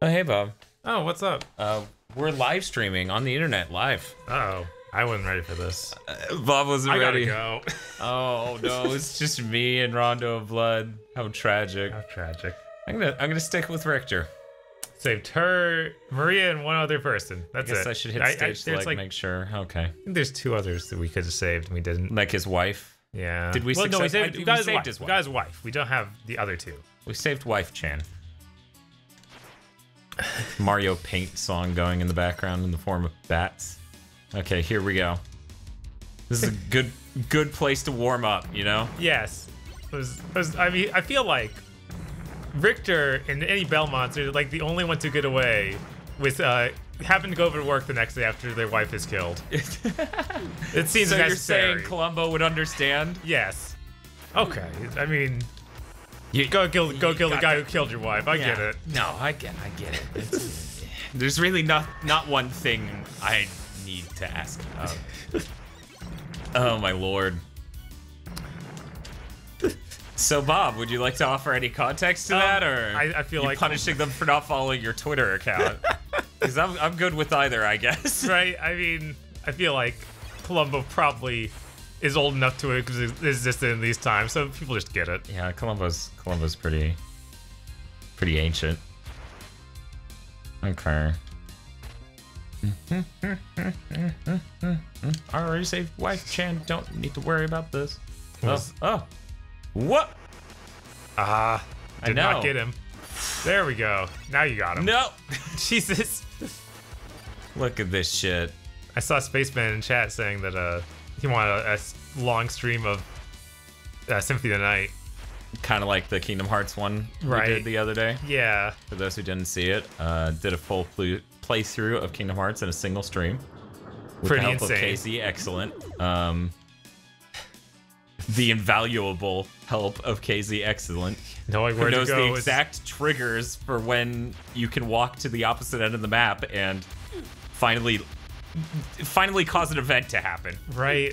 Oh, hey, Bob. Oh, what's up? We're live streaming on the internet live. Uh-oh. I wasn't ready for this. Bob wasn't ready. I gotta go. Oh no, it's just me and Rondo of Blood. How tragic. How tragic. I'm gonna stick with Richter. Saved her, Maria, and one other person. That's it. I guess I should hit stage select, make sure. Okay. I think there's two others that we could have saved and we didn't. Like his wife? Yeah. Did we no, we saved, we saved his wife. We got his wife. We don't have the other two. We saved Wife Chan. Mario Paint song going in the background in the form of bats. Okay, here we go. This is a good place to warm up, you know? Yes. I mean, I feel like Richter and any Belmonts are like the only ones who get away with having to go over to work the next day after their wife is killed. It seems so necessary. You're saying Columbo would understand? Yes. Okay. I mean, go kill the guy who killed your wife. I get it. No, I get it. There's really not one thing I need to ask about. Oh my lord. So Bob, would you like to offer any context to that, or I feel like punishing them for not following your Twitter account? Because I'm good with either, I guess. Right. I mean, I feel like Columbo probably is old enough to exist in these times, so people just get it. Yeah, Columbo's pretty ancient. Okay. I already saved Wife Chan. Don't need to worry about this. Oh. What? Did not get him. There we go. Now you got him. No. Jesus. Look at this shit. I saw Spaceman in chat saying that he wanted a long stream of Symphony of the Night. Kind of like the Kingdom Hearts one we did the other day. Yeah. For those who didn't see it, did a full playthrough of Kingdom Hearts in a single stream. With Pretty the help insane. of Casey, excellent. The invaluable help of Casey, excellent. Knowing where Who knows to go the exact triggers for when you can walk to the opposite end of the map and finally cause an event to happen. Right.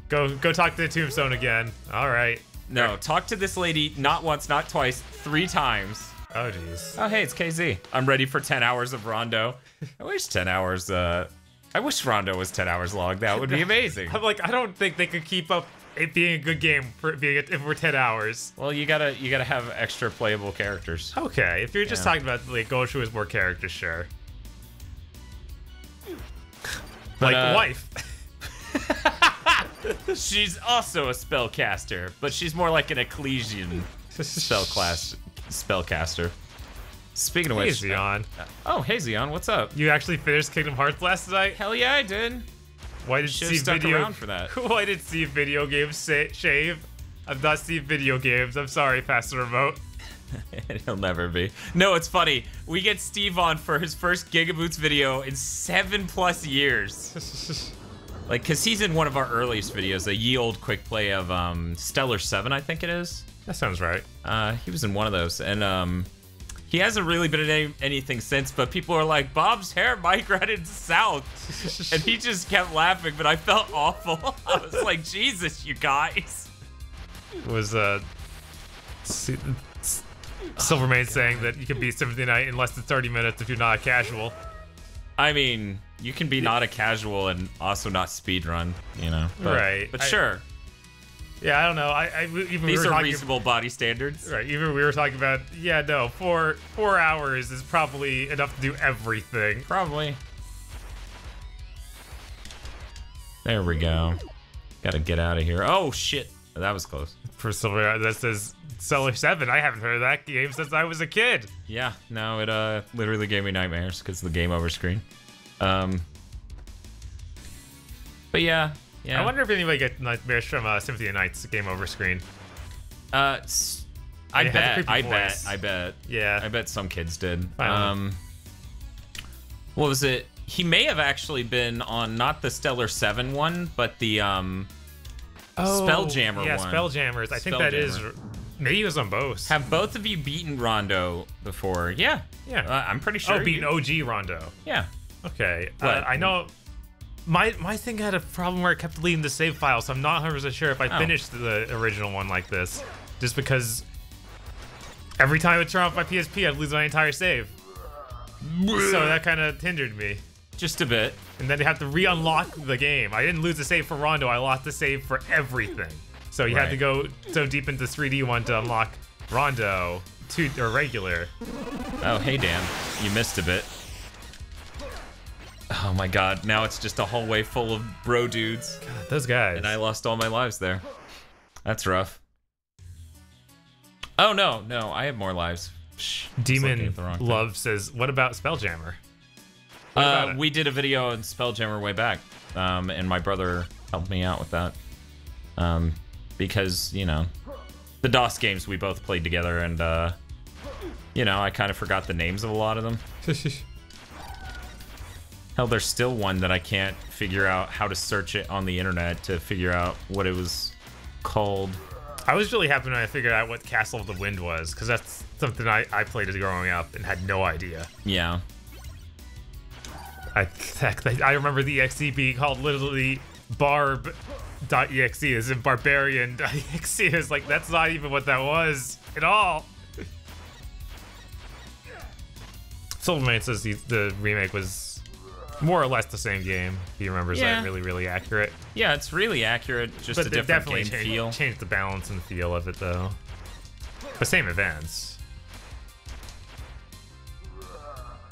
Go talk to the tombstone again. All right. No, talk to this lady not once, not twice, 3 times. Oh, jeez. Oh, hey, it's KZ. I'm ready for 10 hours of Rondo. I wish 10 hours, I wish Rondo was 10 hours long. That would be amazing. I'm like, I don't think they could keep up it being a good game for for 10 hours. Well, you gotta have extra playable characters. Okay, if you're just talking about like going through as more characters, sure. But, like wife. She's also a spellcaster, but she's more like an ecclesian spellcaster. Speaking of which, Hey, Zion. Oh, hey Zion, what's up? You actually finished Kingdom Hearts last night? Hell yeah, I did. Why did Should've stuck around for that. Why did see video games shave? I've not seen video games. I'm sorry, Pastor Remote. He'll never be. No, it's funny. We get Steve on for his first Gigaboots video in 7+ years. Like, cause he's in one of our earliest videos, a ye old quick play of Stellar 7, I think it is. That sounds right. He was in one of those, and he hasn't really been in anything since, but people are like, Bob's hair migrated south. And he just kept laughing, but I felt awful. I was like, Jesus, you guys. Was Silvermane saying that you can beat Symphony Night in less than 30 minutes if you're not a casual. I mean, you can be not a casual and also not speedrun, you know. But, right. But sure. Yeah, I don't know. These are reasonable body standards. Right. Even we were talking about, yeah, no, 4 hours is probably enough to do everything. Probably. There we go. Gotta get out of here. Oh shit, that was close. For Silver, that says Stellar 7. I haven't heard of that game since I was a kid. Yeah, no, it literally gave me nightmares because of the game over screen. But yeah. I wonder if anybody gets nightmares from Symphony of Night's game over screen. I bet. Yeah. I bet some kids did. What was it? He may have actually been on not the Stellar 7 one, but the Spelljammer one. Yeah, Spelljammers. I think that is. Maybe he was on both. Have both of you beaten Rondo before? Yeah. Yeah. I'm pretty sure. Oh, beaten OG Rondo. Yeah. Okay. I know. My thing had a problem where it kept deleting the save file, so I'm not 100% sure if I finished the original one like this. Just because every time I turn off my PSP, I'd lose my entire save. So that kind of hindered me. Just a bit. And then you have to re-unlock the game. I didn't lose the save for Rondo. I lost the save for everything. So you had to go so deep into 3D one to unlock Rondo or regular. Oh, hey, Dan. You missed a bit. Oh my god, now it's just a hallway full of bro dudes. God, those guys. And I lost all my lives there. That's rough. Oh, no, I have more lives. Shh, Demon Love says, what about Spelljammer? We did a video on Spelljammer way back, and my brother helped me out with that. Because, you know, the DOS games we both played together, and, you know, I kind of forgot the names of a lot of them. Hell, there's still one that I can't figure out how to search it on the internet to figure out what it was called. I was really happy when I figured out what Castle of the Wind was, because that's something I played as growing up and had no idea. Yeah. I remember the EXE being called literally barb.exe, as in barbarian.exe. It's like, that's not even what that was at all. Silvermane says the remake was more or less the same game. He remembers that really accurate. Yeah, it's really accurate, just a different game feel. Changed the balance and feel of it, though. But same events.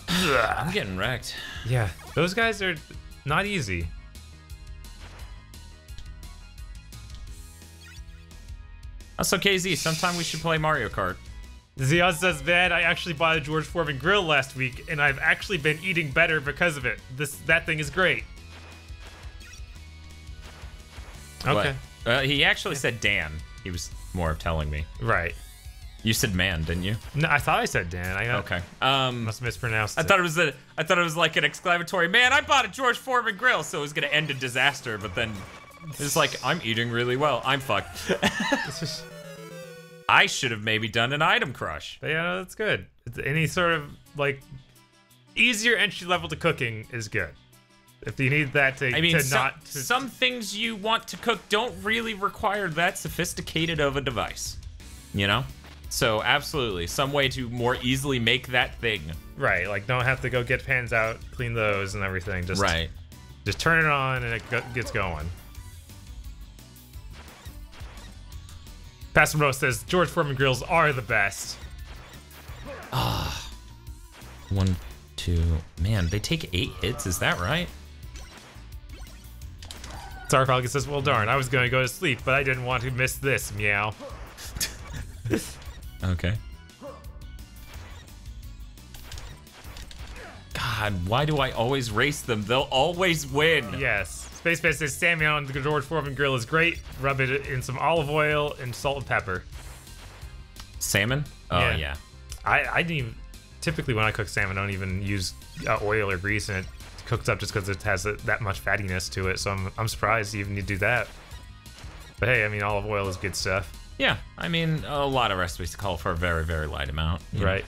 I'm getting wrecked. Yeah, those guys are not easy. Also, KZ, sometime we should play Mario Kart. Zion says, man, I actually bought a George Foreman grill last week, and I've actually been eating better because of it. That thing is great. Okay. He actually said Dan. He was more of telling me. Right. You said man, didn't you? No, I thought I said Dan. Okay. Must have mispronounced it. I thought it was like an exclamatory. Man, I bought a George Foreman grill, so it was gonna end in disaster. But then it's like, I'm eating really well. I'm fucked. I should have maybe done an item crush. But yeah, no, that's good. Any sort of like easier entry level to cooking is good. If you need that to some things you want to cook don't really require that sophisticated of a device, you know? So absolutely, some way to more easily make that thing. Right, like don't have to go get pans out, clean those and everything. Just turn it on and it gets going. Pastor Mo says George Foreman grills are the best. Ah, 1, 2. Man, they take 8 hits. Is that right? Tsar Falcon says, well, darn, I was going to go to sleep, but I didn't want to miss this, meow. Okay. God, why do I always race them? They'll always win. Yes. Space Base says, salmon on the George Foreman grill is great. Rub it in some olive oil and salt and pepper. Salmon? Oh, yeah. I didn't even... Typically, when I cook salmon, I don't even use oil or grease, and it cooks up just because it has that much fattiness to it. So I'm surprised you even need to do that. But hey, I mean, olive oil is good stuff. Yeah, I mean, a lot of recipes call for a very, very light amount. Right.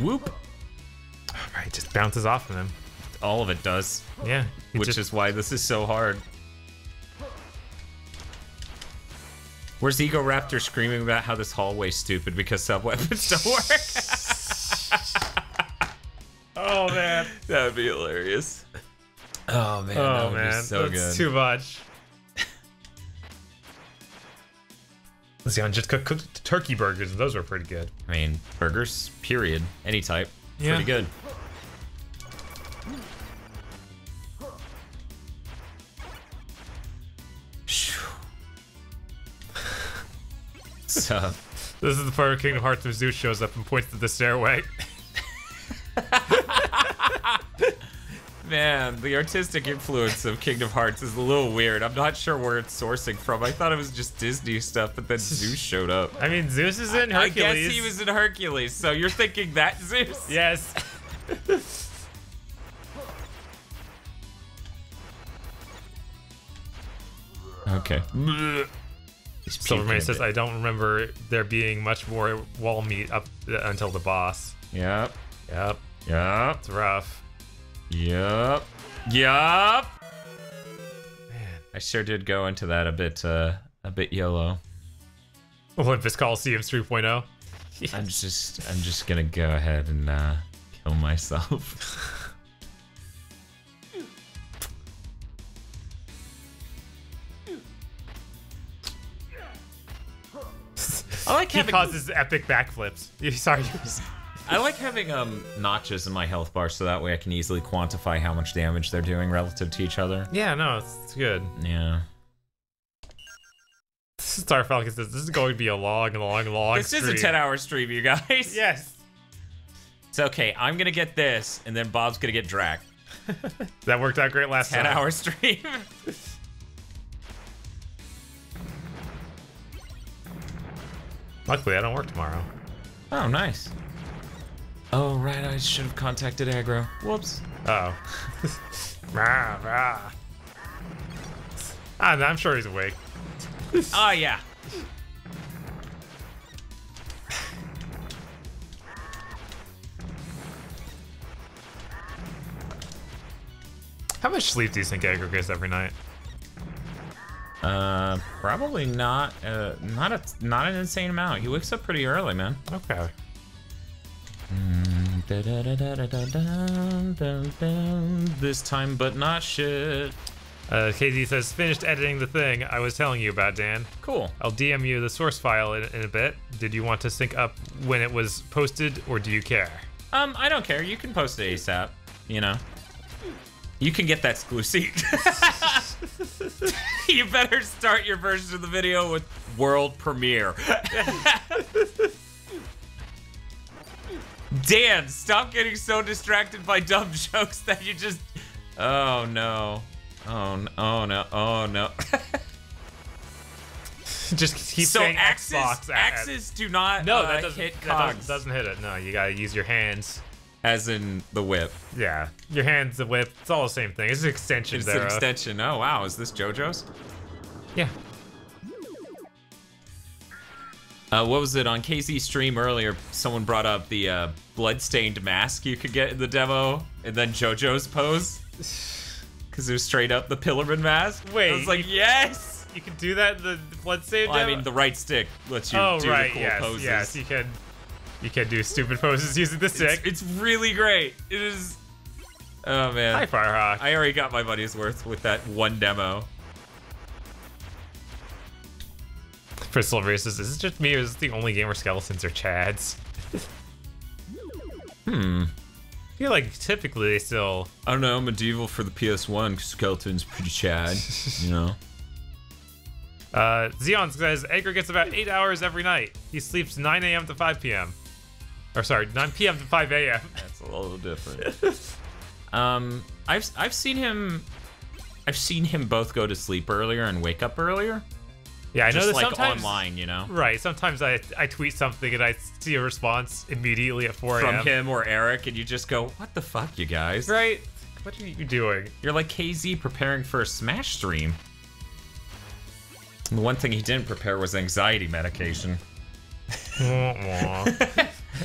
Whoop. All right, just bounces off of him. All of it does. Yeah. Which is why this is so hard. Where's Ego Raptor screaming about how this hallway's stupid because sub-weapons don't work? Oh, man. That would be hilarious. Oh, man. Oh, that would be so good. That's too much. Let's see, I just cooked turkey burgers, and those were pretty good. I mean, burgers, period. Any type. Yeah. Pretty good. So, this is the part where Kingdom Hearts of Zeus shows up and points to the stairway. man, the artistic influence of Kingdom Hearts is a little weird. I'm not sure where it's sourcing from. I thought it was just Disney stuff, but then Zeus showed up. I mean, Zeus is in Hercules. I guess he was in Hercules, so you're thinking that Zeus? Yes. Okay. Silvermane says, I don't remember there being much more wall meat up until the boss. Yep. Yep. Yep. It's rough. Yep. Yep. Man. I sure did go into that a bit YOLO. Olympus Coliseum 3.0. Yes. I'm just gonna go ahead and kill myself. I like he causes epic backflips. Sorry. I like having notches in my health bar so that way I can easily quantify how much damage they're doing relative to each other. Yeah, no, it's good. Yeah. Star Falcon says this is going to be a long This stream. is a 10-hour stream, you guys. Yes. It's okay. I'm gonna get this, and then Bob's gonna get Drac. That worked out great last time. 10-hour stream. Luckily, I don't work tomorrow. Oh, nice. Oh, right. I should have contacted aggro. Whoops. Uh oh. Rah, rah. I'm sure he's awake. Oh, yeah. How much sleep do you think Aggro gets every night? Probably not an insane amount. He wakes up pretty early, man. Okay. This time, but not shit. KZ says, finished editing the thing I was telling you about, Dan. Cool. I'll DM you the source file in a bit. Did you want to sync up when it was posted, or do you care? I don't care. You can post it ASAP, you know. You can get that exclusive. You better start your version of the video with world premiere. Dan, stop getting so distracted by dumb jokes that you just... Oh, no. Oh, no. Oh, no. Just keep saying Xbox. Axes do not hit cogs. That doesn't hit it. No, you gotta use your hands. As in the whip. Yeah, your hands, the whip, it's all the same thing. It's an extension there. It's an extension. Oh, wow. Is this JoJo's? Yeah. What was it on KZ's stream earlier? Someone brought up the blood-stained mask you could get in the demo, and then JoJo's pose. Because it was straight up the Pillarman mask. Wait. I was like, yes! You can do that in the blood-stained Well, demo? I mean, the right stick lets you do the cool poses. Yes, you can do stupid poses using the stick. It's really great. It is... Oh, man. Hi, Firehawk. I already got my money's worth with that one demo. Crystal Races, is it just me or is it the only game where skeletons are Chads? I feel like typically they still... I don't know, medieval for the PS1, skeleton's pretty Chad, you know? Xeon says, Aggro gets about 8 hours every night. He sleeps 9 a.m. to 5 p.m. Or sorry, 9 p.m. to 5 a.m. That's a little different. I've seen him both go to sleep earlier and wake up earlier. Yeah, I know just that like sometimes, online, you know? Right, sometimes I tweet something and I see a response immediately at 4 a.m. From him or Eric, and you just go, what the fuck, you guys? Right? What are you doing? You're like KZ preparing for a Smash stream. The one thing he didn't prepare was anxiety medication.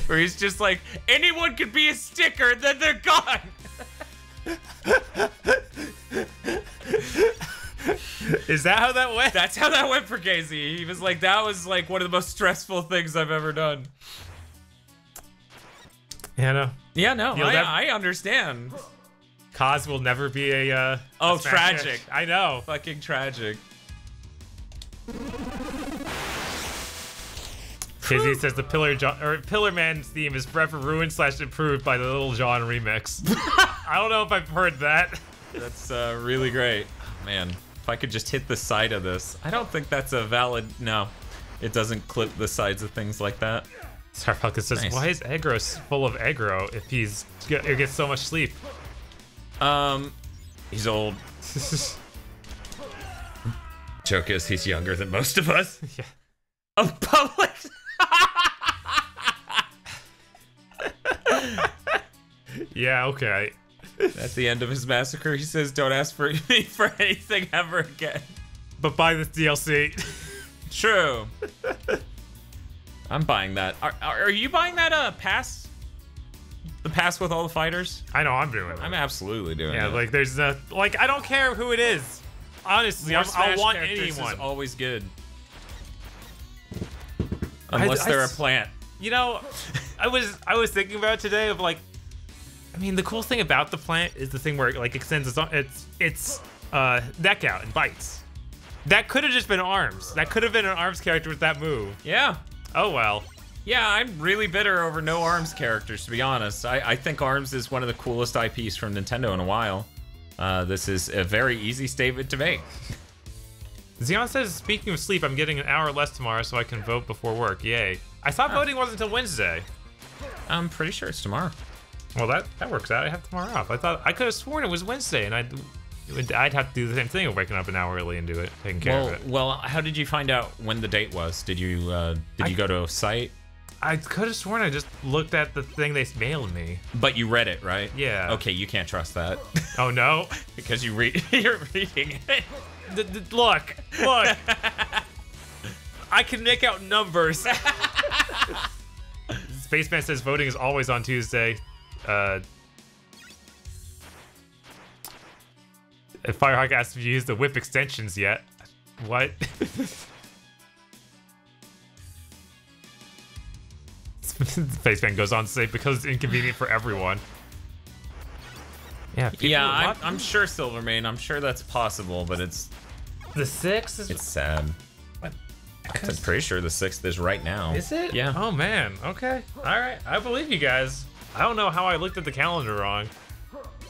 Where he's just like, anyone could be a sticker, and then they're gone! Is that how that went? That's how that went for KZ. He was like, that was like one of the most stressful things I've ever done. Yeah, no. Yeah, no, I understand. Kaz will never be a oh, a tragic. I know. Fucking tragic. KZ says the Pillar Man theme is forever ruined / improved by the Little John remix. I don't know if I've heard that. That's really great. Oh, man, if I could just hit the side of this. I don't think that's a valid... No, it doesn't clip the sides of things like that. Starfucker says, nice. Why is Aggro full of aggro if he gets so much sleep? He's old. Joke is, he's younger than most of us. Yeah. Of public... Yeah, okay. At the end of his massacre, he says, don't ask for me for anything ever again. But buy this DLC. True. I'm buying that. Are you buying that pass? The pass with all the fighters? I know, I'm doing it. I'm absolutely doing it. Yeah, like there's no... Like, I don't care who it is. Honestly, I'll want anyone. Is always good. Unless they're a plant. You know, I was thinking about it today of like, I mean, the cool thing about the plant is the thing where it like extends its neck out and bites. That could have just been arms. That could have been an arms character with that move. Yeah. Oh well. Yeah, I'm really bitter over no ARMS characters, to be honest. I think ARMS is one of the coolest IPs from Nintendo in a while. This is a very easy statement to make. Xeon says, speaking of sleep, I'm getting an hour less tomorrow so I can vote before work. Yay. I thought voting wasn't until Wednesday. I'm pretty sure it's tomorrow. Well, that works out. I have tomorrow off. I could have sworn it was Wednesday, and I'd have to do the same thing of waking up an hour early and do it, taking care of it. Well, how did you find out when the date was? Did you go to a site? I could have sworn I just looked at the thing they mailed me. But you read it, right? Yeah. Okay, you can't trust that. Oh no? Because you're reading it. Look. I can make out numbers. Spaceman says voting is always on Tuesday. Firehawk asked if you used the whip extensions yet. What? Spaceman goes on to say because it's inconvenient for everyone. Yeah, I'm sure Silvermane. I'm sure that's possible, but it's the 6th is. It's sad. What? I'm pretty sure the 6th is right now. Is it? Yeah. Oh man. Okay. All right. I believe you guys. I don't know how I looked at the calendar wrong.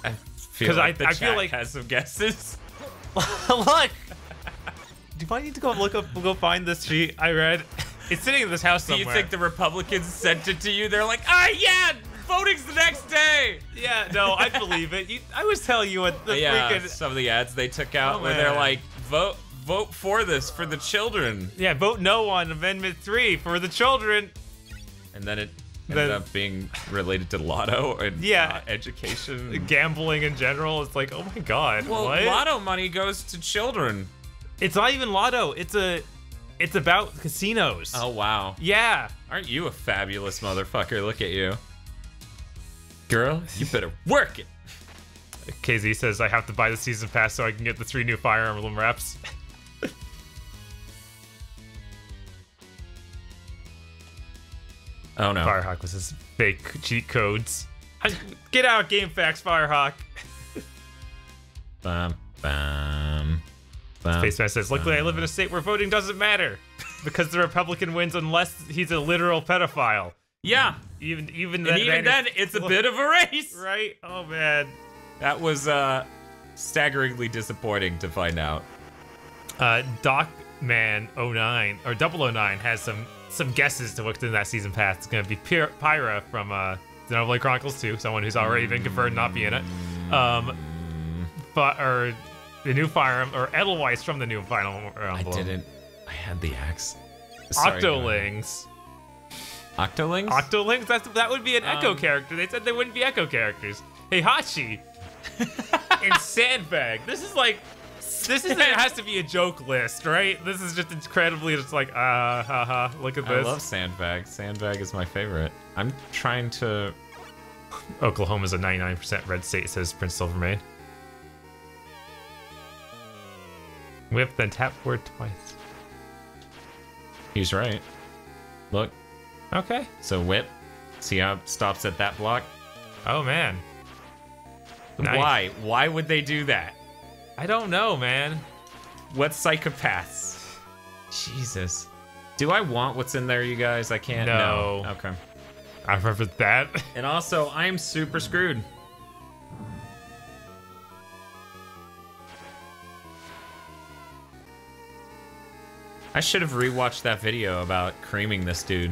I feel like the I chat feel like has some guesses. Look. Do I need to go find this sheet I read? It's sitting in this house somewhere. Do you think the Republicans sent it to you? They're like, yeah, voting's the next day. Yeah, no, I believe it. I was telling you what the freaking... some of the ads they took out where they're like, vote for this for the children. Yeah, vote no on Amendment 3 for the children. And then it ended up being related to lotto and education. Gambling in general. It's like, oh my god, well, what? Lotto money goes to children. It's not even lotto. It's about casinos. Oh, wow. Yeah. Aren't you a fabulous motherfucker? Look at you. Girl, you better work it. KZ says, I have to buy the season pass so I can get the 3 new Fire Emblem reps. Oh, no. Firehawk was his fake cheat codes. Get out, GameFAQs, Firehawk. Bam, bam. Spaceman says, luckily I live in a state where voting doesn't matter because the Republican wins unless he's a literal pedophile. Yeah. Even then, it's a bit of a race. Right? Oh, man. That was staggeringly disappointing to find out. Docman09, or 009, has some guesses to what's in that season pass. It's going to be Pyra from Xenoblade Chronicles 2, someone who's already been confirmed not be in it. Or the new Fire Emblem, or Edelweiss from the new Final Emblem. I had the axe. Octolings. Octolings? Octolings? That would be an Echo character. They said they wouldn't be Echo characters. Heihachi. And Sandbag. It has to be a joke list, right? This is just incredibly just like, haha, look at this. I love Sandbag. Sandbag is my favorite. I'm trying to... Oklahoma's a 99% red state, says Prince Silvermane. Whip, then tap word twice. He's right. Look. Okay. So whip. See how it stops at that block? Oh, man. Nice. Why? Why would they do that? I don't know, man. What psychopaths? Jesus. Do I want what's in there, you guys? I can't. No. Okay. I remember that. And also, I'm super screwed. I should have rewatched that video about creaming this dude.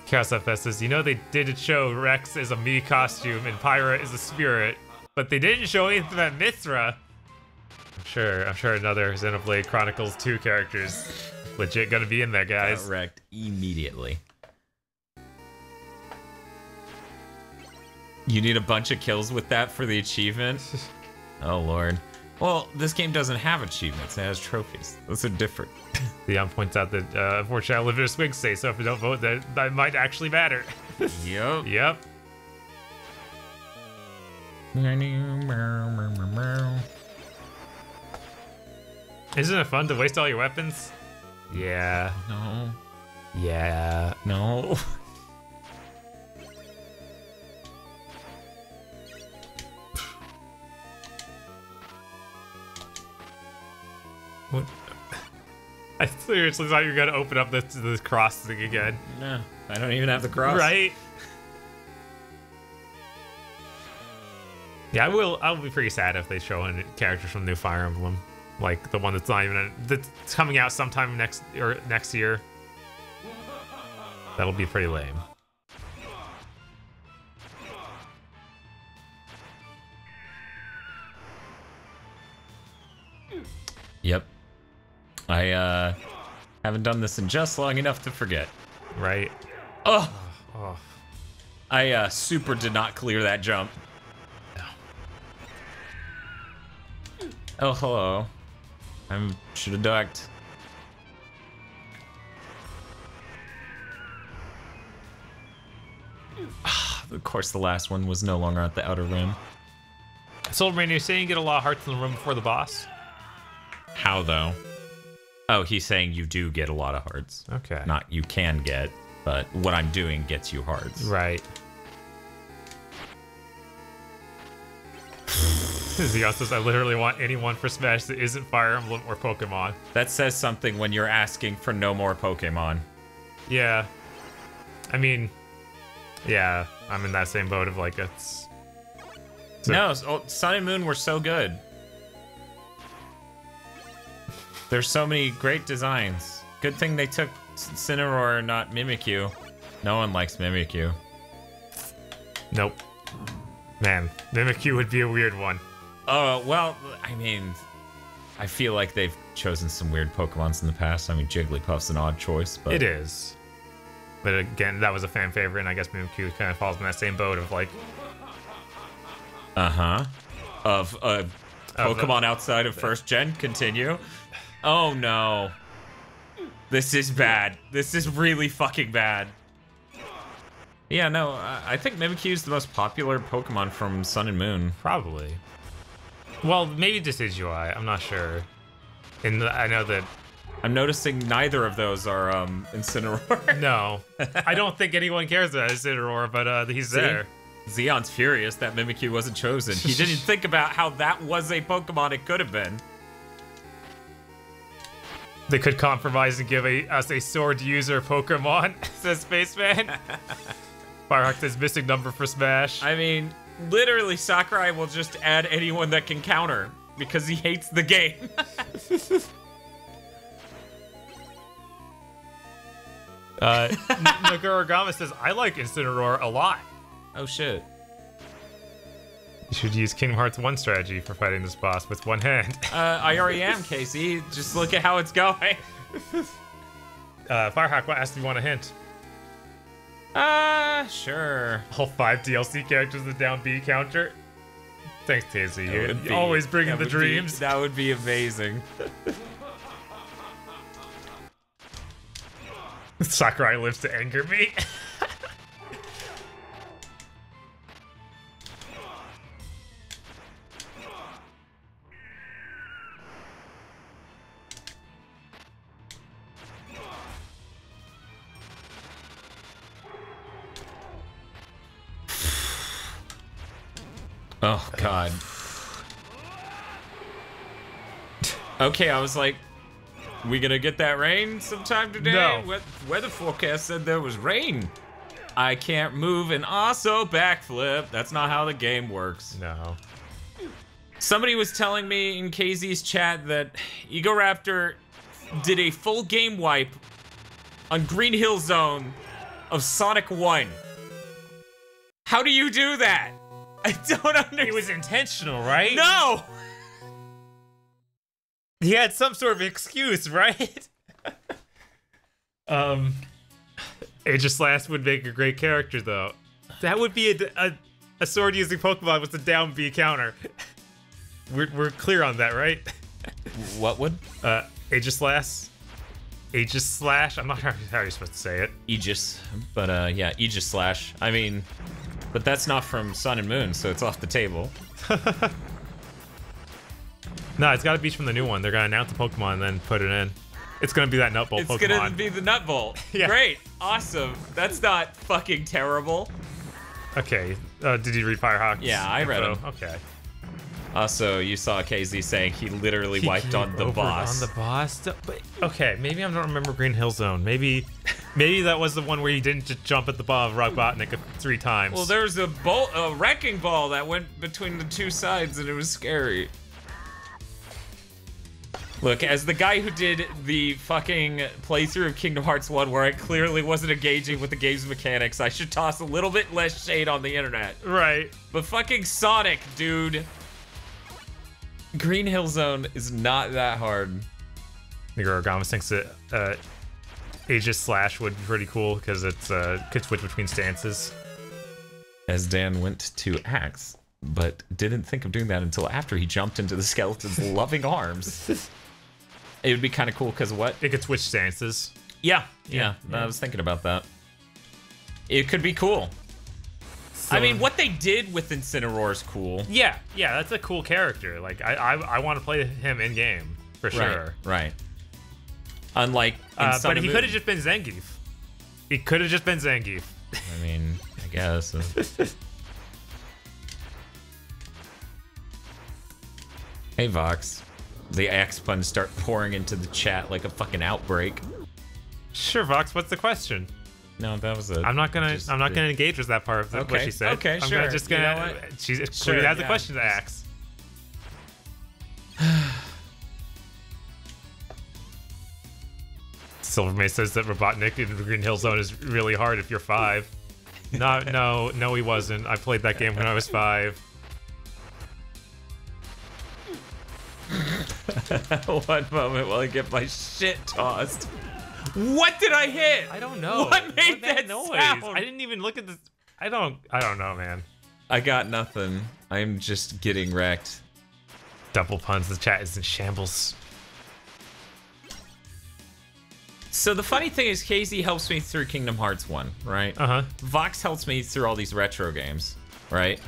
Chaos FS says, you know they did show Rex as a Mii costume and Pyra is a spirit, but they didn't show anything about Mithra. I'm sure another Xenoblade Chronicles 2 character's legit gonna be in there, guys. Got wrecked immediately. You need a bunch of kills with that for the achievement? Oh, Lord. Well, this game doesn't have achievements. It has trophies. Those are different. Leon points out that, unfortunately, I live in a swing state, so if we don't vote, that might actually matter. Yep. Yep. Isn't it fun to waste all your weapons? Yeah. No. Yeah. No. I seriously thought you were gonna open up this cross thing again. No, I don't even have the cross. Right? Yeah, I'll be pretty sad if they show in characters from New Fire Emblem, like the one that's not even that's coming out sometime next year. That'll be pretty lame. Yep. I haven't done this in just long enough to forget. Right. Oh. Oh. I super did not clear that jump. Oh, hello. I should have ducked. Of course, the last one was no longer at the outer rim. So, Randy, you're saying you get a lot of hearts in the room before the boss? How, though? Oh, he's saying you do get a lot of hearts. Okay. Not you can get, but what I'm doing gets you hearts. Right. Zeon says, I literally want anyone for Smash that isn't Fire Emblem or Pokemon. That says something when you're asking for no more Pokemon. Yeah. I mean, yeah, I'm in that same boat of like, it's... No, Sun and Moon were so good. There's so many great designs. Good thing they took Cinnamoroar, not Mimikyu. No one likes Mimikyu. Nope. Man, Mimikyu would be a weird one. Oh, well, I mean, I feel like they've chosen some weird Pokemons in the past. I mean, Jigglypuff's an odd choice, but... It is. But again, that was a fan favorite, and I guess Mimikyu kind of falls in that same boat of like... Uh-huh. Of Pokemon outside of first gen. Continue. Oh, no. This is bad. This is really fucking bad. Yeah, no, I think Mimikyu is the most popular Pokemon from Sun and Moon. Probably. Well, maybe Decidueye. I'm not sure. I know that... I'm noticing neither of those are Incineroar. No. I don't think anyone cares about Incineroar, but he's there. Zeon's furious that Mimikyu wasn't chosen. He didn't think about how that was a Pokemon it could have been. They could compromise and give us a sword user Pokemon, says Spaceman. Firehawk says missing number for Smash. I mean, literally, Sakurai will just add anyone that can counter because he hates the game. Naguragama says, I like Incineroar a lot. Oh, shit. You should use Kingdom Hearts 1 strategy for fighting this boss with one hand. I already am, Casey. Just look at how it's going. Firehawk asked if you want a hint. Sure. All 5 DLC characters with down B counter. Thanks, Casey. You're always bringing the dreams. That would be amazing. Sakurai lives to anger me. Oh, God. Okay, I was like, we gonna get that rain sometime today? No. Weather forecast said there was rain. I can't move and also backflip. That's not how the game works. No. Somebody was telling me in KZ's chat that Egoraptor did a full game wipe on Green Hill Zone of Sonic 1. How do you do that? I don't understand. It was intentional, right? No! He had some sort of excuse, right? Aegislash would make a great character, though. That would be a sword-using Pokemon with a down B counter. We're clear on that, right? What would? Aegislash. Aegislash? I'm not sure how you're supposed to say it. Aegis. But, yeah, Aegislash. I mean... But that's not from Sun and Moon, so it's off the table. No, it's got to be from the new one. They're going to announce the Pokemon and then put it in. It's going to be that Nutbolt Pokemon. It's going to be the Nutbolt. Yeah. Great. Awesome. That's not fucking terrible. Okay. Did you read Firehawk's Yeah, I read info? them. Okay. Also, you saw KZ saying he literally wiped on the boss. On the boss? But, okay, maybe I don't remember Green Hill Zone. Maybe that was the one where he didn't just jump at the ball of Robotnik 3 times. Well, there was a wrecking ball that went between the 2 sides, and it was scary. Look, as the guy who did the fucking playthrough of Kingdom Hearts 1 where I clearly wasn't engaging with the game's mechanics, I should toss a little bit less shade on the internet. Right. But fucking Sonic, dude. Green Hill Zone is not that hard. Nigorogamas thinks that Aegis Slash would be pretty cool because it's could switch between stances. As Dan went to Axe, but didn't think of doing that until after he jumped into the skeleton's loving arms. It would be kind of cool because what? It could switch stances. Yeah. I was thinking about that. It could be cool. So, I mean, what they did with Incineroar is cool. Yeah, that's a cool character. Like, I want to play him in game for sure. Right. Unlike, but he could have just been Zangief. He could have just been Zangief. I mean, I guess. Hey, Vox. The Axe puns start pouring into the chat like a fucking outbreak. Sure, Vox. What's the question? No, that was a. I'm not gonna engage with that part of what she said. Okay, I'm sure. Just gonna. You know She clearly has a question to ask. Silvermane says that Robotnik in the Green Hill Zone is really hard if you're 5. No, he wasn't. I played that game when I was 5. One moment while I get my shit tossed. What did I hit? I don't know. What made that noise? Sound? I didn't even look at this. I don't know, man. I got nothing. I'm just getting wrecked. Double puns. The chat is in shambles. So the funny thing is, KZ helps me through Kingdom Hearts 1, right? Vox helps me through all these retro games, right?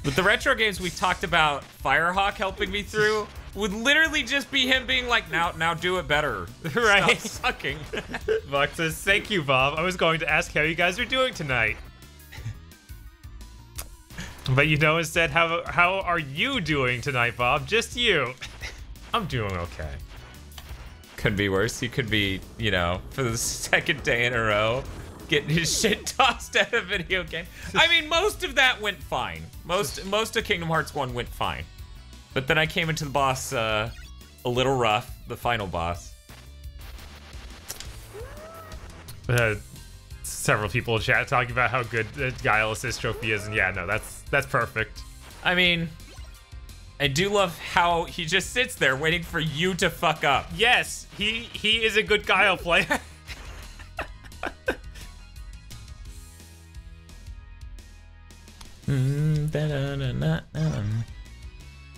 With the retro games we talked about, Firehawk helping me through would literally just be him being like, now do it better. Right. Stop sucking. Vox says, thank you, Bob. I was going to ask how you guys are doing tonight. But instead, how are you doing tonight, Bob? Just you. I'm doing okay. Could be worse. He could be, for the 2nd day in a row, getting his shit tossed at a video game. I mean, most of that went fine. Most of Kingdom Hearts 1 went fine. But then I came into the boss a little rough, the final boss. Several people in chat talking about how good the Guile Assist trophy is, and yeah, no, that's perfect. I mean, I do love how he just sits there waiting for you to fuck up. Yes, he is a good Guile player.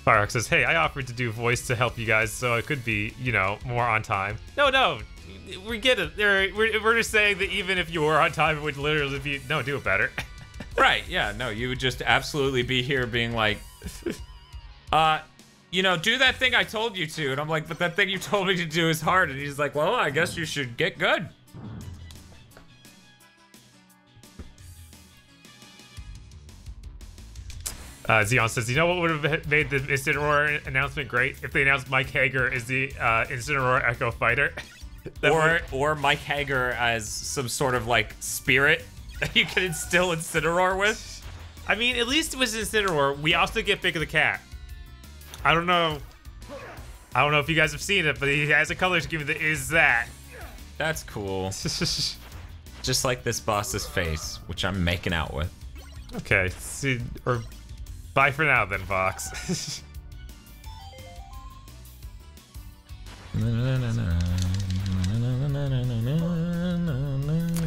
Firex says, hey, I offered to do voice to help you guys, so it could be, more on time. No, we get it. We're just saying that even if you were on time, it would literally be, no, do it better. Right, yeah, no, you would just absolutely be here being like, do that thing I told you to. And I'm like, but that thing you told me to do is hard. And he's like, well, I guess you should get good. Xeon says, what would have made the Incineroar announcement great? If they announced Mike Hager as the Incineroar Echo Fighter. or Mike Hager as some sort of, spirit that you could instill Incineroar with. I mean, at least it was Incineroar. We also get Big of the Cat. I don't know if you guys have seen it, but he has a color scheme that is that. That's cool. Just like this boss's face, which I'm making out with. Okay, see, or bye for now then, Vox.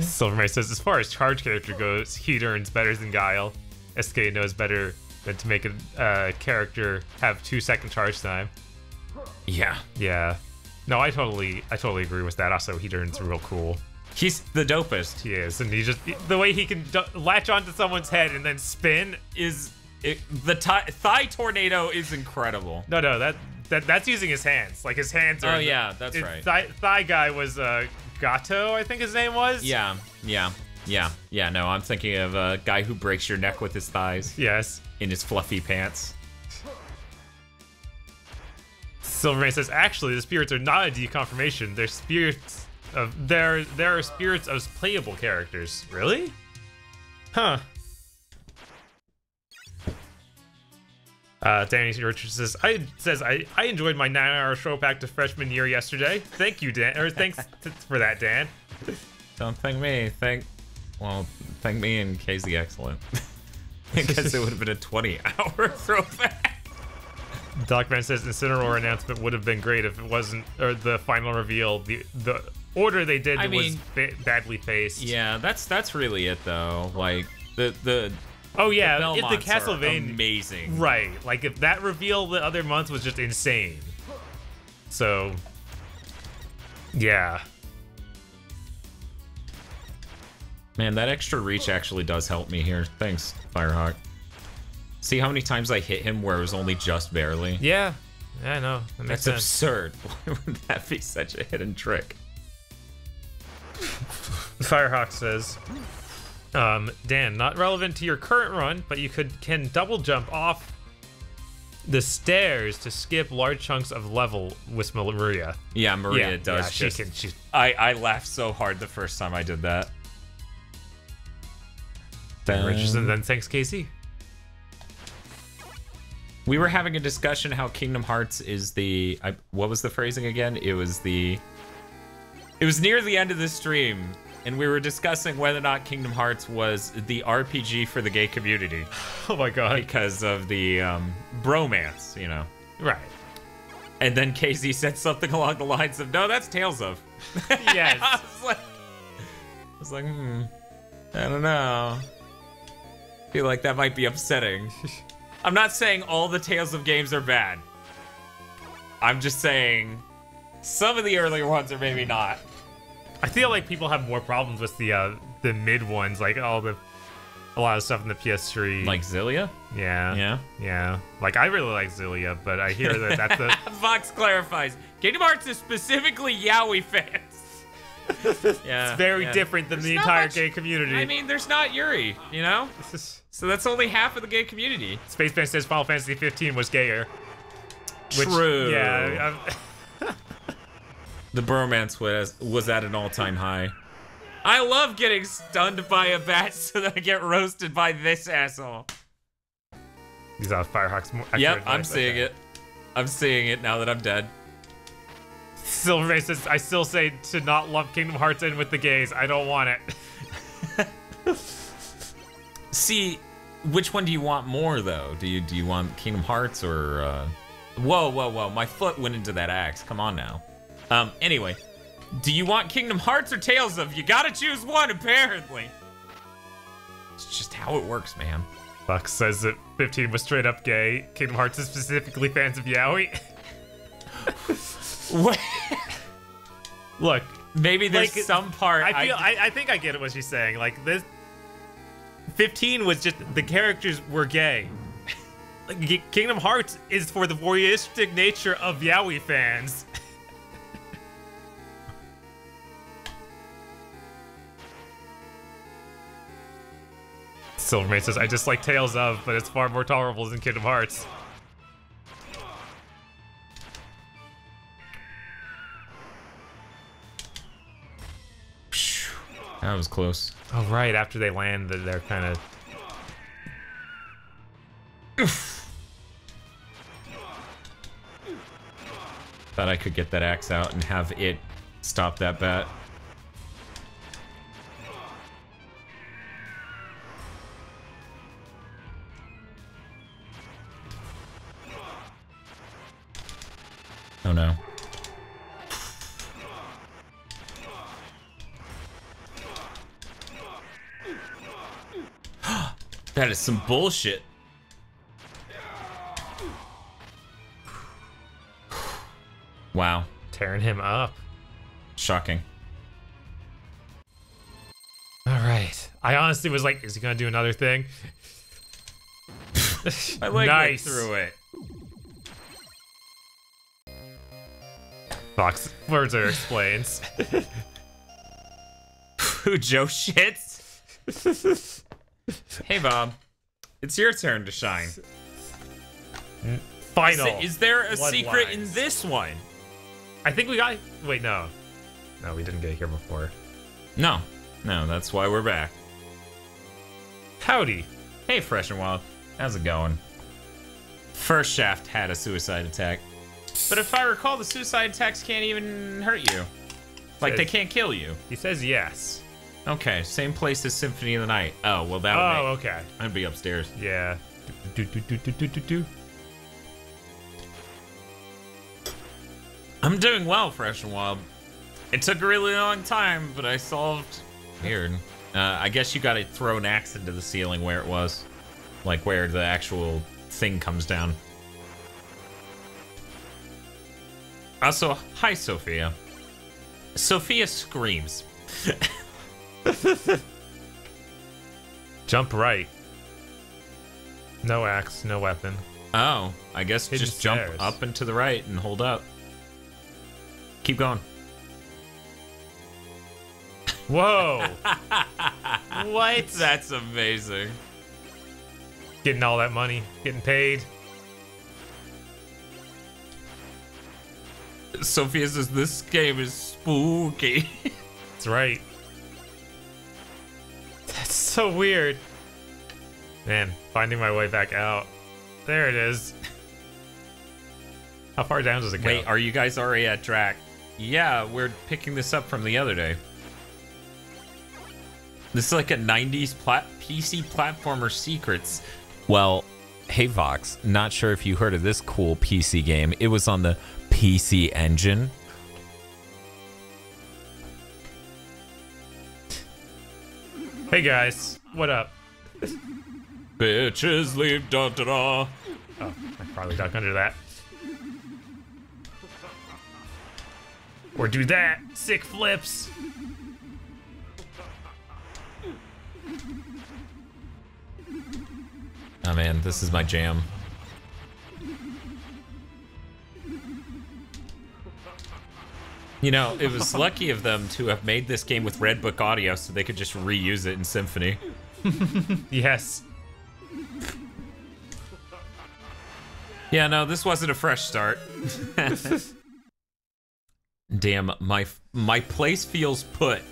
Silvermane says, as far as charge character goes, he earns better than Guile. SK knows better than to make a character have 2-second charge time. Yeah. No, I totally agree with that. Also, he earns real cool. He's the dopest. He is, and the way he can latch onto someone's head and then spin is the thigh tornado is incredible. No, that's using his hands. Like his hands are. Oh yeah, that's right. Thigh guy was Gato, I think his name was. Yeah. No, I'm thinking of a guy who breaks your neck with his thighs. Yes. In his fluffy pants. Silvermane says, actually, the spirits are not a deconfirmation. They're spirits of there are spirits of playable characters. Really? Huh. Danny Richards says, I enjoyed my 9-hour show back to freshman year yesterday. Thank you, Dan. Or thanks for that, Dan. Don't thank me. Thank me and KZ Excellent. Because it would have been a 20-hour throwback. Docman says Incineroar announcement would have been great if it wasn't, or the final reveal. The order they did was badly paced. Yeah, that's really it though. Like the oh yeah, the the Castlevania amazing. Right, like if that reveal the other month was just insane. So yeah. Man, that extra reach actually does help me here. Thanks, Firehawk. See how many times I hit him where it was only just barely? Yeah, I know. That makes sense. Absurd. Why would that be such a hidden trick? Firehawk says, Dan, not relevant to your current run, but you can double jump off the stairs to skip large chunks of level with Maria. Yeah, Maria does. Yeah, she can. I laughed so hard the first time I did that. Richardson, then thanks, Casey. We were having a discussion how Kingdom Hearts is the... what was the phrasing again? It was near the end of the stream, and we were discussing whether or not Kingdom Hearts was the RPG for the gay community. Oh my god. Because of the bromance, you know. Right. And then KZ said something along the lines of, no, that's Tales of. Yes. I was like, I don't know. I feel like that might be upsetting. I'm not saying all the Tales of games are bad. I'm just saying some of the earlier ones are maybe not. I feel like people have more problems with the mid ones, like a lot of stuff in the PS3. Like Zillia? Yeah. Like I really like Zillia, but I hear that that's the Vox clarifies. Kingdom Hearts is specifically yaoi fans. Yeah, it's very different than the entire gay community. I mean, there's not Yuri, you know? So that's only half of the gay community. Spaceman says Final Fantasy 15 was gayer. True. Yeah. The bromance was at an all-time high. I love getting stunned by a bat so that I get roasted by this asshole. These are Firehawks. Yep, I'm seeing it. I'm seeing it now that I'm dead. Silvermane says, I still say to not lump Kingdom Hearts in with the gays. I don't want it. See, which one do you want more, though? Do you want Kingdom Hearts or... Whoa. My foot went into that axe. Come on now. Anyway. Do you want Kingdom Hearts or Tales of? You gotta choose one, apparently. It's just how it works, man. Buck says that 15 was straight up gay. Kingdom Hearts is specifically fans of yaoi. What? Look, maybe there's like, some part. I think I get what she's saying. Like this, 15 was just the characters were gay. Like, Kingdom Hearts is for the voyeuristic nature of yaoi fans. Silvermane says, I just like Tales of, but it's far more tolerable than Kingdom Hearts. That was close. Oh, right. After they land, they're kind of... Thought I could get that axe out and have it stop that bat. Oh no. That is some bullshit. Wow. Tearing him up. Shocking. All right. I honestly was like, is he gonna do another thing? I like nice. through it. Fox further explains. Who Joe shits? Hey Bob, it's your turn to shine. Final. Is there a secret bloodlines. in this one? I think we got. Wait, no. No, we didn't get here before. No. No, that's why we're back. Howdy. Hey, Fresh and Wild. How's it going? First Shaft had a suicide attack. But if I recall, the suicide attacks can't even hurt you. Like, they can't kill you. He says yes. Okay, same place as Symphony of the Night. Oh, well, that would Oh, okay. I'd be upstairs. Yeah. Do. I'm doing well, Fresh and Wild. It took a really long time, but I solved... Weird. I guess you gotta throw an axe into the ceiling where it was. Like, where the actual thing comes down. Also, hi, Sophia. Sophia screams. Jump right. No axe, no weapon. Oh, I guess Hidden just jump stairs. up and to the right and hold up. Keep going. Whoa! What? That's amazing. Getting all that money, getting paid. Sophia says this game is spooky. That's right. That's so weird. Man, finding my way back out. There it is. How far down does it go? Wait, are you guys already at Drac? Yeah, we're picking this up from the other day. This is like a 90s PC platformer secrets. Well, hey Vox, not sure if you heard of this cool PC game. It was on the PC Engine. Hey guys, what up? Bitches leave da-da-da. Oh, I probably duck under that. Or do that. Sick flips. Oh man, this is my jam. You know, it was lucky of them to have made this game with Red Book audio so they could just reuse it in Symphony. Yes. Yeah, no, this wasn't a fresh start. Damn, my place feels put.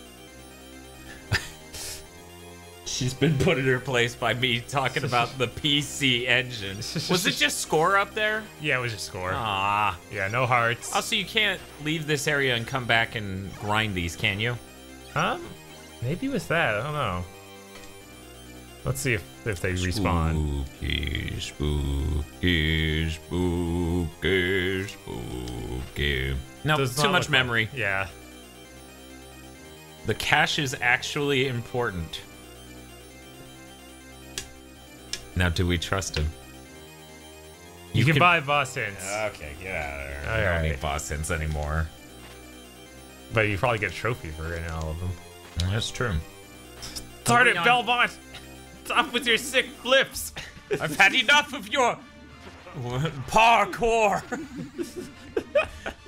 She's been put in her place by me talking about the PC Engine. Was it just score up there? Yeah, it was just score. Ah. Yeah, no hearts. Also, you can't leave this area and come back and grind these, can you? Maybe with that, I don't know. Let's see if they respawn. Spooky, spooky, spooky, spooky. No, Does too not much look memory. Like, yeah. The cache is actually important. Now, do we trust him? You can buy boss hints. Okay, get out of there. All I don't right. need boss hints anymore. But you probably get a trophy for getting all of them. That's true. Darn it, Leon. Belmont! Stop with your sick flips! I've had enough of your parkour.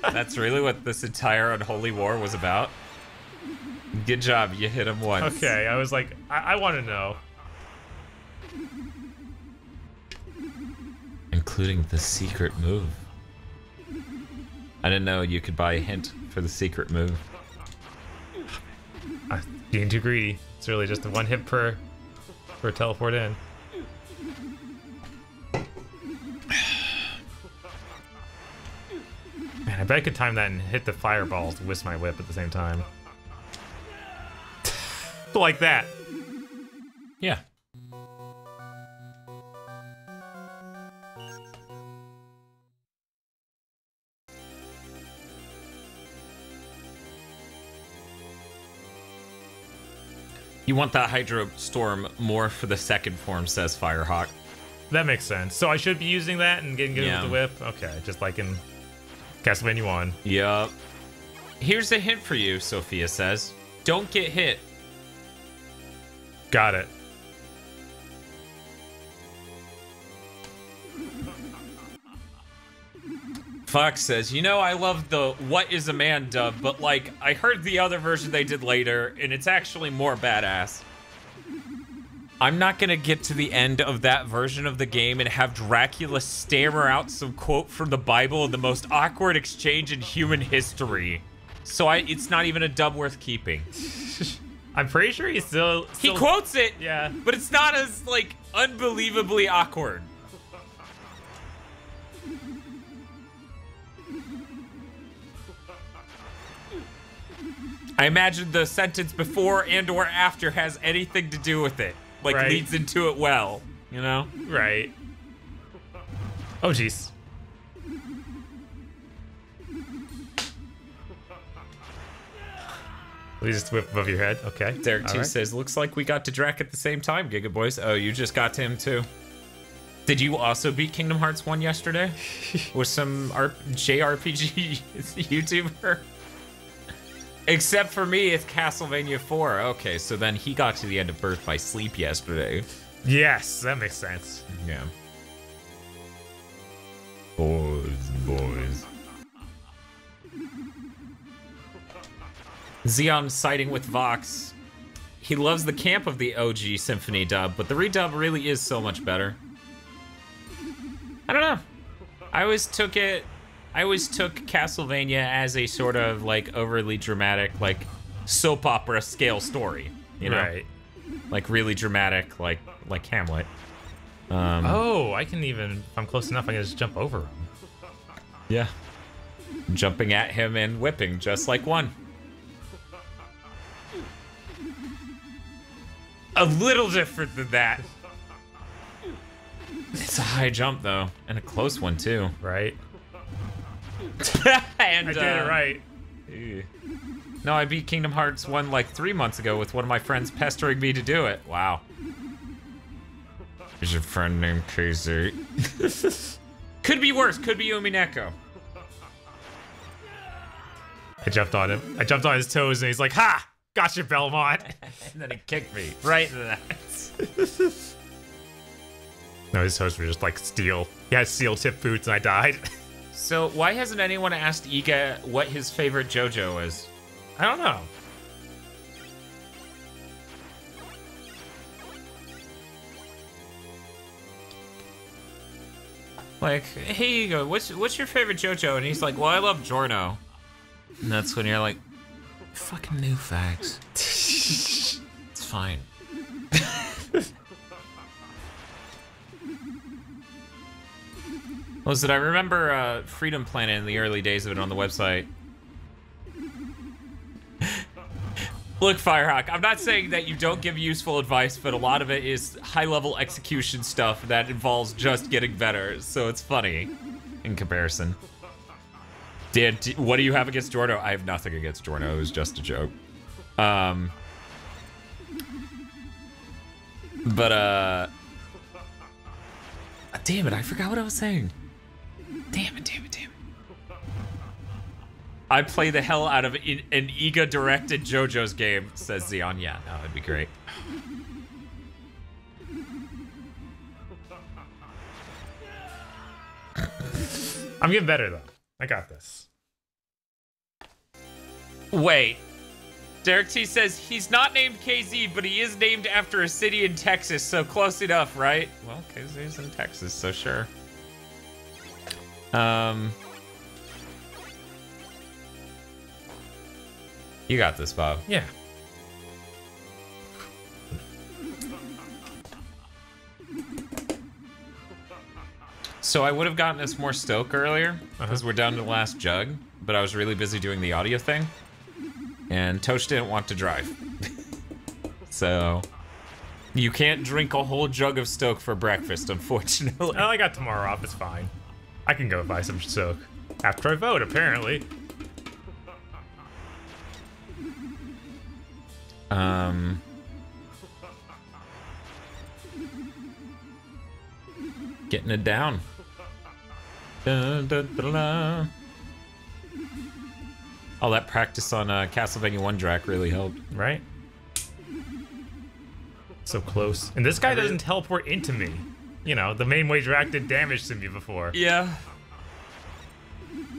That's really what this entire unholy war was about. Good job, you hit him once. Okay, I was like, I want to know. Including the secret move. I didn't know you could buy a hint for the secret move. Being too greedy. It's really just a one hit per teleport in. Man, I bet I could time that and hit the fireballs with my whip at the same time. Like that. Yeah. You want that Hydro Storm more for the second form, says Firehawk. That makes sense. So I should be using that and getting good Yeah. with the whip? Okay, just like in Castlevania 1. Yup. Here's a hint for you, Sophia says. Don't get hit. Got it. Fox says, you know, I love the What is a Man dub, but like, I heard the other version they did later, and it's actually more badass. I'm not gonna get to the end of that version of the game and have Dracula stammer out some quote from the Bible in the most awkward exchange in human history. So it's not even a dub worth keeping. I'm pretty sure he still He quotes it, yeah, but it's not as, like, unbelievably awkward. I imagine the sentence before and or after has anything to do with it. Like, right. leads into it well, you know? Right. Oh, jeez. We just whip above your head. Okay. Derek All 2 right. says, looks like we got to Drac at the same time, Giga Boys. Oh, you just got to him too. Did you also beat Kingdom Hearts 1 yesterday? With some JRPG YouTuber? Except for me, it's Castlevania 4. Okay, so then he got to the end of Birth by Sleep yesterday. Yes, that makes sense. Yeah. Boys. Xeon siding with Vox. He loves the camp of the OG Symphony dub, but the redub really is so much better. I don't know. I always took Castlevania as a sort of like overly dramatic, like soap opera scale story. You know? Right. Like really dramatic, like Hamlet. Oh, I can even, if I'm close enough, I can just jump over him. Yeah. Jumping at him and whipping just like one. A little different than that. It's a high jump though, and a close one too. Right. And I did it right. No, I beat Kingdom Hearts 1 like 3 months ago with one of my friends pestering me to do it. Wow. There's a friend named KZ. Could be worse, could be Umineko. I jumped on him. I jumped on his toes and he's like, ha! Gotcha, Belmont. And then he kicked me right in the nuts. No, his toes were just like steel. He had steel tip boots and I died. So why hasn't anyone asked Iga what his favorite JoJo is? I don't know. Like, hey Iga, what's your favorite JoJo? And he's like, well, I love Giorno. And that's when you're like, fucking new facts. It's fine. Was it? I remember Freedom Planet in the early days of it on the website. Look, Firehawk, I'm not saying that you don't give useful advice, but a lot of it is high-level execution stuff that involves just getting better, so it's funny in comparison. What do you have against Giorno? I have nothing against Giorno. It was just a joke. Damn it, I forgot what I was saying. Damn it. I'd play the hell out of an Iga-directed JoJo's game, says Xeon. Yeah, no, it'd be great. I'm getting better, though. I got this. Wait. Derek T says he's not named KZ, but he is named after a city in Texas, so close enough, right? Well, KZ's in Texas, so sure. You got this, Bob. Yeah. So I would have gotten us more Stoke earlier, because we're down to the last jug, but I was really busy doing the audio thing, and Toach didn't want to drive. So you can't drink a whole jug of Stoke for breakfast, unfortunately. Oh, I got tomorrow off. It's fine. I can go buy some Stoke. After I vote, apparently. Getting it down. Dun, dun, dun, dun. All that practice on Castlevania 1 Drac really helped. Right? So close. And this guy doesn't teleport into me. You know, the main way Drac did damage to me before. Yeah.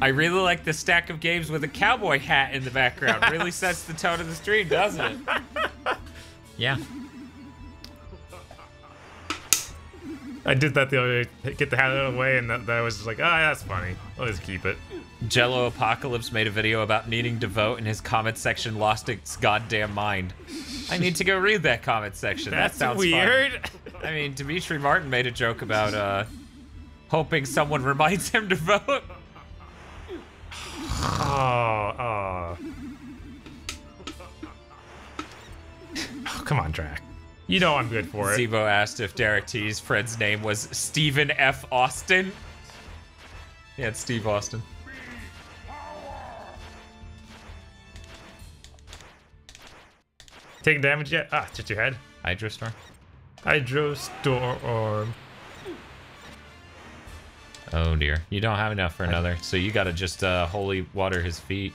I really like the stack of games with a cowboy hat in the background. Really sets the tone of the stream, doesn't it? Yeah. I did that the other day, get the hat out of the way, and that I was just like, ah, that's funny. I'll just keep it. Jello Apocalypse made a video about needing to vote, and his comment section lost its goddamn mind. I need to go read that comment section. That's that sounds weird. Fun. I mean, Dimitri Martin made a joke about hoping someone reminds him to vote. Oh, come on, Drac. You know I'm good for it. Zebo asked if Derek T's friend's name was Stephen F. Austin. Yeah, it's Steve Austin. Taking damage yet? Ah, just your head. Hydrostorm. Hydrostorm. Oh dear. You don't have enough for another, so you gotta just holy water his feet.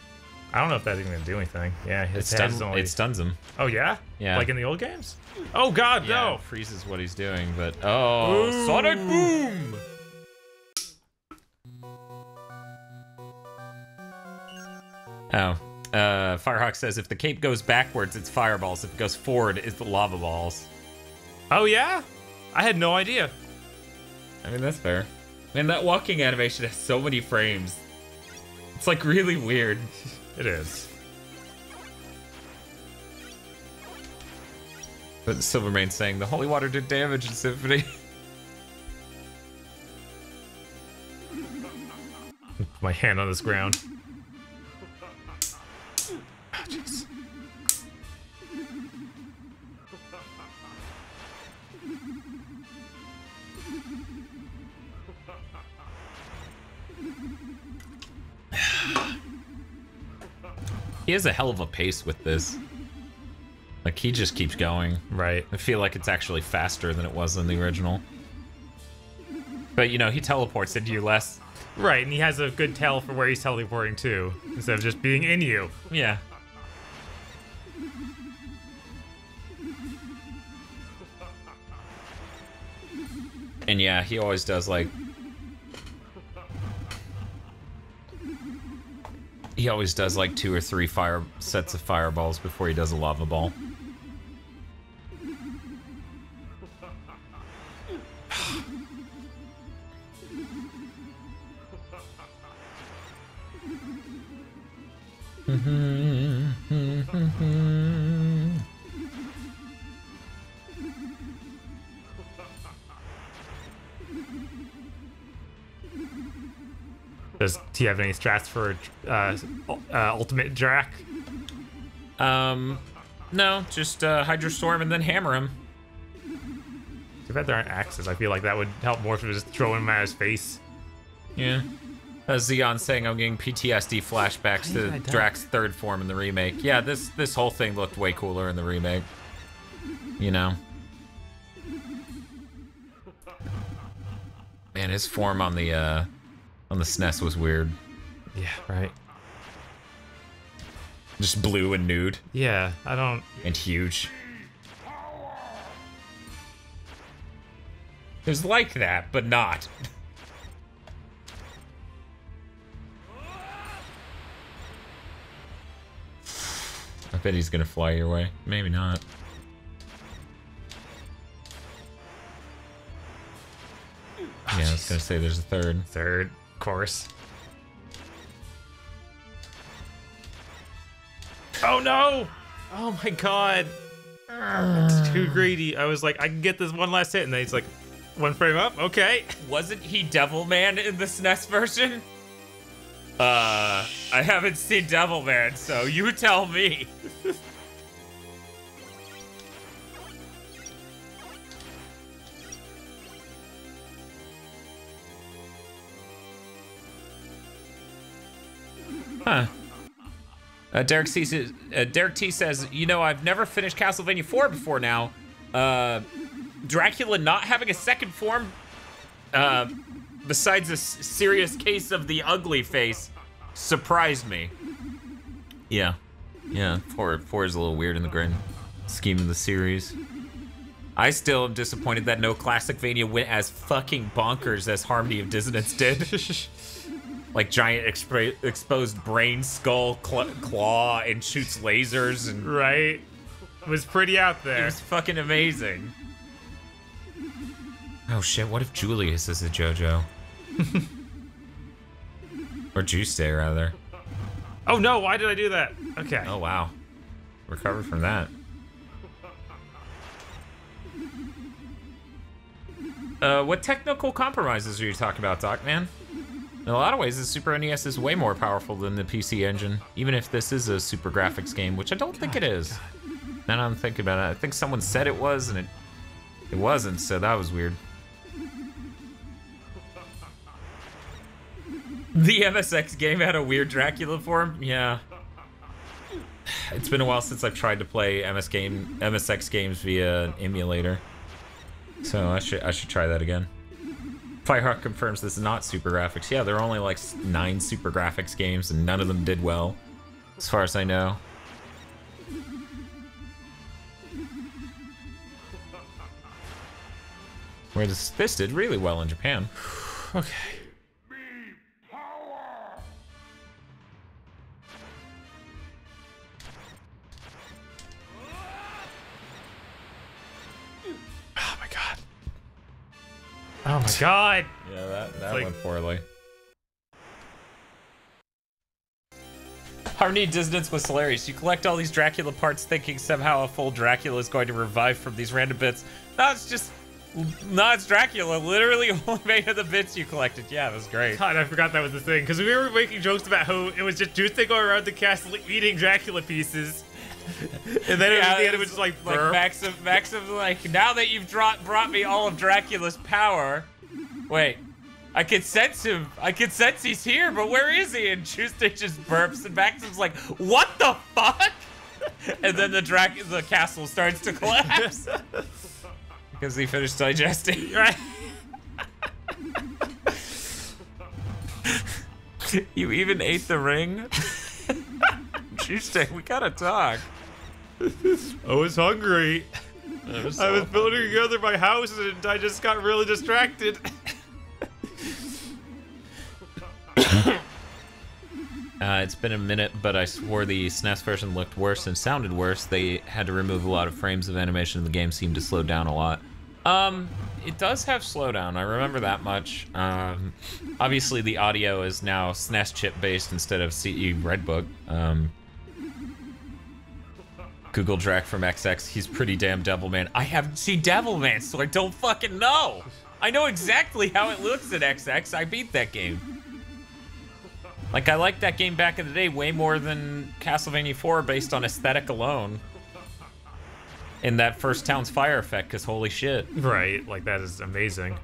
I don't know if that's even gonna do anything. Yeah, his head is only... It stuns him. Oh, yeah? Yeah. Like in the old games? Oh, God, yeah, no! It freezes what he's doing, but... Oh, Ooh. Sonic Boom! Oh. Firehawk says, if the cape goes backwards, it's fireballs. If it goes forward, it's the lava balls. Oh, yeah? I had no idea. I mean, that's fair. Man, that walking animation has so many frames. It's, like, really weird. It is. But Silvermane's saying, the holy water did damage in Symphony. My hand on this ground. Oh, jeez. He has a hell of a pace with this. Like, he just keeps going. Right. I feel like it's actually faster than it was in the original. But, you know, he teleports into you less. Right, and he has a good tell for where he's teleporting to, instead of just being in you. Yeah. And yeah, he always does, like... He always does, like, 2 or 3 sets of fireballs before he does a lava ball. Does he have any strats for Ultimate Drac? No, just Hydrostorm and then hammer him. Too bad there aren't axes. I feel like that would help more if we just throw him at his face. Yeah. Xeon saying I'm getting PTSD flashbacks to Drac's third form in the remake. Yeah, this whole thing looked way cooler in the remake. You know? Man, his form on the SNES was weird. Yeah, right. Just blue and nude. Yeah, I don't... And huge. It was like that, but not. I bet he's gonna fly your way. Maybe not. Yeah, I was gonna say there's a third. Third, of course. Oh no! Oh my god! It's too greedy. I was like, I can get this one last hit, and then he's like, one frame up? Okay. Wasn't he Devilman in the SNES version? I haven't seen Devilman, so you tell me. Huh. Derek T says, you know, I've never finished Castlevania IV before now. Dracula not having a second form, besides a serious case of the ugly face, surprised me. Yeah. Yeah, 4 is a little weird in the grand scheme of the series. I still am disappointed that no Classicvania went as fucking bonkers as Harmony of Dissonance did. Like giant exposed brain, skull, claw, and shoots lasers and... Right. It was pretty out there. It was fucking amazing. Oh shit, what if Julius is a JoJo? Or Juice Day, rather. Oh no, why did I do that? Okay. Oh wow. Recovered from that. What technical compromises are you talking about, Doc, man? In a lot of ways, the Super NES is way more powerful than the PC Engine, even if this is a super graphics game, which I don't think it is. Now I'm thinking about it, I think someone said it was, and it wasn't, so that was weird. The MSX game had a weird Dracula form? Yeah. It's been a while since I've tried to play MSX games via an emulator. So I should try that again. Firehawk confirms this is not super graphics. Yeah, there are only like 9 super graphics games and none of them did well, as far as I know. Whereas this did really well in Japan. Okay. Oh my god. Oh my god. Yeah, that went poorly. Harmony Dissonance was hilarious. You collect all these Dracula parts thinking somehow a full Dracula is going to revive from these random bits. No, it's Dracula, literally only made of the bits you collected. Yeah, that was great. God, I forgot that was the thing, because we were making jokes about how it was just Tuesday going around the castle eating Dracula pieces. And then at the end it was just like Maxim like, now that you've brought me all of Dracula's power. Wait, I can sense him. I can sense he's here, but where is he? And Tuesday just burps, and Maxim's like, what the fuck? And then the castle starts to collapse. Because he finished digesting, right? You even ate the ring? Tuesday, we gotta talk. I was hungry. I was building together my house and I just got really distracted. It's been a minute, but I swore the SNES version looked worse and sounded worse. They had to remove a lot of frames of animation and the game seemed to slow down a lot. It does have slowdown, I remember that much. Obviously the audio is now SNES chip based instead of CE Redbook. Google Drac from XX, he's pretty damn Devilman. I haven't seen Devilman, so I don't fucking know. I know exactly how it looks at XX, I beat that game. Like, I liked that game back in the day way more than Castlevania IV based on aesthetic alone. In that first town's fire effect, because holy shit. Right, like that is amazing.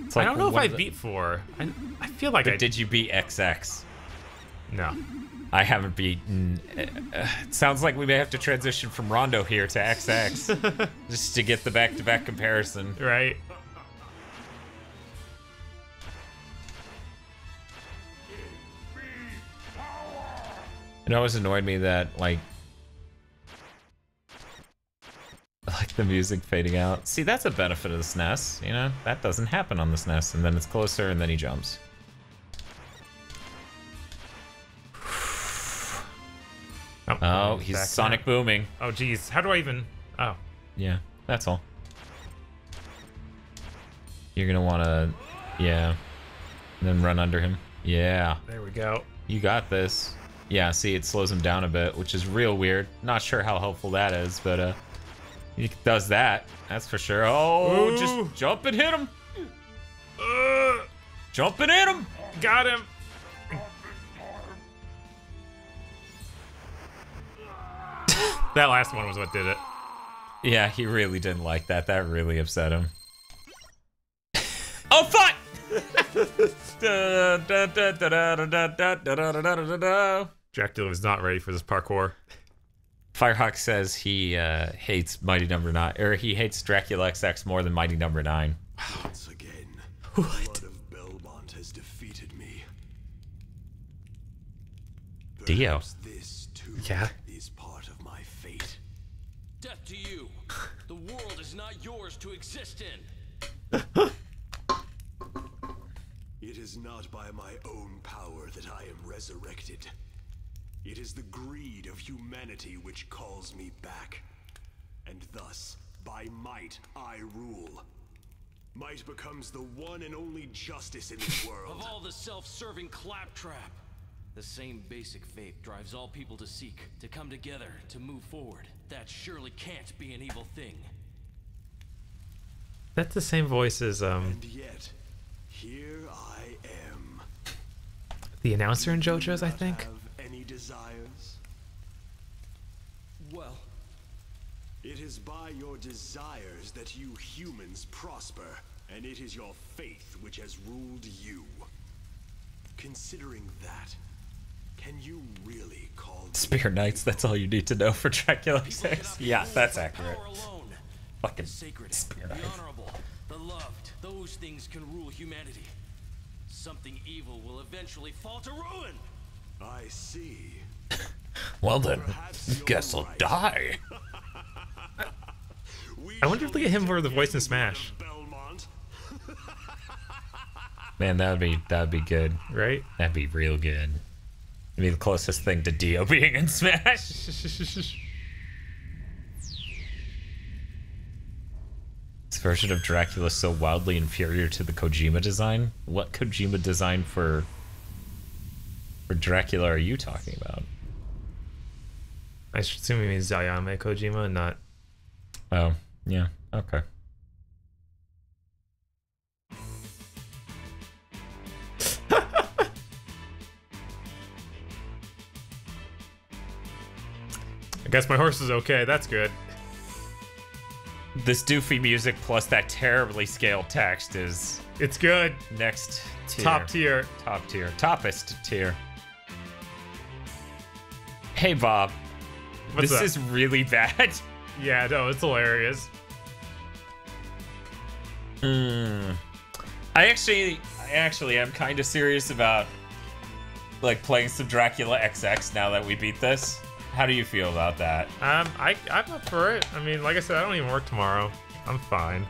It's like, I don't know if I beat 4. I feel like but did you beat XX? No. I haven't beaten... it sounds like we may have to transition from Rondo here to XX. Just to get the back-to-back comparison. Right. It always annoyed me that, like the music fading out. See, that's a benefit of the SNES, you know? That doesn't happen on the SNES, and then it's closer, and then he jumps. Oh, he's sonic booming. Oh, geez. How do I even... Oh. Yeah, that's all. You're gonna wanna... Yeah. And then run under him. Yeah. There we go. You got this. Yeah, see, it slows him down a bit, which is real weird. Not sure how helpful that is, but, he does that. That's for sure. Oh, ooh. Just jump and hit him. Jump and hit him. Got him. That last one was what did it. Yeah, he really didn't like that. That really upset him. Oh, fuck! Dracula was not ready for this parkour. Firehawk says he hates Mighty Number 9, or he hates Dracula XX more than Mighty Number 9. Once again, the blood of Belmont has defeated me. Dio. Perhaps this too is part of my fate. Death to you. The world is not yours to exist in. It is not by my own power that I am resurrected. It is the greed of humanity which calls me back. And thus, by might I rule. Might becomes the one and only justice in this world. Of all the self-serving claptrap, the same basic faith drives all people to seek, to come together, to move forward. That surely can't be an evil thing. That's the same voice as And yet, here I am. the announcer in JoJo's, I Not think. have any desires? Well, It is by your desires that you humans prosper, and it is your faith which has ruled you. Considering that, can you really call Spear Knights, that's all you need to know for Dracula people cannot X. be Yeah, ruled that's by accurate. power alone. Fucking The sacred, Spear the Knights. honorable, the loved, those things can rule humanity. Something evil will eventually fall to ruin. I see. Well then, Perhaps you're guess I'll right. die. We I wonder if they shall get him meet for the voice in again, Smash. Blood of Belmont. Man, that'd be good. Right? That'd be real good. It'd be the closest thing to Dio being in Smash. This version of Dracula is so wildly inferior to the Kojima design. What Kojima design for Dracula are you talking about? I should assume he means Ayame Kojima and not. Oh, yeah, okay. I guess my horse is okay. That's good. This doofy music plus that terribly scaled text is It's good. next tier. Top tier. Top tier. Toppest tier. Hey, Bob. What's this up? is really bad. Yeah, no, it's hilarious. I actually am kind of serious about like playing some Dracula XX now that we beat this. How do you feel about that? I'm up for it. I mean, like I said, I don't even work tomorrow. I'm fine.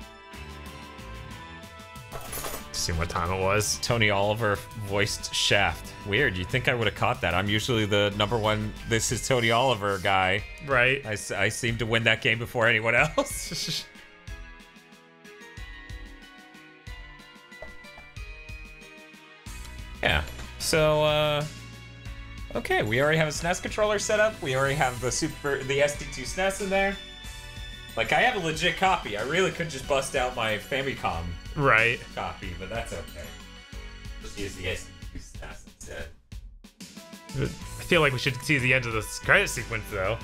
See what time it was. Tony Oliver voiced Shaft. Weird. You'd think I would have caught that. I'm usually the #1 "This is Tony Oliver" guy. Right. I seem to win that game before anyone else. Yeah. So, okay, we already have a SNES controller set up. We already have the SD2 SNES in there. Like, I have a legit copy. I really could just bust out my Famicom Right. copy, but that's okay. Just use the SD2 SNES instead. I feel like we should see the end of this credit sequence, though.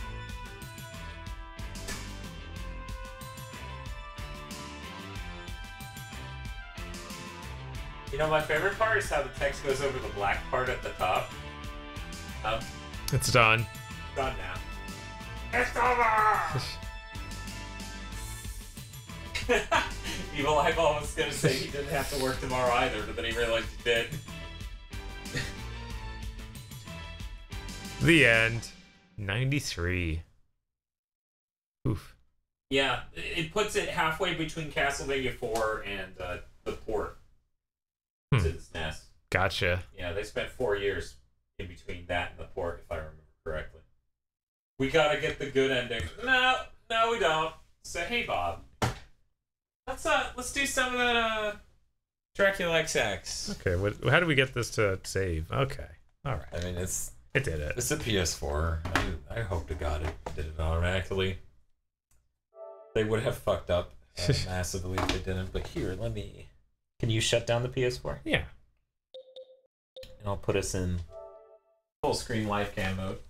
You know, my favorite part is how the text goes over the black part at the top. It's done. Done now. It's over! Evil Eyeball was gonna say he didn't have to work tomorrow either, but then he realized he did. The end. 93. Oof. Yeah, it puts it halfway between Castlevania 4 and the port to the SNES. Gotcha. Yeah, they spent 4 years in between that and the port, if I remember correctly. We gotta get the good ending. No, we don't. So hey, Bob, let's do some of that Dracula XX. Okay, how do we get this to save? Okay. Alright. I mean, It did it. it's a PS4. I hope to God it did it automatically. They would have fucked up massively if they didn't. But here, can you shut down the PS4? Yeah. And I'll put us in full screen live cam mode.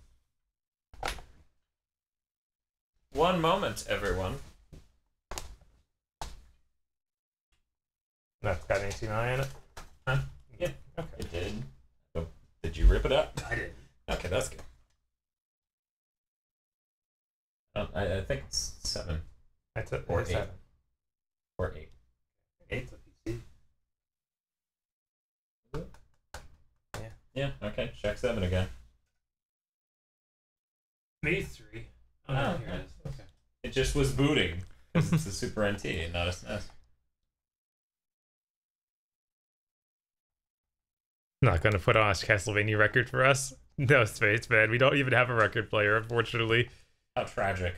One moment, everyone. That's got an HDMI in it? Huh? Yeah. Okay. It did. Oh, did you rip it up? I did. Okay, that's good. I think it's 7 That's it. or It's 8 7. or 8. 8's a PC. Yeah. Yeah. Okay. Check 7 again. Maybe 3. Oh, here it is. Okay. It just was booting because it's a Super NT and not a SNES. Not gonna put on a Castlevania record for us. No, Space Man. We don't even have a record player, unfortunately. How tragic.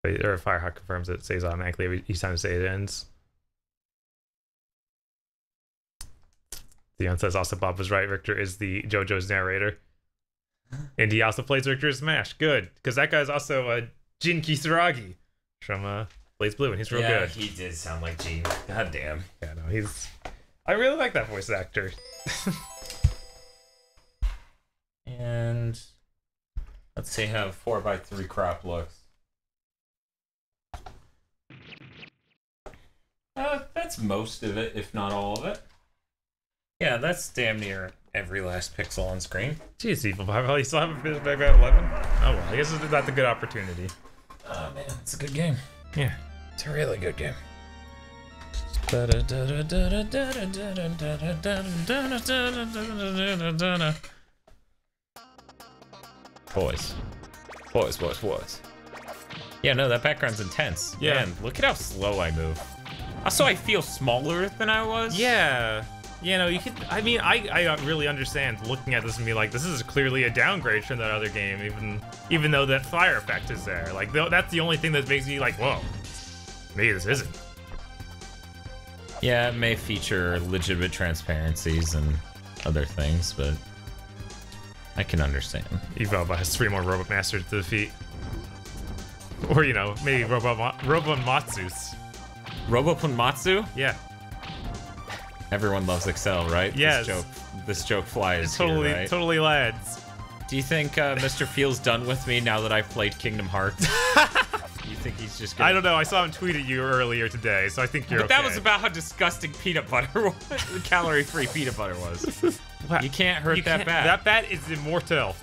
Or Firehawk confirms it saves automatically each time the save ends. Theon says also Bob was right. Richter is the JoJo's narrator. And he also plays Richter in Smash. Good. Because that guy's also Jin Kisaragi from Blaze Blue, and he's real good. He did sound like Jin. God damn. Yeah, no, he's... I really like that voice actor. And let's see how 4x3 crop looks. That's most of it, if not all of it. Yeah, that's damn near every last pixel on screen. Jeez, Evil Bible, you still haven't finished Background 11? Oh well, I guess it's not the good opportunity. Oh man, it's a good game. Yeah. It's a really good game. Boys. Yeah, no, that background's intense. Yeah. Man, look at how slow I move. Also, I feel smaller than I was. Yeah. You know, you could... I mean, I really understand looking at this and be like, this is clearly a downgrade from that other game, even though that fire effect is there. Like, that's the only thing that makes me like, whoa, maybe this isn't. Yeah, it may feature legitimate transparencies and other things, but I can understand. Evolve has 3 more Robot Masters to defeat. Or, you know, maybe Robomatsus. Robopunmatsu? Yeah. Everyone loves Excel, right? Yes. This joke flies Totally, here, right? totally lads. Do you think Mr. Feel's done with me now that I've played Kingdom Hearts? You think he's just gonna... I don't know. I saw him tweet at you earlier today, so I think you're But okay. that was about how disgusting peanut butter was. Calorie-free peanut butter was. Wow. You can't hurt that bat. That bat is immortal.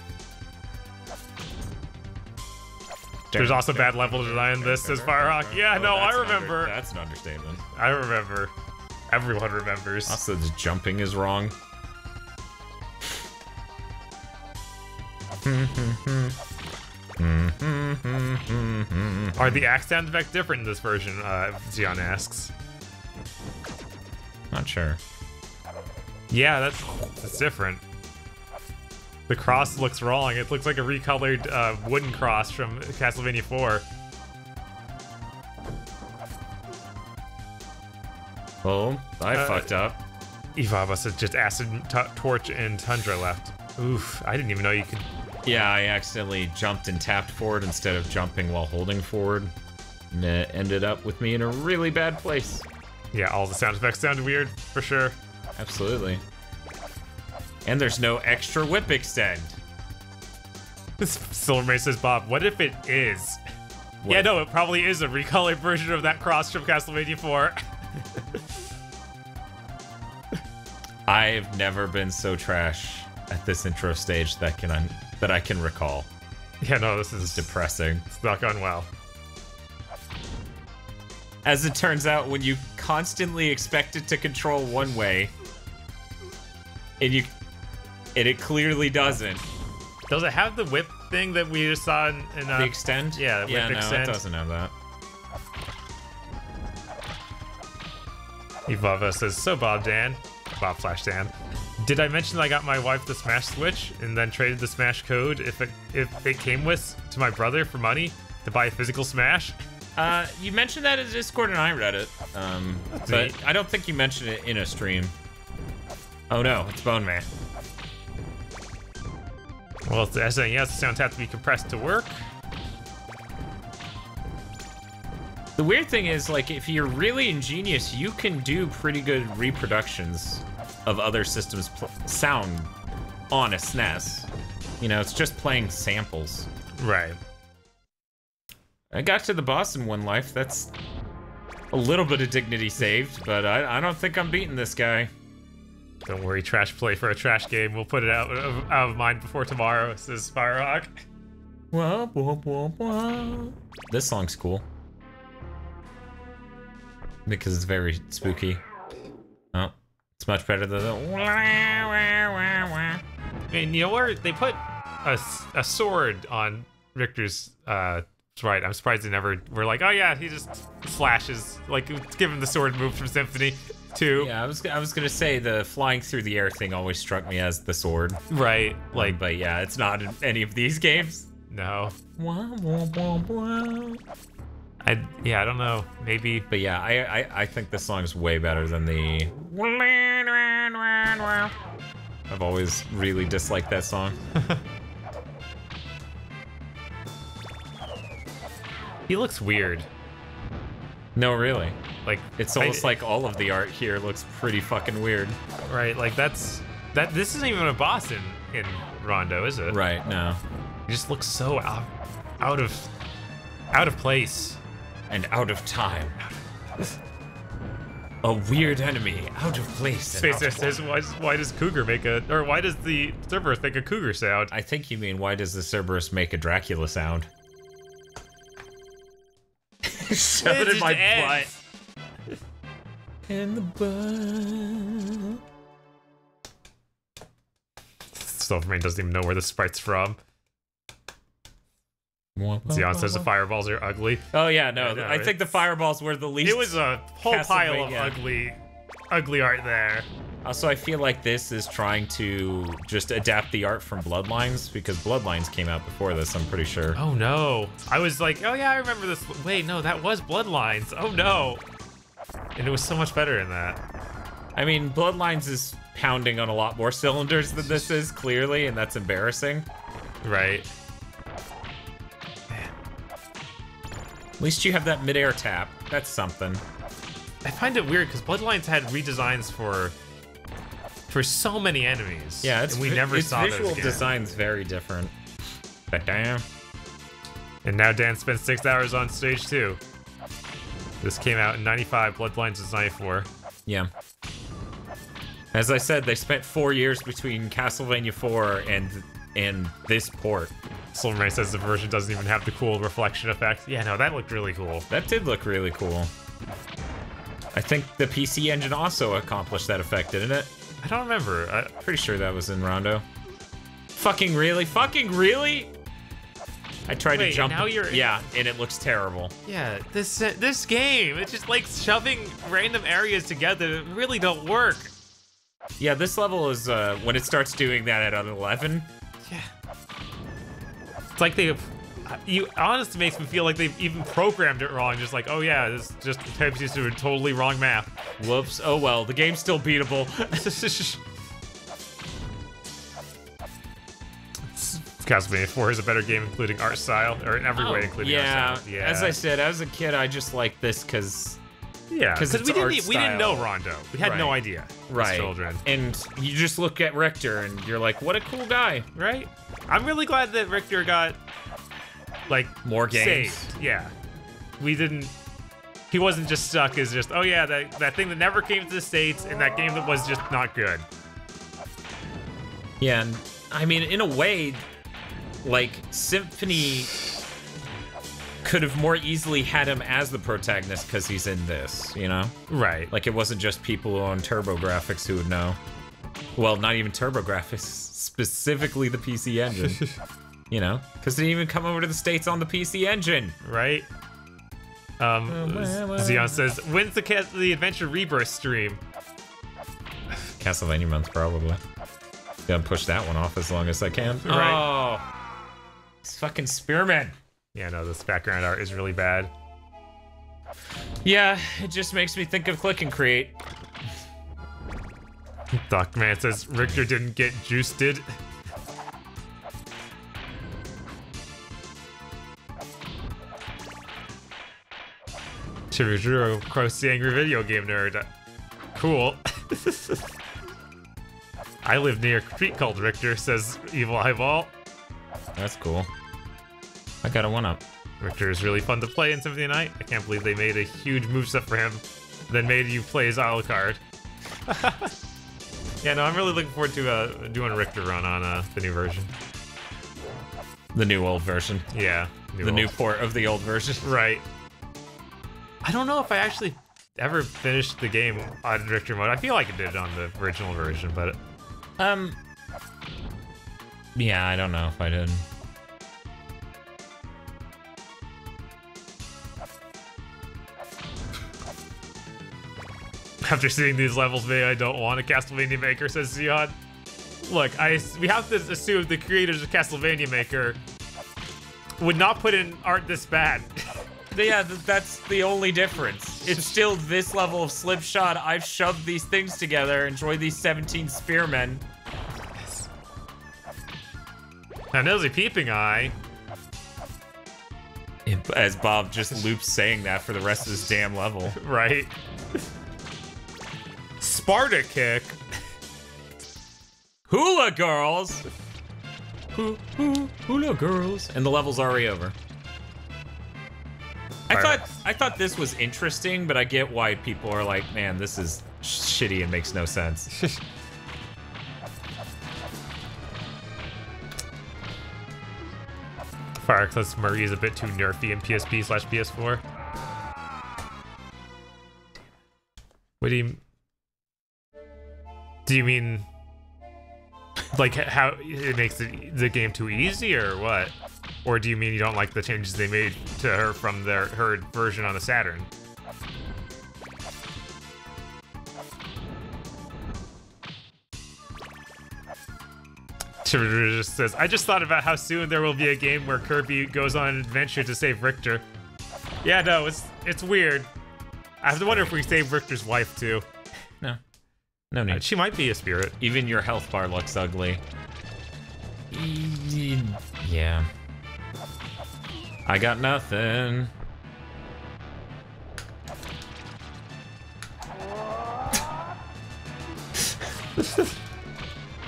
There's also bad level design in this, says Firehawk. Yeah, no, I remember. That's an understatement. I remember. Everyone remembers. Also, the jumping is wrong. Are the axe sound effects different in this version? Zion asks. Not sure. Yeah, that's different. The cross looks wrong. It looks like a recolored wooden cross from Castlevania IV. Oh, I fucked up. Evava said just Acid, Torch, and Tundra left. Oof, I didn't even know you could... Yeah, I accidentally jumped and tapped forward instead of jumping while holding forward. And it ended up with me in a really bad place. Yeah, all the sound effects sound weird, for sure. Absolutely. And there's no extra whip extend. Silvermane says, Bob, what if it is? What? Yeah, no, it probably is a recolored version of that cross from Castlevania IV. I've never been so trash at this intro stage that I can recall. Yeah, no, this is It's depressing. It's not gone well. As it turns out, when you constantly expect it to control one way, and it clearly doesn't. Does it have the whip thing that we just saw in The extend? Yeah, the whip no, extend. it doesn't have that. Evava says, so Bob Dan. Bob / Dan. Did I mention that I got my wife the Smash Switch and then traded the Smash code if it came with to my brother for money to buy a physical Smash? You mentioned that in Discord and I read it. But neat. I don't think you mentioned it in a stream. Oh no, it's Bone Man. Well, it's the SNES, the sounds have to be compressed to work. The weird thing is, like, if you're really ingenious, you can do pretty good reproductions of other systems' sound on a SNES. You know, it's just playing samples. Right. I got to the boss in one life. That's a little bit of dignity saved, but I don't think I'm beating this guy. Don't worry, trash play for a trash game. We'll put it out of mind before tomorrow, says Firehawk. Wah, wah, wah, wah. This song's cool. Because it's very spooky. Oh, it's much better than the wah, wah, wah, wah. I mean, you know where they put a sword on Richter's sprite. I'm surprised they never were like, oh yeah, he just slashes. Like, give him the sword move from Symphony 2. Yeah, I was gonna say the flying through the air thing always struck me as the sword. Right. Like, But yeah, it's not in any of these games. no. Wah, wah, wah, wah. Yeah, I don't know. Maybe. But yeah, I think this song is way better than the... I've always really disliked that song. He looks weird. No, really. Like, It's almost like all of the art here looks pretty fucking weird. Right, like this isn't even a boss in Rondo, is it? Right, no. He just looks so out of place. And out of time. A weird enemy, out of place. Space Air says, why does Cougar make why does the Cerberus make a cougar sound? I think you mean, why does the Cerberus make a Dracula sound? Shove it in my butt. In the butt. Silvermane doesn't even know where the sprite's from. Zion says the fireballs are ugly. Oh yeah, no, know, I think the fireballs were the least. It was a whole pile of ugly art there. Also, I feel like this is trying to just adapt the art from Bloodlines, because Bloodlines came out before this, I'm pretty sure. Oh no. I was like, oh yeah, I remember this. Wait, no, that was Bloodlines. Oh no. And it was so much better in that. I mean, Bloodlines is pounding on a lot more cylinders than this is, clearly, and that's embarrassing. Right. At least you have that midair tap. That's something. I find it weird because Bloodlines had redesigns for so many enemies. Yeah, and we never saw those again. visual design's very different. But damn. And now Dan spent 6 hours on stage 2. This came out in '95. Bloodlines is '94. Yeah. As I said, they spent 4 years between Castlevania IV and this port. Silvermane says the version doesn't even have the cool reflection effect. Yeah, no, that looked really cool. That did look really cool. I think the PC engine also accomplished that effect, didn't it? I don't remember. I'm pretty sure that was in Rondo. Fucking really? Fucking really? I tried to jump. Now you're yeah, and it looks terrible. Yeah, this game, it's just like shoving random areas together that really don't work. Yeah, this level is when it starts doing that at 11. Yeah. It's like honestly makes me feel like they've even programmed it wrong. Just like, oh yeah, this just types you to a totally wrong map. Whoops. Oh well, the game's still beatable. Castlevania IV is a better game, including art style, or in every way, including art style. Yeah. As I said, as a kid, I just liked this because. Yeah, because we didn't know Rondo. We had no idea. Right. As children. And you just look at Richter and you're like, what a cool guy. Right? I'm really glad that Richter got, like, more games. Saved. Yeah. He wasn't just stuck as just, oh yeah, that thing that never came to the States and that game that was just not good. Yeah, and I mean, in a way, like, Symphony could have more easily had him as the protagonist because he's in this, you know? Right. Like, it wasn't just people who own TurboGrafx who would know. Well, not even TurboGrafx, specifically the PC engine. You know? Because it didn't even come over to the States on the PC engine. Right. Zion says, when's the Adventure Rebirth stream? Castlevania month, probably. Gonna push that one off as long as I can. Right. Oh! It's fucking Spearman. Yeah, no, this background art is really bad. Yeah, it just makes me think of Click and Create. Docman says Richter didn't get juiced. Chibujuro Cross the Angry Video Game Nerd. Cool. I live near a creek called Richter, says Evil Eyeball. That's cool. I got a 1-up. Richter is really fun to play in Symphony of the Night. I can't believe they made a huge moveset for him, then made you play his Alucard. Yeah, no, I'm really looking forward to doing a Richter run on the new version. The new old version. Yeah. New port of the old version. Right. I don't know if I actually ever finished the game on Richter mode. I feel like I did on the original version, but... Yeah, I don't know if I did. After seeing these levels, maybe I don't want a Castlevania Maker, says Zion. Look, we have to assume the creators of Castlevania Maker would not put in art this bad. Yeah, that's the only difference. It's still this level of slipshod. I've shoved these things together. Enjoy these 17 spearmen. Now, nosy peeping eye. As Bob just loops saying that for the rest of this damn level. Right. Sparta kick. Hula girls. Hula girls. And the level's already over. I thought this was interesting, but I get why people are like, man, this is shitty and makes no sense. Fire Eclipse Murray is a bit too nerfy in PSP/PS4. What do you mean? Like how it makes the game too easy, or what? Or do you mean you don't like the changes they made to her from her version on the Saturn? Just says, I just thought about how soon there will be a game where Kirby goes on an adventure to save Richter. Yeah, no, it's weird. I have to wonder if we save Richter's wife too. No need. She might be a spirit. Even your health bar looks ugly. Yeah. I got nothing.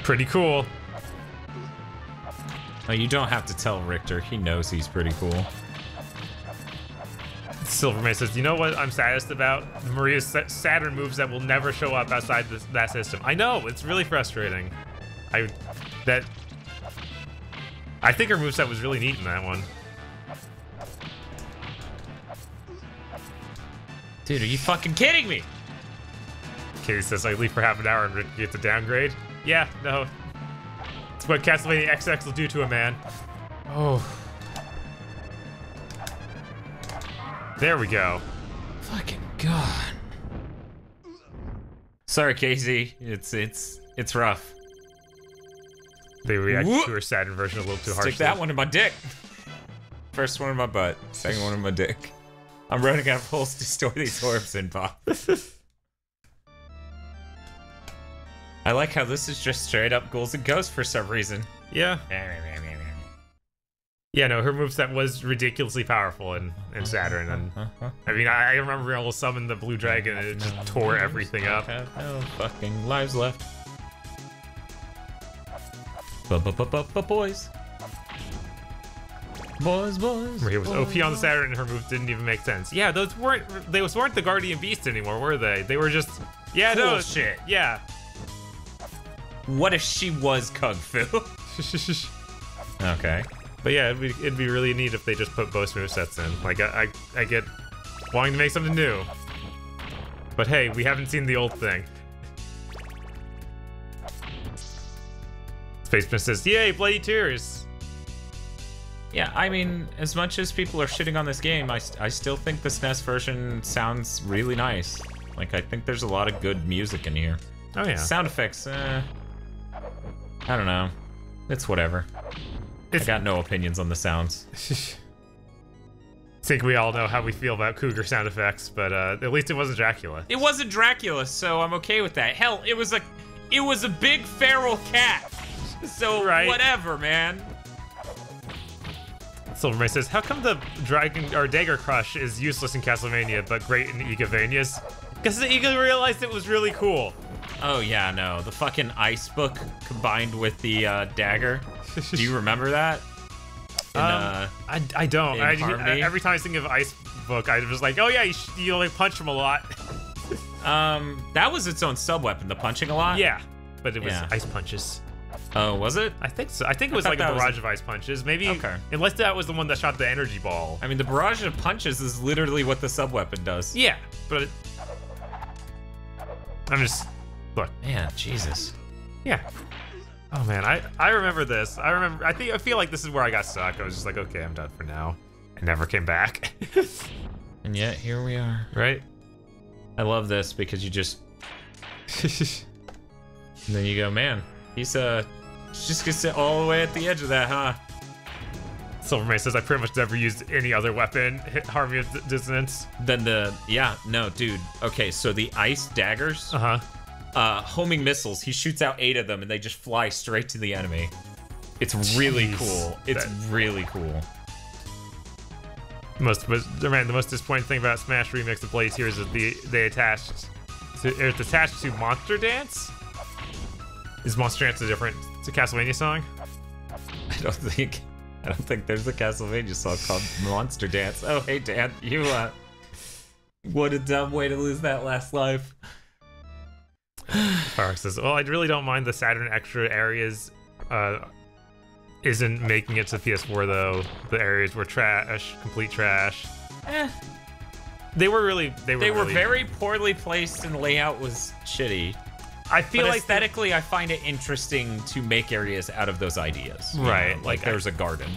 Pretty cool. Oh, you don't have to tell Richter. He knows he's pretty cool. Silvermane says, you know what I'm saddest about? Maria's Saturn moves that will never show up outside that system. I know, it's really frustrating. I think her moveset was really neat in that one. Dude, are you fucking kidding me? Katie says, I leave for half an hour and get the downgrade. Yeah, no. It's what Castlevania XX will do to a man. Oh. There we go. Fucking God. Sorry, Casey. It's rough. They reacted to her Saturn version a little too harshly. Stick that one in my dick. First one in my butt. Second one in my dick. I'm running out of holes to store these orbs in, Bob. I like how this is just straight up ghouls and ghosts for some reason. Yeah. Yeah, no, her moveset was ridiculously powerful in Saturn, and I mean, I remember being able to summon the blue dragon and it just tore everything up. No fucking lives left. Boys. Boys. Maria was OP on the Saturn and her moves didn't even make sense. Yeah, those weren't the Guardian Beasts anymore, were they? They were just, yeah, cool no shit. Yeah. What if she was Kung Fu? Okay. But yeah, it'd be really neat if they just put both movesets in. Like, I get wanting to make something new. But hey, we haven't seen the old thing. Spaceman says, yay, bloody tears. Yeah, I mean, as much as people are shitting on this game, I still think the SNES version sounds really nice. Like, I think there's a lot of good music in here. Oh yeah. Sound effects, I don't know. It's whatever. I got no opinions on the sounds. I think we all know how we feel about cougar sound effects, but at least it wasn't Dracula. It wasn't Dracula, so I'm okay with that. Hell, it was a big feral cat. So right. Whatever, man. Silvermane says, how come the dragon or dagger crush is useless in Castlevania but great in Igavania's? Because the Iga realized it was really cool. Oh yeah, no, the fucking ice book combined with the dagger. Do you remember that? I don't. Every time I think of ice book, I was like, oh yeah, you only punch him a lot. That was its own sub weapon, the punching a lot. Yeah, but it was ice punches. Oh, was it? I think so. I think it was like a barrage of ice punches. Maybe. Okay. Unless that was the one that shot the energy ball. I mean, the barrage of punches is literally what the sub weapon does. Yeah, but I'm just look. Man, Jesus. Yeah. Oh man, I remember this. I feel like this is where I got stuck. I was just like, okay, I'm done for now. I never came back. And yet here we are. Right? I love this because you just and then you go, man, he's just gonna sit all the way at the edge of that, huh? Silvermane says I pretty much never used any other weapon. Hit Harmony of Dissonance. Then no, dude. Okay, so the ice daggers, homing missiles. He shoots out 8 of them, and they just fly straight to the enemy. It's really cool. It's really cool. The most disappointing thing about Smash Remix of Blaze here is that it's attached to Monster Dance. Is Monster Dance it's a Castlevania song? I don't think there's a Castlevania song called Monster Dance. Oh, hey Dan, you what a dumb way to lose that last life. Fark says, well, I really don't mind the Saturn extra areas. Isn't making it to PS4 though. The areas were trash, complete trash. They were very poorly placed, and layout was shitty. I feel like aesthetically, I find it interesting to make areas out of those ideas. Right, know? Like there's a garden.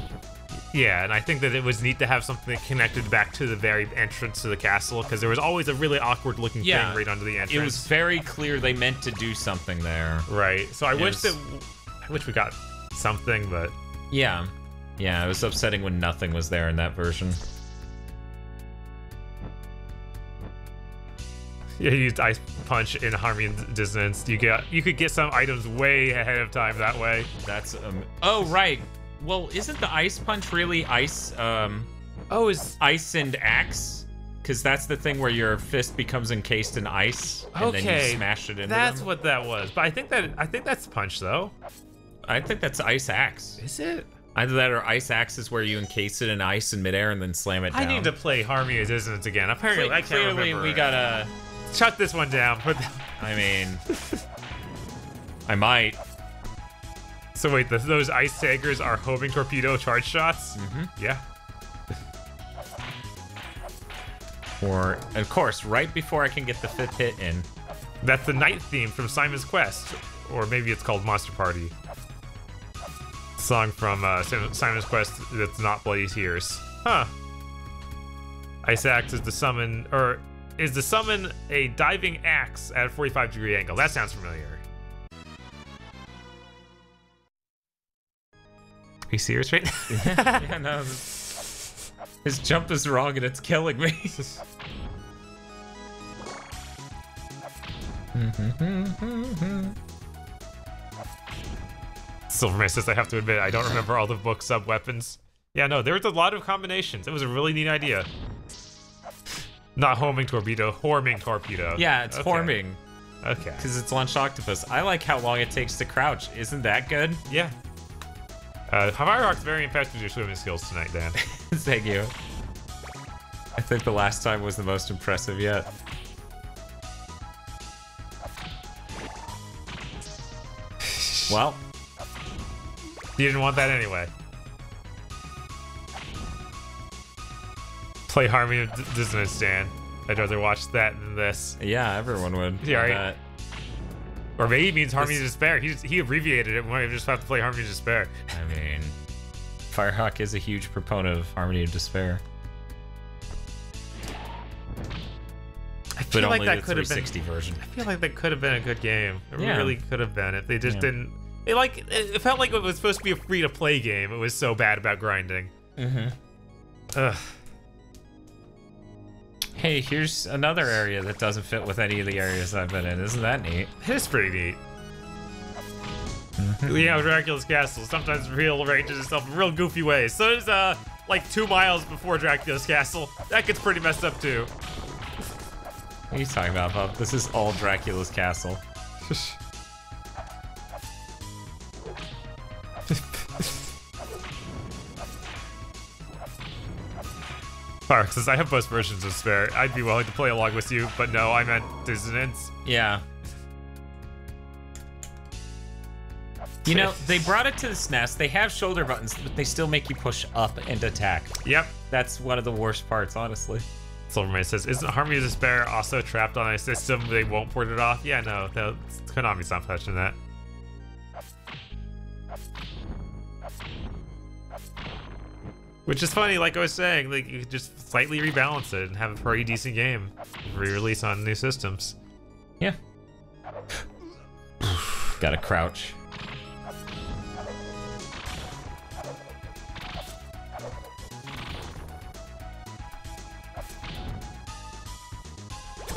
Yeah, and I think that it was neat to have something that connected back to the very entrance to the castle, because there was always a really awkward looking thing right under the entrance. It was very clear they meant to do something there. Right. So I wish we got something, but yeah, it was upsetting when nothing was there in that version. Yeah, you used Ice Punch in Harmony and Dissonance. You could get some items way ahead of time that way. That's oh right. Well, isn't the Ice Punch really ice? Is ice and axe? Because that's the thing where your fist becomes encased in ice, and then you smash it into That's them. what that was. But I think that's Punch though. I think that's Ice Axe. Is it? Either that or Ice Axe is where you encase it in ice in midair and then slam it down. I need to play Harmony and Dissonance again. Apparently, I can't remember. Clearly, we gotta shut this one down. I mean, I might. So wait, those ice daggers are homing torpedo charge shots? Mm-hmm. Yeah. Or, of course, right before I can get the 5th hit in. That's the night theme from Simon's Quest, or maybe it's called Monster Party. Song from Simon's Quest that's not Bloody Tears. Huh. Ice Axe is the summon, or is the summon a diving axe at a 45-degree angle? That sounds familiar. Are you serious right now? Yeah, no. His jump is wrong and it's killing me. Silvermane says, I have to admit, I don't remember all the book sub-weapons. Yeah, no, there was a lot of combinations. It was a really neat idea. Not homing torpedo, horming torpedo. Yeah, it's horming. Okay. Because it's launched octopus. I like how long it takes to crouch. Isn't that good? Yeah. Firerock's very impressed with your swimming skills tonight, Dan. Thank you. I think the last time was the most impressive yet. Well, you didn't want that anyway. Play Harmony of Dissonance, Dan. I'd rather watch that than this. Yeah, everyone would. Yeah, right. Or maybe it means Harmony of Despair. He abbreviated it. We might just have to play Harmony of Despair. I mean, Firehawk is a huge proponent of Harmony of Despair. I feel like that could have been 360 version. I feel like that could have been a good game. It Yeah. really could have been if they just didn't. It felt like it was supposed to be a free-to-play game. It was so bad about grinding. Mm-hmm. Ugh. Hey, here's another area that doesn't fit with any of the areas I've been in. Isn't that neat? It is pretty neat. Yeah, Dracula's Castle sometimes rearranges itself in real goofy ways. So it's like 2 miles before Dracula's Castle. That gets pretty messed up too. What are you talking about, Bob? This is all Dracula's Castle. Park says, I have both versions of Spare. I'd be willing to play along with you, but no, I meant Dissonance. Yeah. You know, they brought it to the SNES. They have shoulder buttons, but they still make you push up and attack. Yep. That's one of the worst parts, honestly. Silvermane says, isn't Harmony of Despair also trapped on a system they won't port it off? Yeah, no, Konami's not touching that. Which is funny, like I was saying, like you could just slightly rebalance it and have a pretty decent game. Re-release on new systems. Yeah. Gotta crouch.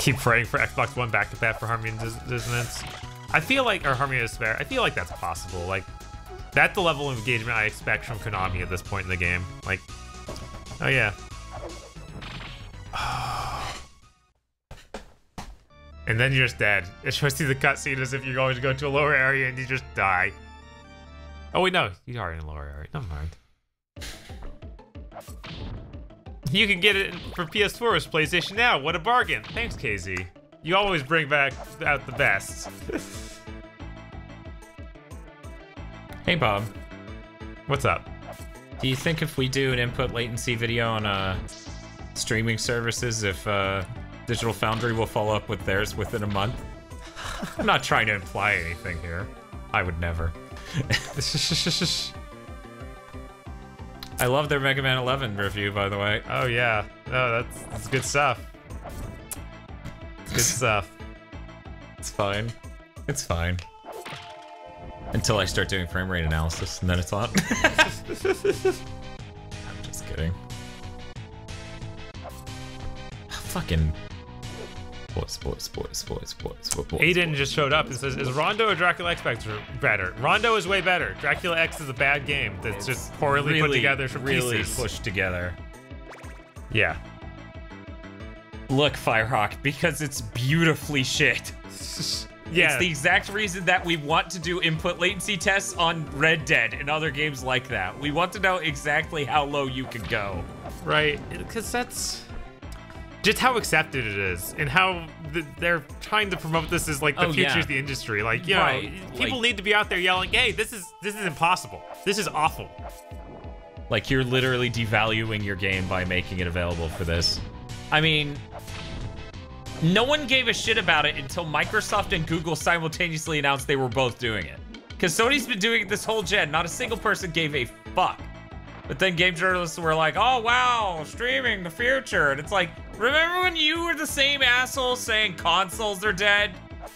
Keep praying for Xbox One back to bat for Harmony and Dissonance. I feel like, or Harmony and Despair, I feel like that's possible. Like, that's the level of engagement I expect from Konami at this point in the game. Like, oh yeah. And then you're just dead. It shows you the cutscene as if you're going to go to a lower area and you just die. Oh wait, no, you are in a lower area. Never mind. You can get it for PS4's PlayStation Now. What a bargain. Thanks, KZ. You always bring back out the best. Hey, Bob. What's up? Do you think if we do an input latency video on streaming services, if Digital Foundry will follow up with theirs within a month? I'm not trying to imply anything here. I would never. I love their Mega Man 11 review, by the way. Oh yeah, no, that's good stuff. It's good stuff. It's fine. It's fine. Until I start doing frame rate analysis, and then it's on. I'm just kidding. Fucking sports. Aiden just showed up and says, "Is Rondo or Dracula X better? Rondo is way better. Dracula X is a bad game that's just poorly put together from really pieces. pushed together." Yeah. Look, Firehawk, because it's beautifully shit. Yeah. It's the exact reason that we want to do input latency tests on Red Dead and other games like that. We want to know exactly how low you can go. Right, because that's just how accepted it is, and how they're trying to promote this as like the future of the industry. Like, you know, people need to be out there yelling, "Hey, this is impossible. This is awful." Like, you're literally devaluing your game by making it available for this. I mean, no one gave a shit about it until Microsoft and Google simultaneously announced they were both doing it. Because Sony's been doing it this whole gen. Not a single person gave a fuck. But then game journalists were like, "Oh, wow, streaming, the future." And it's like, remember when you were the same asshole saying consoles are dead?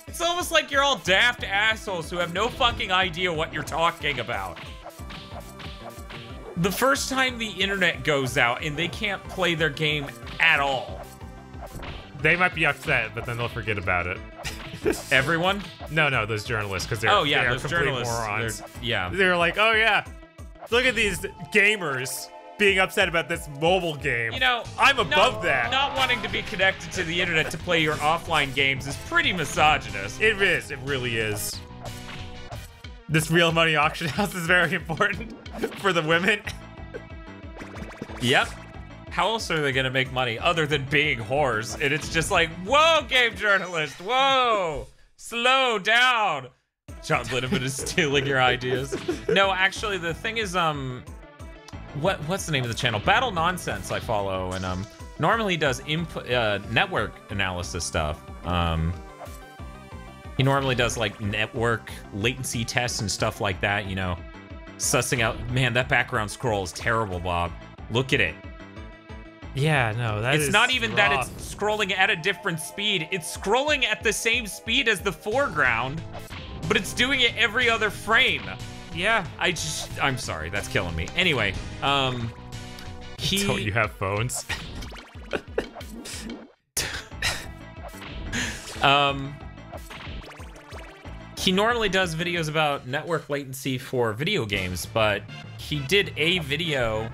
It's almost like you're all daft assholes who have no fucking idea what you're talking about. The first time the internet goes out and they can't play their game at all. They might be upset, but then they'll forget about it. Everyone? No, those journalists, because they're those complete journalists, morons. Yeah. They're like, "Oh yeah, look at these gamers being upset about this mobile game." You know, I'm above that. Not wanting to be connected to the internet to play your offline games is pretty misogynist. It is. It really is. This real money auction house is very important for the women. Yep. How else are they gonna make money other than being whores? And it's just like, whoa, game journalist, whoa, slow down. John Linneman is stealing your ideas. No, actually, the thing is, what's the name of the channel? Battle Nonsense I follow, and normally does input network analysis stuff. He normally does like network latency tests and stuff like that, you know, sussing out. Man, that background scroll is terrible, Bob. Look at it. Yeah, no, it's not even that it's scrolling at a different speed. It's scrolling at the same speed as the foreground, but it's doing it every other frame. Yeah. I'm sorry, that's killing me. Anyway, Don't you have phones? He normally does videos about network latency for video games, but he did a video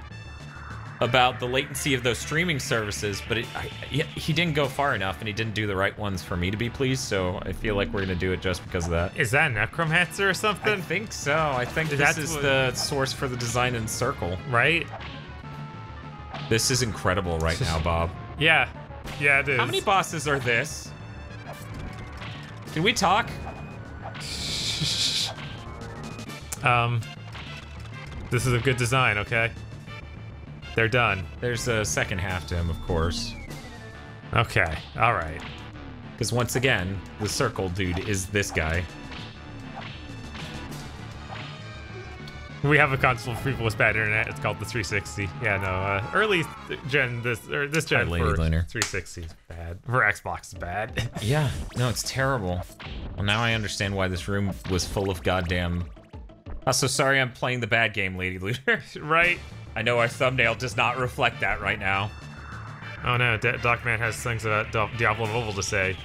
about the latency of those streaming services, but he didn't go far enough, and he didn't do the right ones for me to be pleased, so I feel like we're gonna do it just because of that. Is that Necromancer or something? I think so. I think this is the source for the design in Circle. Right? This is incredible right now, Bob. Yeah. Yeah, it is. How many bosses are this? Can we talk? This is a good design, okay? They're done. There's a second half to him, of course. Okay, all right. Because once again, the Circle dude is this guy. We have a console for people with bad internet. It's called the 360. Yeah, no, early gen, this gen for 360 is bad. For Xbox is bad. Yeah, no, it's terrible. Well, now I understand why this room was full of goddamn... Also, sorry I'm playing the bad game, Lady Looter. Right? I know our thumbnail does not reflect that right now. Oh no, Docman has things about Diablo Mobile to say.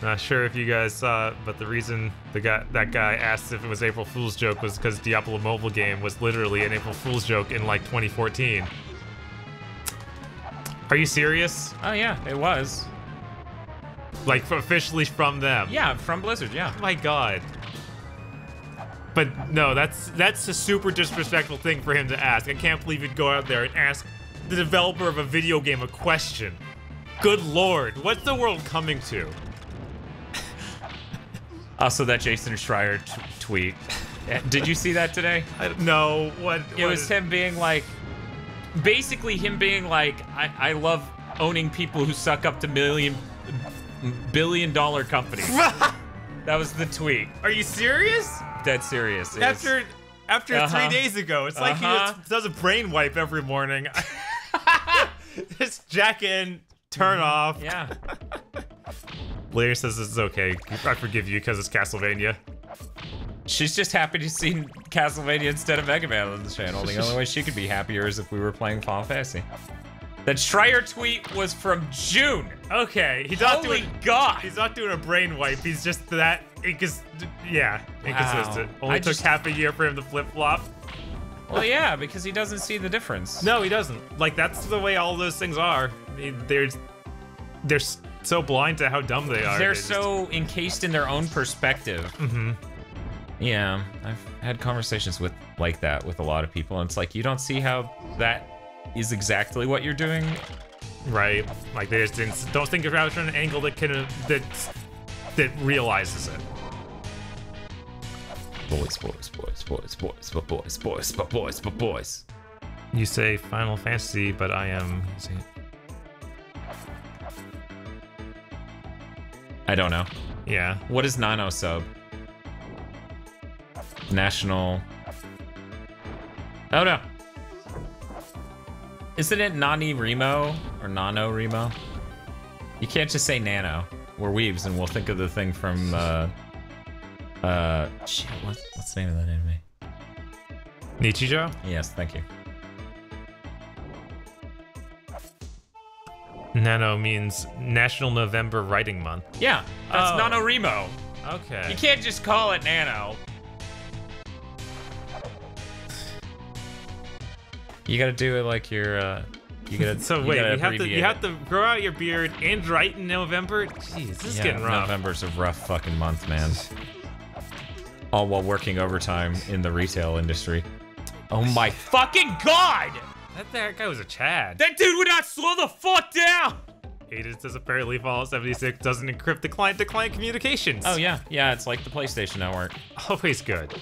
Not sure if you guys saw it, but the reason that guy asked if it was April Fool's joke was because Diablo Mobile game was literally an April Fool's joke in like 2014. Are you serious? Oh yeah, it was. Like officially from them? Yeah, from Blizzard, yeah. Oh my god. But no, that's a super disrespectful thing for him to ask. I can't believe he'd go out there and ask the developer of a video game a question. Good lord, what's the world coming to? Also, that Jason Schreier tweet. Did you see that today? No, what? It was him being like, basically him being like, I love owning people who suck up to billion-dollar companies. That was the tweet. Are you serious? Dead serious. After 3 days ago, it's like he just does a brain wipe every morning. Just jack in, turn off. Yeah. Larry says it's okay. I forgive you because it's Castlevania. She's just happy to see Castlevania instead of Mega Man on the channel. The only way she could be happier is if we were playing Final Fantasy. That Schreier tweet was from June. Okay, he's not doing a brain wipe. He's just that inconsistent. Only took half a year for him to flip flop. Well, yeah, because he doesn't see the difference. No, he doesn't. Like that's the way all those things are. They're so blind to how dumb they are. They're so encased in their own perspective. Mm-hmm. Yeah, I've had conversations like that with a lot of people, and it's like you don't see how that is exactly what you're doing. Right. Like they just don't think about it from an angle that realizes it. Boys. You say Final Fantasy, but I am. I don't know. Yeah. What is Nano sub? National. Oh no. Isn't it Nani Remo or Nano Remo? You can't just say Nano. We're weebs and we'll think of the thing from shit, what's the name of that anime? Nichijou? Yes, thank you. Nano means National November Writing Month. Yeah, that's NaNoWriMo. Okay. You can't just call it Nano. You gotta do it like you're, you gotta. So wait, you have to grow out your beard and write in November. Jeez, this is getting rough. November's a rough fucking month, man. All while working overtime in the retail industry. Oh my fucking god! That guy was a Chad. That dude would not slow the fuck down! Aiden says apparently Fallout 76 doesn't encrypt the client-to-client communications. Oh yeah, it's like the PlayStation Network. Always good.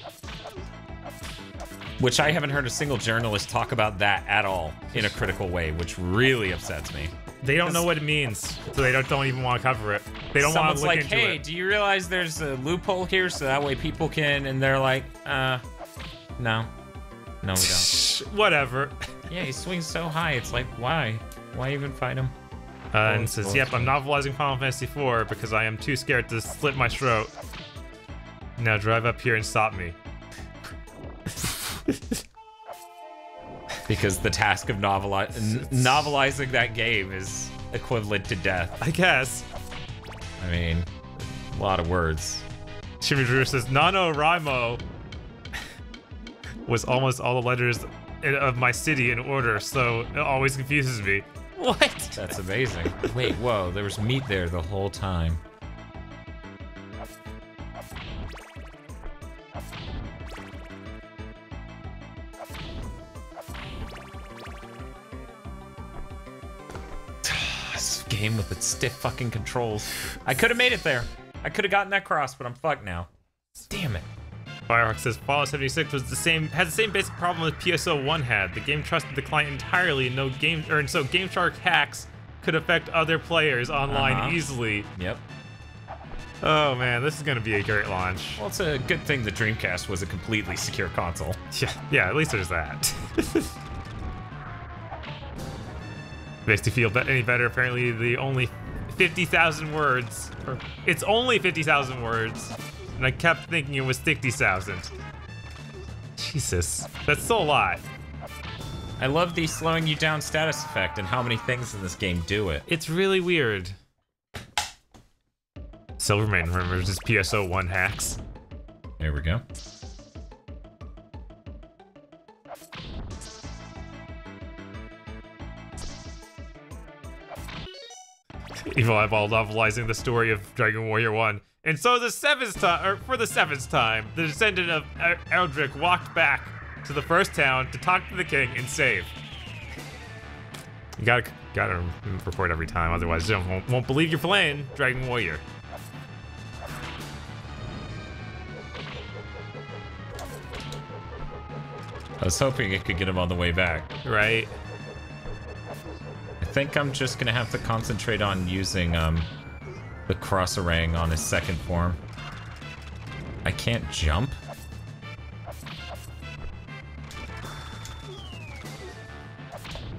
Which I haven't heard a single journalist talk about that at all in a critical way, which really upsets me. They don't know what it means, so they don't even want to cover it. They don't want to look into it. Someone's like, hey, do you realize there's a loophole here so that way people can, and they're like, no. No, we don't. Whatever. Yeah, he swings so high, it's like, why? Why even fight him? And says, yep, I'm novelizing Final Fantasy IV because I am too scared to slit my throat. Now drive up here and stop me. Because the task of novelizing that game is equivalent to death. I guess. I mean, a lot of words. Jimmy Drew says, NaNoWriMo was almost all the letters of my city in order, so it always confuses me. What? That's amazing. Wait, whoa, there was meat there the whole time. This game with its stiff fucking controls. I could have made it there. I could have gotten that cross, but I'm fucked now. Damn it. Firehawk says Fallout 76 was had the same basic problem that PSO1 had. The game trusted the client entirely, and so GameShark hacks could affect other players online easily. Yep. Oh man, this is gonna be a great launch. Well, it's a good thing the Dreamcast was a completely secure console. Yeah, at least there's that. Makes you feel any better. Apparently, the only 50,000 words. It's only 50,000 words. And I kept thinking it was 60,000. Jesus, that's still a lot. I love the slowing you down status effect and how many things in this game do it. It's really weird. Silvermane remembers his PSO1 hacks. There we go. Evil Eyeball novelizing the story of Dragon Warrior 1. And so for the seventh time, the descendant of Eldrick walked back to the first town to talk to the king and save. You gotta report every time, otherwise they won't believe you're playing Dragon Warrior. I was hoping it could get him on the way back. Right. I think I'm just gonna have to concentrate on using the cross-orang on his second form. I can't jump.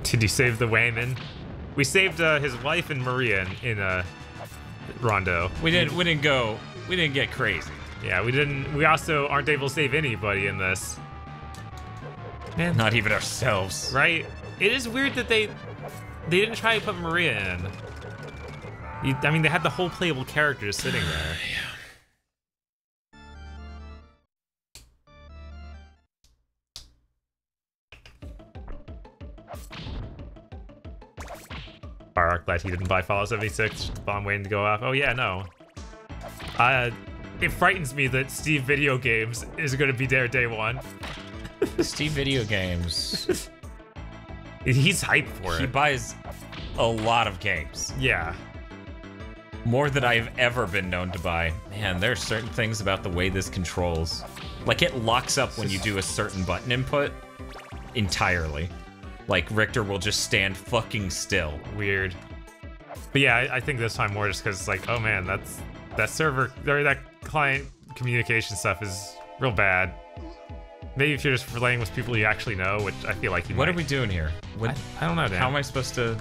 Did you save the Wayman? We saved his wife and Maria in Rondo. We didn't get crazy. Yeah, we didn't. We also aren't able to save anybody in this. Man, Not even ourselves. right? It is weird that they didn't try to put Maria in. I mean, they had the whole playable character just sitting there. Alright, glad he didn't buy Fallout 76. Bomb waiting to go off. Oh yeah, no. It frightens me that Steve Video Games is going to be there day one. Steve Video Games. He's hyped for He it. buys a lot of games. Yeah. More than I've ever been known to buy. Man, there are certain things about the way this controls. Like, it locks up when you do a certain button input entirely. Like, Richter will just stand fucking still. Weird. But yeah, I think this time more just because it's like, oh man, that server, or that client communication stuff is real bad. Maybe if you're just playing with people you actually know, which I feel like you What might. are we doing here? What, I don't know, Dan. how am I supposed to...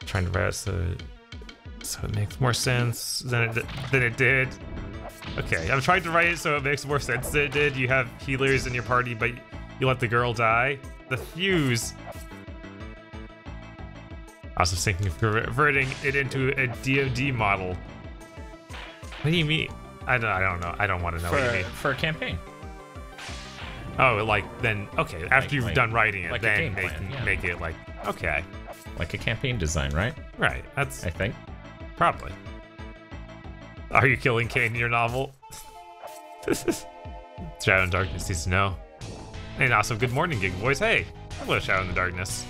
Trying to write it so it makes more sense than it did. Okay, I'm trying to write it so it makes more sense than it did. You have healers in your party, but you let the girl die. The fuse. I was thinking of converting it into a DoD model. What do you mean? I don't know. I don't want to know what you mean. For a campaign. Oh, like then okay. After you've done writing it, like a then game plan, yeah. make it like okay, Like a campaign design, right? right? That's I think. probably. Are you killing Kane in your novel? Shadow in the Darkness needs to know. And also, good morning, Gig Boys. Hey, hello, Shadow in the Darkness.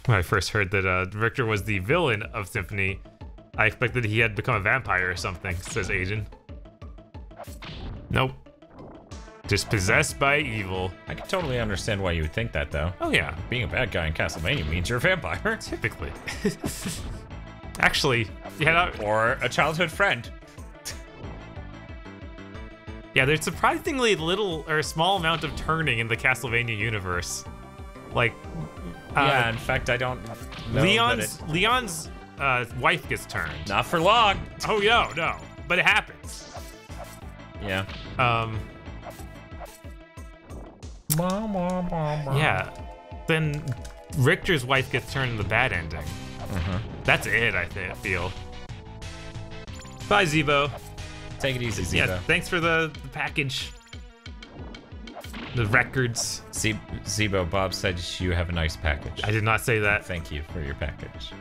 When I first heard that Richter was the villain of Symphony, I expected he had become a vampire or something, says Aiden. Nope. Just possessed by evil. I can totally understand why you would think that, though. Oh yeah, Being a bad guy in Castlevania means you're a vampire. typically. Actually, yeah, Or a childhood friend. yeah, there's surprisingly little or small amount of turning in the Castlevania universe. Like, Yeah, in fact, I don't know Leon's wife gets turned. Not for long. Oh no, but it happens. Yeah. Yeah. Then Richter's wife gets turned in the bad ending. That's it, I feel. Bye, Zebo. Take it easy, Ziva. Yeah, thanks for the package. The records. Zebo, Bob said you have a nice package. I did not say that. Thank you for your package.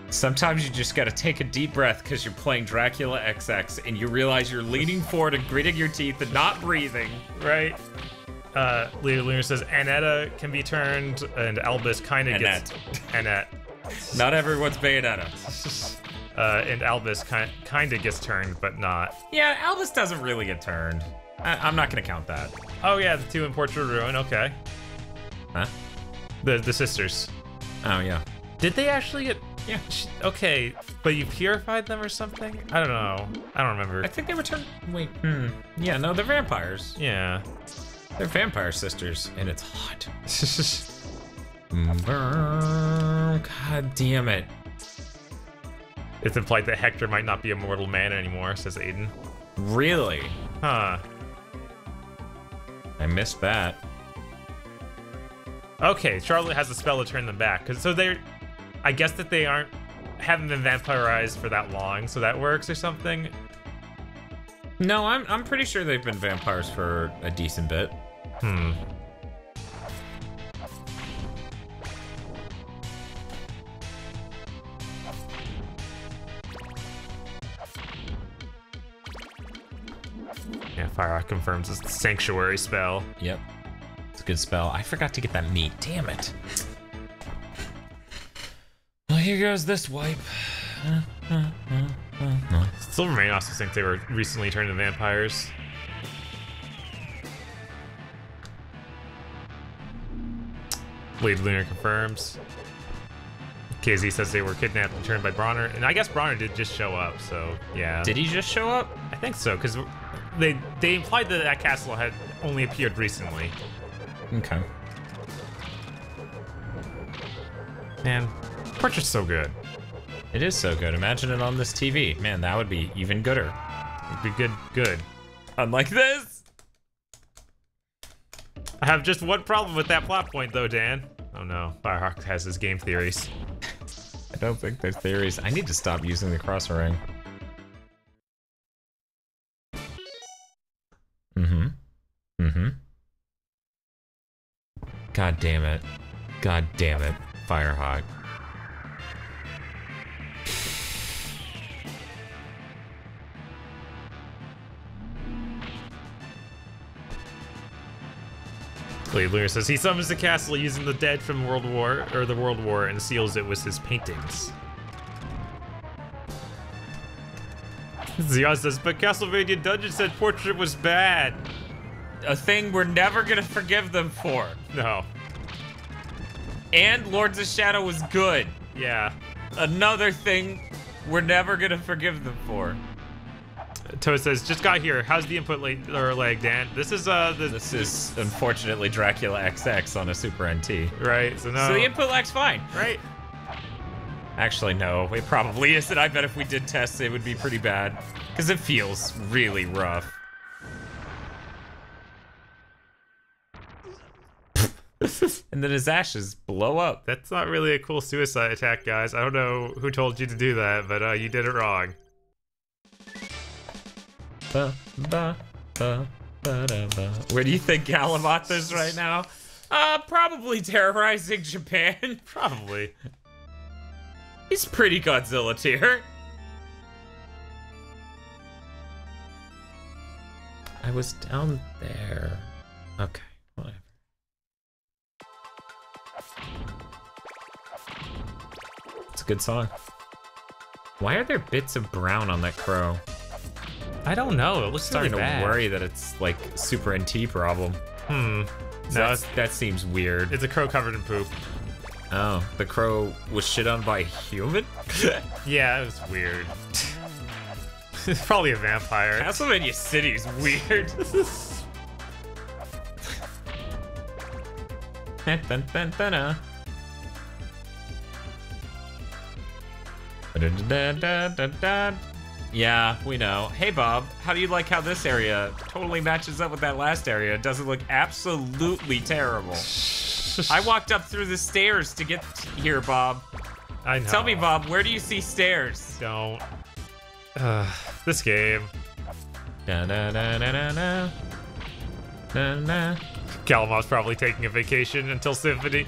Sometimes you just gotta take a deep breath because you're playing Dracula XX and you realize you're leaning forward and gritting your teeth and not breathing. Right. Leader Lunar says Annetta can be turned, and Albus kind of gets Annette. Not everyone's Bayonetta. And Albus kind of gets turned, but not. Yeah, Albus doesn't really get turned. I'm not gonna count that. Oh yeah, the two in Portrait of Ruin. Okay. Huh? The sisters. Oh yeah. Did they actually get? Yeah. Okay, but you purified them or something? I don't know. I don't remember. I think they were turned. Wait. Yeah, no, they're vampires. Yeah. They're vampire sisters, and it's hot. God damn it. It's implied that Hector might not be a mortal man anymore, says Aiden. Really? Huh. I missed that. Okay, Charlotte has a spell to turn them back. So they're... I guess that they haven't been vampirized for that long, so that works or something? No, I'm pretty sure they've been vampires for a decent bit. Yeah, Firehawk confirms it's the Sanctuary spell. Yep. It's a good spell. I forgot to get that meat. Damn it. Well, here goes this wipe. Silvermane also thinks they were recently turned into vampires. Blade Lunar confirms. KZ says they were kidnapped and turned by Bronner, and I guess Bronner did just show up, so yeah. Did he just show up? I think so, because they implied that that castle had only appeared recently. Okay. Man, Portrait's so good. It is so good. Imagine it on this TV. Man, that would be even gooder. It'd be good. Unlike this. I have just one problem with that plot point, though, Dan. Oh no, Firehawk has his game theories. I don't think they're theories. I need to stop using the crosshair ring. God damn it. God damn it, Firehawk. Blade Lunar says he summons the castle using the dead from the World War, and seals it with his paintings. Zion says, but Castlevania Dungeon said Portrait was bad. A thing we're never gonna forgive them for. No. And Lords of Shadow was good. Yeah. Another thing we're never gonna forgive them for. Toad says, just got here. How's the input lag, Dan? This is This is unfortunately Dracula XX on a Super NT. right. So no. So the input lag's fine. right. Actually, no, it probably isn't. I bet if we did tests, it would be pretty bad. Because it feels really rough. And then his ashes blow up. That's not really a cool suicide attack, guys. I don't know who told you to do that, but you did it wrong. Where do you think Galavant is right now? Probably terrorizing Japan. Probably. He's pretty Godzilla tier. I was down there. Okay, whatever. It's a good song. Why are there bits of brown on that crow? I don't know. It looks Starting really bad. to worry that it's like Super NT problem. No, That seems weird. it's a crow covered in poop. Oh, the crow was shit on by a human? Yeah, it was weird. It's probably a vampire. Castlevania City is weird. Yeah, we know. Hey, Bob, how do you like how this area totally matches up with that last area? It doesn't look absolutely terrible. I walked up through the stairs to get here, Bob. I know. Tell me, Bob, where do you see stairs? Don't. This game. Galamon's probably taking a vacation until Symphony.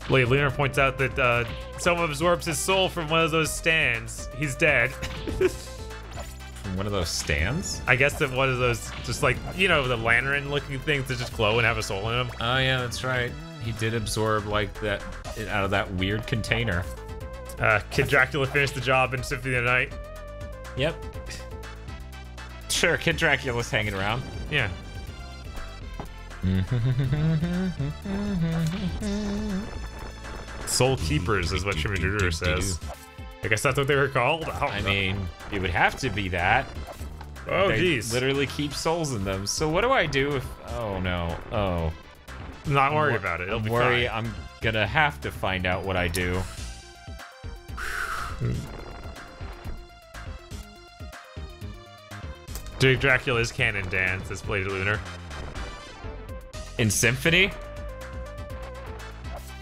Blade Lunar points out that someone absorbs his soul from one of those stands. He's dead. From one of those stands? I guess that one of those, just like, you know, the lantern-looking things that just glow and have a soul in them. Oh yeah, that's right. He did absorb like that out of that weird container. Kid Dracula finished the job in Symphony of the Night. Yep. Sure, Kid Dracula's hanging around. Yeah. Soul Keepers is what Shimizu says. I guess that's what they were called. I mean, it would have to be that. Oh, They jeez. literally keep souls in them. So what do I do if... Oh, no. Oh. Not worried about it. It'll be fine. I'm gonna have to find out what I do. Dracula's canon dance, this Blade Lunar. In Symphony?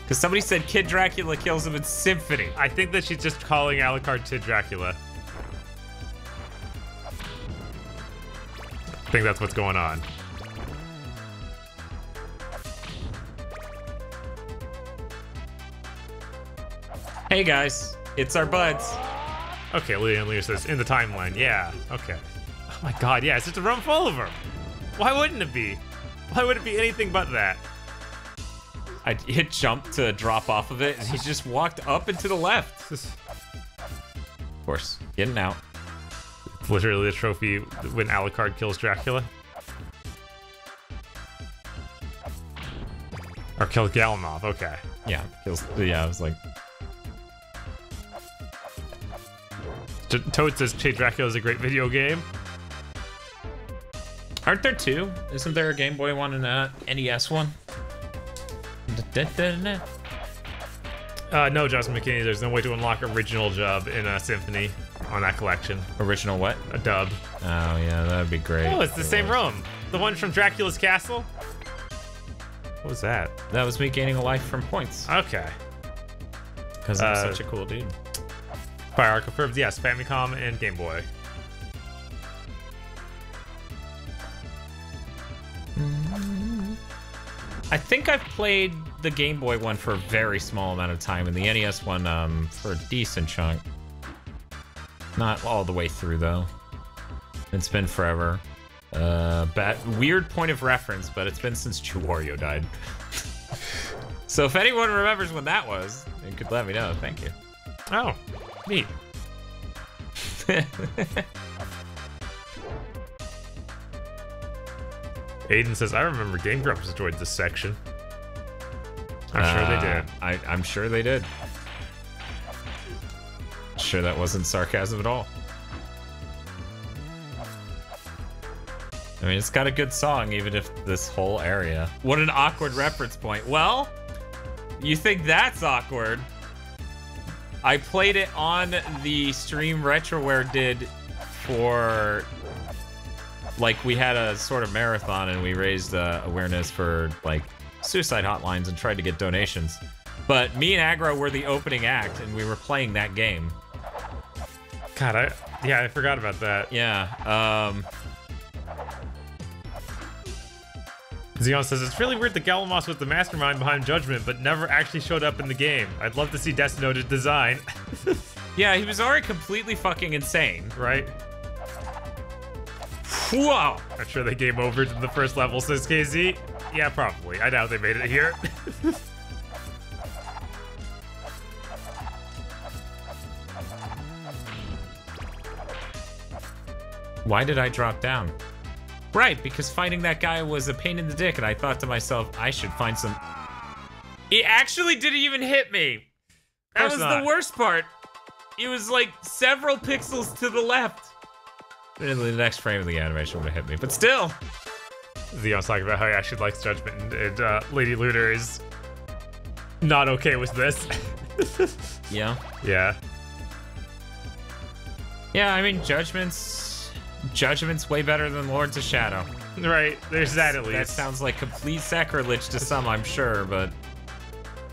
Because somebody said Kid Dracula kills him in Symphony. I think that she's just calling Alucard to Dracula. I think that's what's going on. Hey guys, it's our buds. Okay, Leon Leo says, in the timeline, yeah, okay. Oh my god, yeah, it's just a room full of them. Why wouldn't it be? Why would it be anything but that? I hit jump to drop off of it, and he just walked up and to the left. Of course, getting out. It's literally the trophy when Alucard kills Dracula. Or kills Galamov, okay. Yeah, I was like... Toad says Che Dracula is a great video game. Aren't there two? Isn't there a Game Boy one and a NES one? No, Justin McKinney, there's no way to unlock original dub in a Symphony on that collection. Original what? A dub. Oh yeah, that'd be great. Oh, it's the same room. The one from Dracula's Castle? What was that? That was me gaining a life from points. Okay. Because I'm such a cool dude. Fire confirms, yes, Famicom and Game Boy. I think I've played the Game Boy one for a very small amount of time, and the NES one for a decent chunk. Not all the way through, though. It's been forever. Weird point of reference, but it's been since Wario died. So if anyone remembers when that was, you could let me know. Thank you. Oh, neat. Aiden says, I remember Game Grumps enjoyed this section. I'm sure they did. I'm sure they did. Sure that wasn't sarcasm at all. I mean, it's got a good song, even if this whole area... What an awkward reference point. Well, you think that's awkward. I played it on the stream Retroware did for... Like, we had a sort of marathon and we raised awareness for, like, suicide hotlines and tried to get donations. But me and Aggro were the opening act and we were playing that game. God, I forgot about that. Yeah, Xeon says, it's really weird that Galamos was the mastermind behind Judgment, but never actually showed up in the game. I'd love to see Death Note's design. Yeah, he was already completely fucking insane. Right? Whoa! I'm sure they game over in the first level, says KZ. Yeah, probably. I doubt they made it here. Why did I drop down? Right, because fighting that guy was a pain in the dick, and I thought to myself, I should find some... He actually didn't even hit me! That was the worst part. It was like several pixels to the left. In the next frame of the animation would have hit me, but still. Xeon's talking about how he actually likes Judgment, and Lady Lunar is not okay with this. Yeah. Yeah. Yeah, I mean, Judgment's way better than Lords of Shadow. Right, there's that at least. That sounds like complete sacrilege to some, I'm sure, but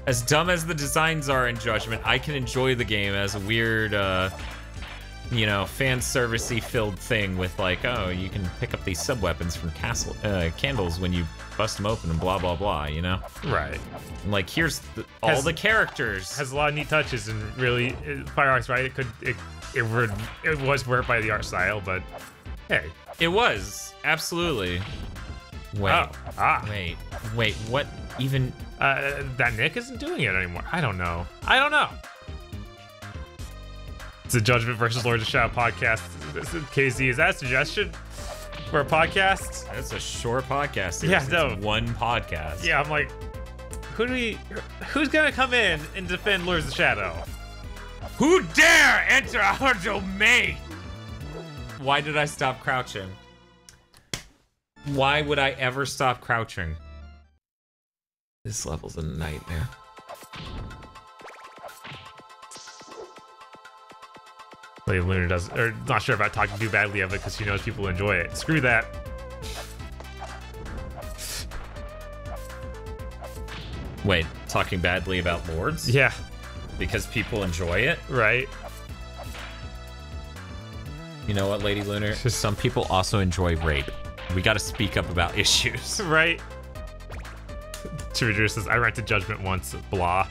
as dumb as the designs are in Judgment, I can enjoy the game as a weird, you know, fan servicey filled thing with like, oh, you can pick up these sub weapons from candles when you bust them open and blah blah blah, you know? Right. And like, here's all the characters. Has a lot of neat touches and really, Fire Arc's right. It was worked by the art style, but hey, it was absolutely. Wait, wait, what even? That Nick isn't doing it anymore. I don't know. It's a Judgment versus Lords of Shadow podcast. KZ, is that a suggestion for a podcast? That's a short podcast. Yeah, no. It's one podcast. Yeah, I'm like, who's gonna come in and defend Lords of Shadow? Who dare enter our domain? Why did I stop crouching? Why would I ever stop crouching? This level's a nightmare. Lady Lunar does, or not sure about talking too badly of it because she knows people enjoy it. Screw that. Wait, talking badly about Lords? Yeah. Because people enjoy it? Right. You know what, Lady Lunar? Some people also enjoy rape. We gotta speak up about issues. Right. Chivadru says, I rented Judgment once, blah.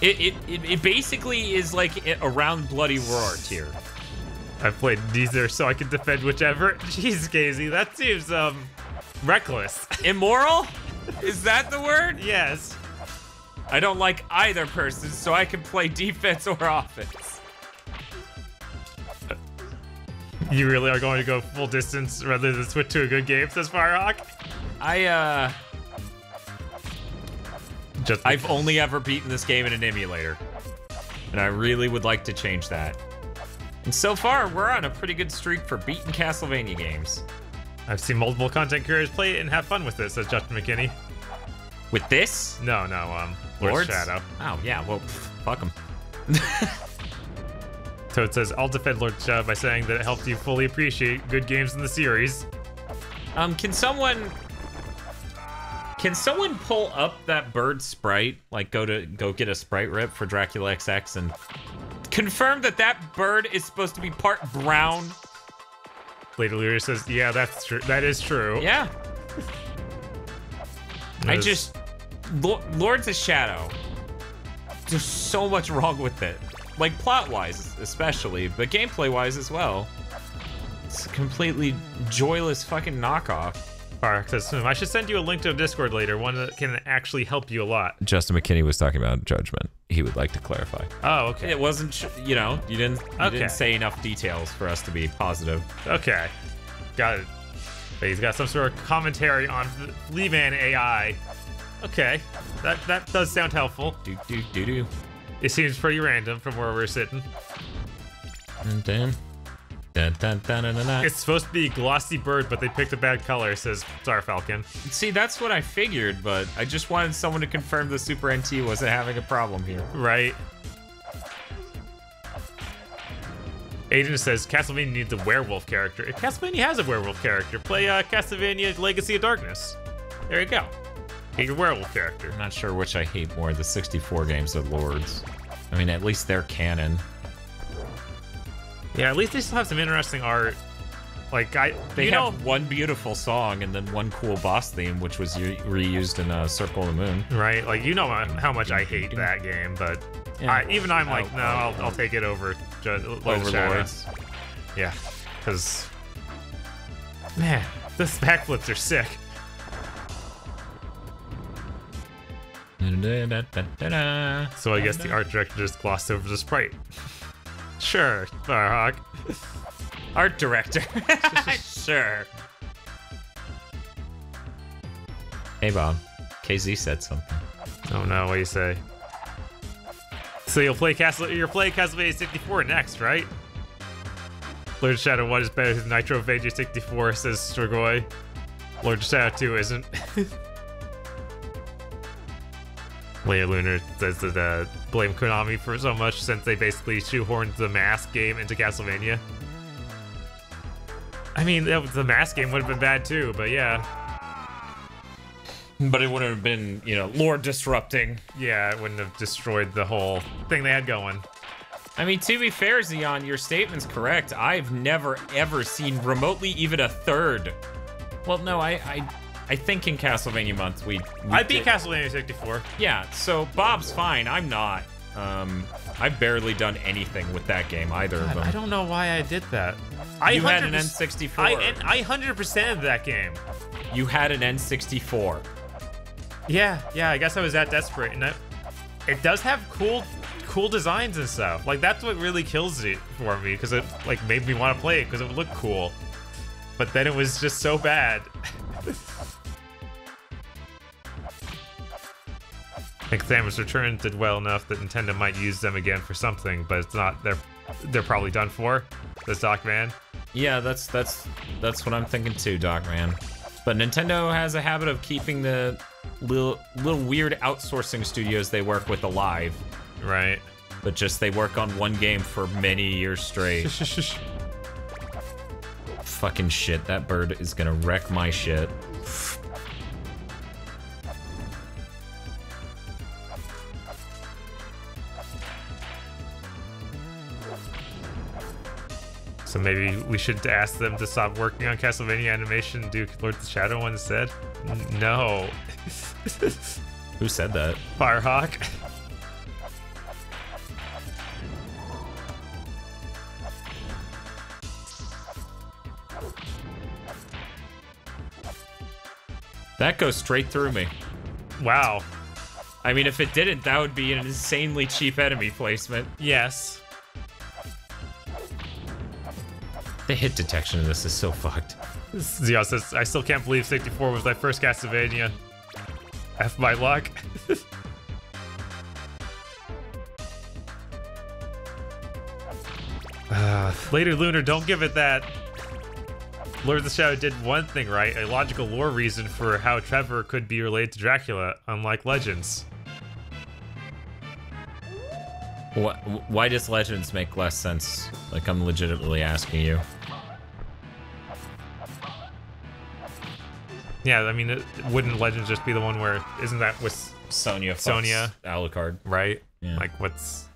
It basically is like around Bloody Roar tier. I've played neither, so I can defend whichever. Jeez, Casey, that seems, reckless. Immoral? Is that the word? Yes. I don't like either person, so I can play defense or offense. You really are going to go full distance rather than switch to a good game, says Firehawk? I've only ever beaten this game in an emulator. And I really would like to change that. And so far, we're on a pretty good streak for beating Castlevania games. I've seen multiple content creators play it and have fun with it, says Justin McKinney. With this? No, Lord's Shadow. Oh, yeah, well, fuck them. Toad says, I'll defend Lord Shadow by saying that it helped you fully appreciate good games in the series. Can someone pull up that bird sprite? Like, go get a sprite rip for Dracula XX and confirm that that bird is supposed to be part brown? Lady Lyra says, yeah, that's true. That is true. Yeah. Lords of Shadow. There's so much wrong with it. Like, plot-wise, especially, but gameplay-wise as well. It's a completely joyless fucking knockoff. Park says, I should send you a link to a Discord later, one that can actually help you a lot. Justin McKinney was talking about Judgment. He would like to clarify. Oh, okay. It wasn't, you didn't say enough details for us to be positive. Okay. Got it. But he's got some sort of commentary on Leeman AI. Okay. That does sound helpful. Do. It seems pretty random from where we're sitting. And then... It's supposed to be a glossy bird, but they picked a bad color, says Star Falcon. See, that's what I figured, but I just wanted someone to confirm the Super NT wasn't having a problem here. Right. Aiden says Castlevania needs a werewolf character. If Castlevania has a werewolf character, play Castlevania Legacy of Darkness. There you go. Get your werewolf character. I'm not sure which I hate more, the 64 games or Lords. I mean, at least they're canon. Yeah, at least they still have some interesting art. Like, they have one beautiful song and then one cool boss theme, which was reused in Circle of the Moon. Right, like, you know how much I hate that game, but yeah. I'll take it over Lords. Yeah, because, man, the backflips are sick. So I guess the art director just glossed over the sprite. Sure, Firehawk. Art director. Sure. Hey, Bob. KZ said something. Oh no, what do you say? So you're playing Castlevania 64 next, right? Lord of Shadow 1 is better than Nitrovania 64, says Strigoi. Lord of Shadow 2 isn't. Leia Lunar says that blame Konami for so much since they basically shoehorned the Mask game into Castlevania. I mean, the Mask game would have been bad too, but yeah. But it wouldn't have been, lore disrupting. Yeah, it wouldn't have destroyed the whole thing they had going. I mean, to be fair, Xeon, your statement's correct. I've never, ever seen remotely even a third. Well, no, I think in Castlevania month I beat Castlevania 64. Yeah, so Bob's fine. I'm not. I've barely done anything with that game, either of them. I don't know why I did that. You had an N64. I 100%ed that game. You had an N64. Yeah, I guess I was that desperate. And it does have cool designs and stuff. Like, that's what really kills it for me, because it made me want to play it because it would look cool. But then it was just so bad. think Samus Returns did well enough that Nintendo might use them again for something, but it's not. They're probably done for. This Doc Man. Yeah, that's what I'm thinking too, Doc Man. But Nintendo has a habit of keeping the little weird outsourcing studios they work with alive. Right. But just they work on one game for many years straight. Fucking shit, that bird is gonna wreck my shit. So maybe we should ask them to stop working on Castlevania animation and do Lord of the Shadow one instead? No. Who said that? Firehawk. That goes straight through me. Wow. I mean, if it didn't, that would be an insanely cheap enemy placement. Yes. The hit detection in this is so fucked. Zio says, I still can't believe 64 was my first Castlevania. F my luck. Later, Lunar, don't give it that. Lord of the Shadow did one thing right, a logical lore reason for how Trevor could be related to Dracula, unlike Legends. Why does Legends make less sense? Like, I'm legitimately asking you. Yeah, I mean, wouldn't Legends just be the one where, isn't that with Sonya Alucard, right? Yeah. Like, what's...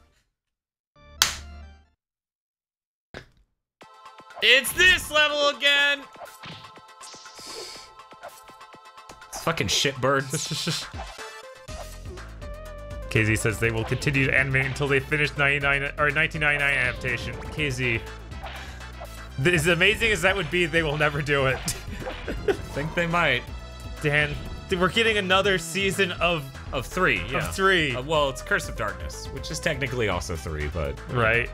It's this level again! It's fucking shitbirds. KZ says they will continue to animate until they finish 1999 adaptation. KZ, as amazing as that would be, they will never do it. Think they might. Dan, we're getting another season of 3, yeah. Of 3. Well, it's Curse of Darkness, which is technically also 3, but... Right.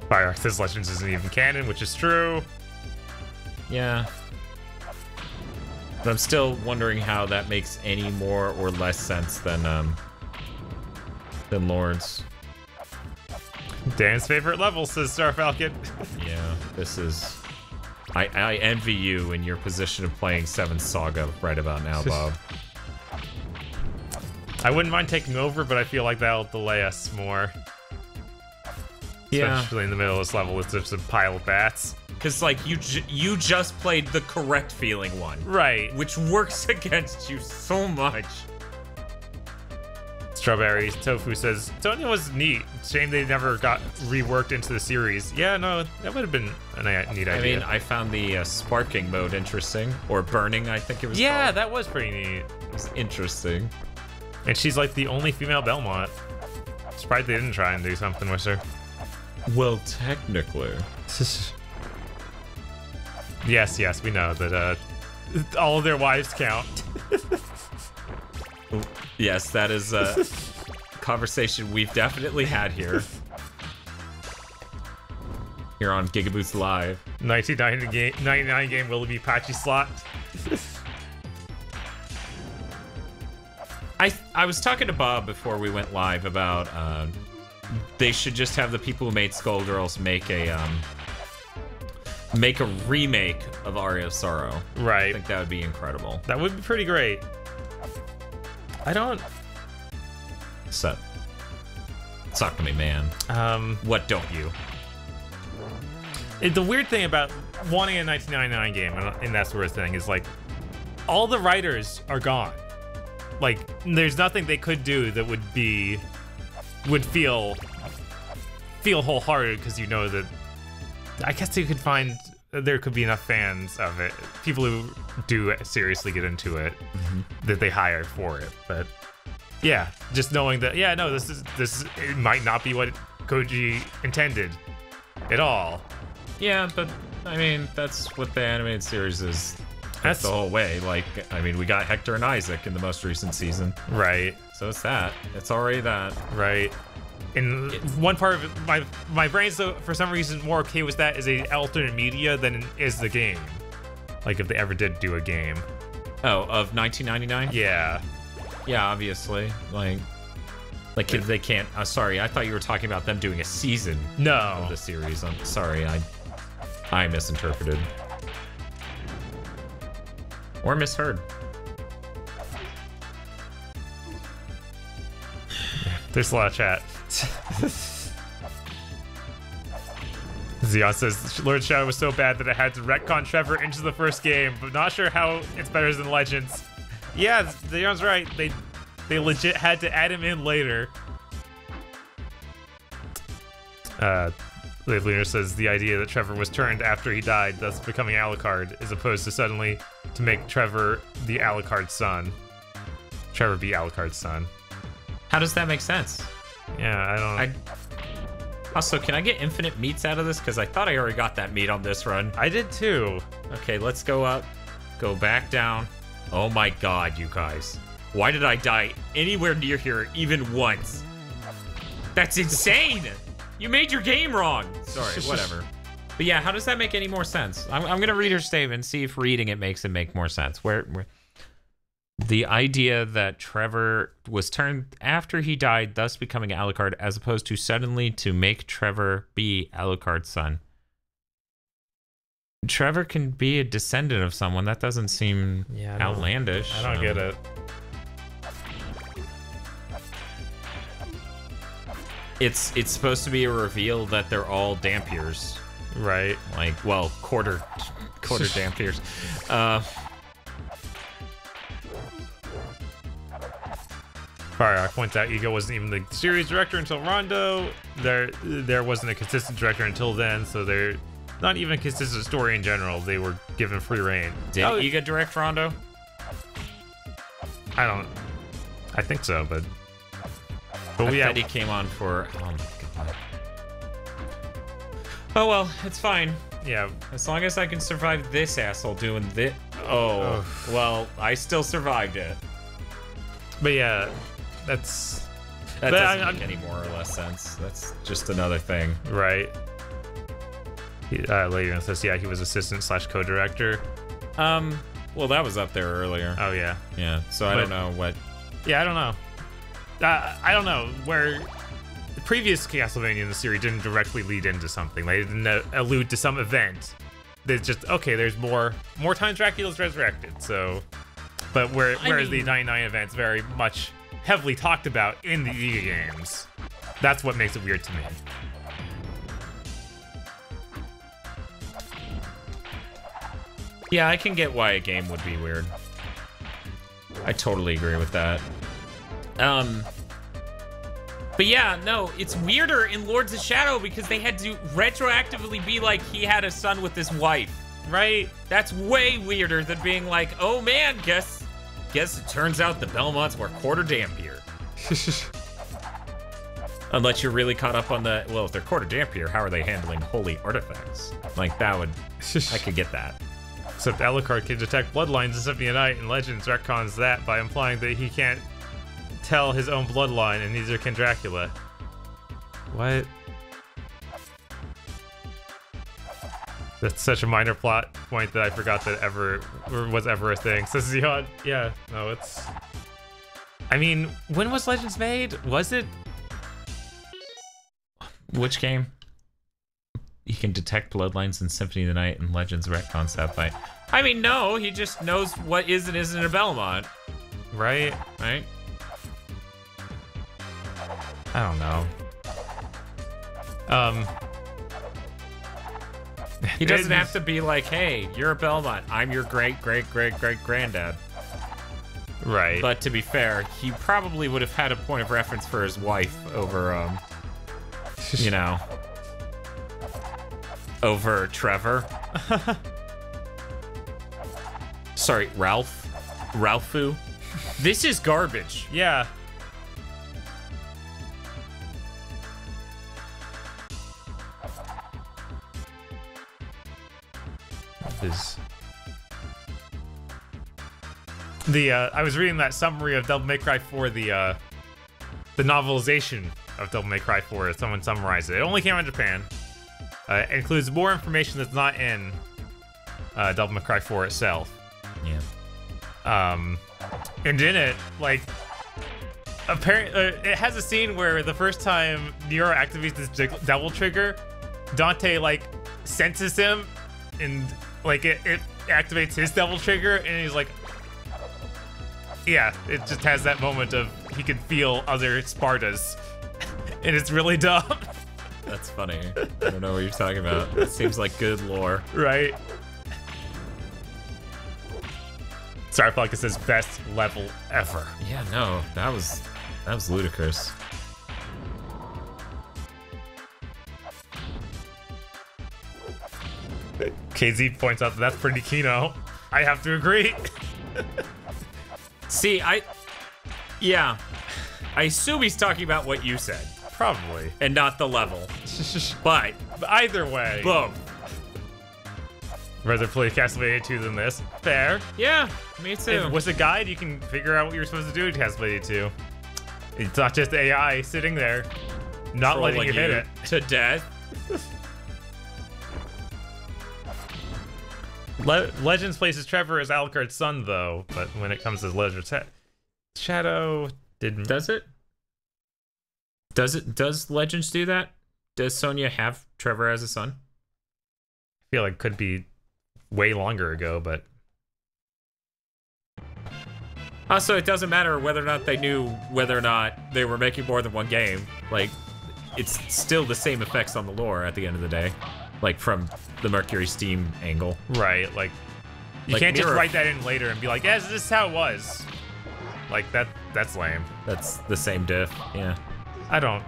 Fire says Legends isn't even canon, which is true. Yeah. But I'm still wondering how that makes any more or less sense than Lords. Dan's favorite level, says Star Falcon. Yeah, this is... I envy you in your position of playing 7th Saga right about now, Bob. I wouldn't mind taking over, but I feel like that'll delay us more. Yeah. Especially in the middle of this level with just a pile of bats. Because, like, you just played the correct feeling one. Right. Which works against you so much. Strawberry Tofu says, Sonya was neat. Shame they never got reworked into the series. Yeah, no, that would have been a neat idea. I mean, I found the sparking mode interesting. Or burning, I think it was Yeah, called. that was pretty neat. It was interesting. And she's like the only female Belmont. Surprised they didn't try and do something with her. Well, technically. Yes, we know that all of their wives count. Yes, that is a conversation we've definitely had here. Here on Gigaboots Live. 1999 game will be patchy slot. I was talking to Bob before we went live about they should just have the people who made Skullgirls make a remake of Aria of Sorrow. Right. I think that would be incredible. That would be pretty great. I don't... So, talk to me, man. What don't you? The weird thing about wanting a 1999 game and that sort of thing is, like, all the writers are gone. Like, there's nothing they could do that would feel wholehearted, because you know that... I guess you could find... There could be enough fans of it, people who do seriously get into it, that they hire for it. But yeah, just knowing that, yeah, no, this it might not be what Koji intended at all. Yeah, but I mean, that's what the animated series is. That's the whole way. Like, I mean, we got Hector and Isaac in the most recent season. Right. So it's that. It's already that. Right. And one part of it, my brain's, though, for some reason, more okay with that as a alternate media than is the game. Like, if they ever did do a game. Oh, of 1999? Yeah. Yeah, obviously. Like they can't. Sorry, I thought you were talking about them doing a season of the series. I'm sorry, I misinterpreted or misheard. There's a lot of chat. Zeon says Lord Shadow was so bad that I had to retcon Trevor into the first game, but not sure how it's better than Legends. Yeah, Zeon's right. They legit had to add him in later. Leader says the idea that Trevor was turned after he died, thus becoming Alucard, as opposed to suddenly to make Trevor the Alucard's son. Trevor be Alucard's son. How does that make sense? Yeah, I don't. Also, can I get infinite meats out of this? Because I thought I already got that meat on this run. I did too. Okay, let's go up, go back down. Oh my god, you guys. Why did I die anywhere near here even once? That's insane! You made your game wrong! Sorry, whatever. But yeah, how does that make any more sense? I'm gonna read her statement and see if reading it makes it make more sense. Where the idea that Trevor was turned after he died, thus becoming Alucard, as opposed to suddenly to make Trevor be Alucard's son. Trevor can be a descendant of someone. That doesn't seem outlandish. I don't get it. It's supposed to be a reveal that they're all Dampiers. Right. Like, well, quarter Dampiers. Fireark points out Ego wasn't even the series director until Rondo. There wasn't a consistent director until then, so they're not even a consistent story in general. They were given free reign. Did Ego direct Rondo? I think so, but I thought he came on for. Oh my god. Oh well, it's fine. Yeah. As long as I can survive this asshole doing this. Oh, well, I still survived it. But yeah, that doesn't make any more or less sense. That's just another thing. Right. Later on says, yeah, he was assistant / co-director. Well, that was up there earlier. Oh, yeah. Yeah, so I don't know what... Yeah, I don't know. I don't know where the previous Castlevania in the series didn't directly lead into something. They didn't allude to some event. They just, okay, there's more times Dracula's resurrected, so... But whereas the 99 event's very much heavily talked about in the Ega games. That's what makes it weird to me. Yeah, I can get why a game would be weird. I totally agree with that. But yeah, no, it's weirder in Lords of Shadow because they had to retroactively be like he had a son with his wife. Right? That's way weirder than being like, oh man, guess it turns out the Belmonts were quarter Dampier. Unless you're really caught up on the, well, if they're quarter Dampier, how are they handling holy artifacts? Like, that would, I could get that. Except Alucard can detect bloodlines in Symphony of Night, and Legends retcons that by implying that he can't tell his own bloodline, and neither can Dracula. What? That's such a minor plot point that I forgot that was ever a thing. Says Zeon. Yeah, no, it's... I mean, when was Legends made? Was it? Which game? He can detect bloodlines in Symphony of the Night and Legends retcons that by... I mean, no, he just knows what is and isn't a Belmont. Right? Right? I don't know. He doesn't have to be like, hey, you're a Belmont. I'm your great-great-great-great-granddad. Right. But to be fair, he probably would have had a point of reference for his wife over, you know, over Trevor. Sorry, Ralphu. This is garbage. Yeah. I was reading that summary of Devil May Cry 4, the novelization of Devil May Cry 4. Someone summarized it. It only came out in Japan. It includes more information that's not in Devil May Cry 4 itself. Yeah. And in it, like, Apparently, it has a scene where the first time Nero activates this devil trigger, Dante like senses him, and like it activates his devil trigger, and he's like, yeah, it just has that moment of he can feel other Spartas, and it's really dumb. That's funny. I don't know what you're talking about. It seems like good lore. Right. Sorry, Falcon says best level ever. Yeah, no, that was ludicrous. KZ points out that that's pretty Kino. I have to agree. See, yeah, I assume he's talking about what you said. Probably. And not the level. But either way. Boom. Rather play Castlevania 2 than this. Fair. Yeah, me too. With a guide, you can figure out what you're supposed to do in Castlevania 2. It's not just AI sitting there, not letting you hit it. To death. Legends places Trevor as Alucard's son, though, but when it comes to Legends, Shadow didn't. Does it? Does Legends do that? Does Sonya have Trevor as a son? I feel like it could be way longer ago, but also it doesn't matter whether or not they knew whether or not they were making more than one game. Like, it's still the same effects on the lore at the end of the day, like from the Mercury Steam angle. Right, like you can't just write that in later and be like, yes, this is how it was. Like that's lame. That's the same diff. Yeah. I don't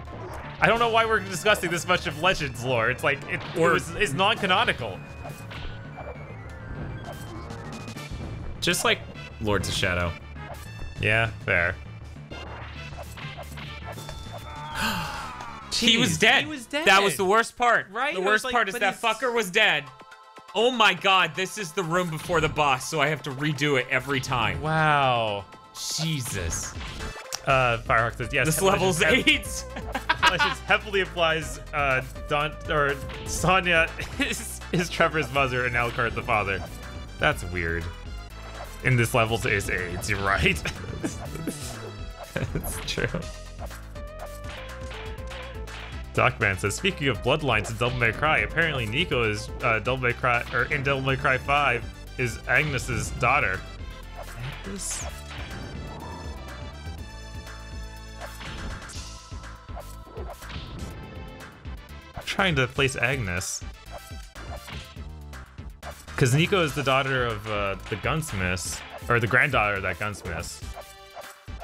know why we're discussing this much of Legends lore. It's like it's non-canonical. Just like Lords of Shadow. Yeah, fair. He was dead. He was dead. That was the worst part. Right? The worst part is that fucker was dead. Oh my god, this is the room before the boss, so I have to redo it every time. Wow. Jesus. Firehawk says, yes. This level's 8. Legends heavily implies Sonya is Trevor's mother and Alucard the father. That's weird. In this level's is 8, you're right. That's true. Docman says, speaking of bloodlines in Devil May Cry, apparently Nico is in Devil May Cry 5 is Agnes's daughter. Agnes? I'm trying to place Agnes. Because Nico is the daughter of the gunsmith, or the granddaughter of that gunsmith.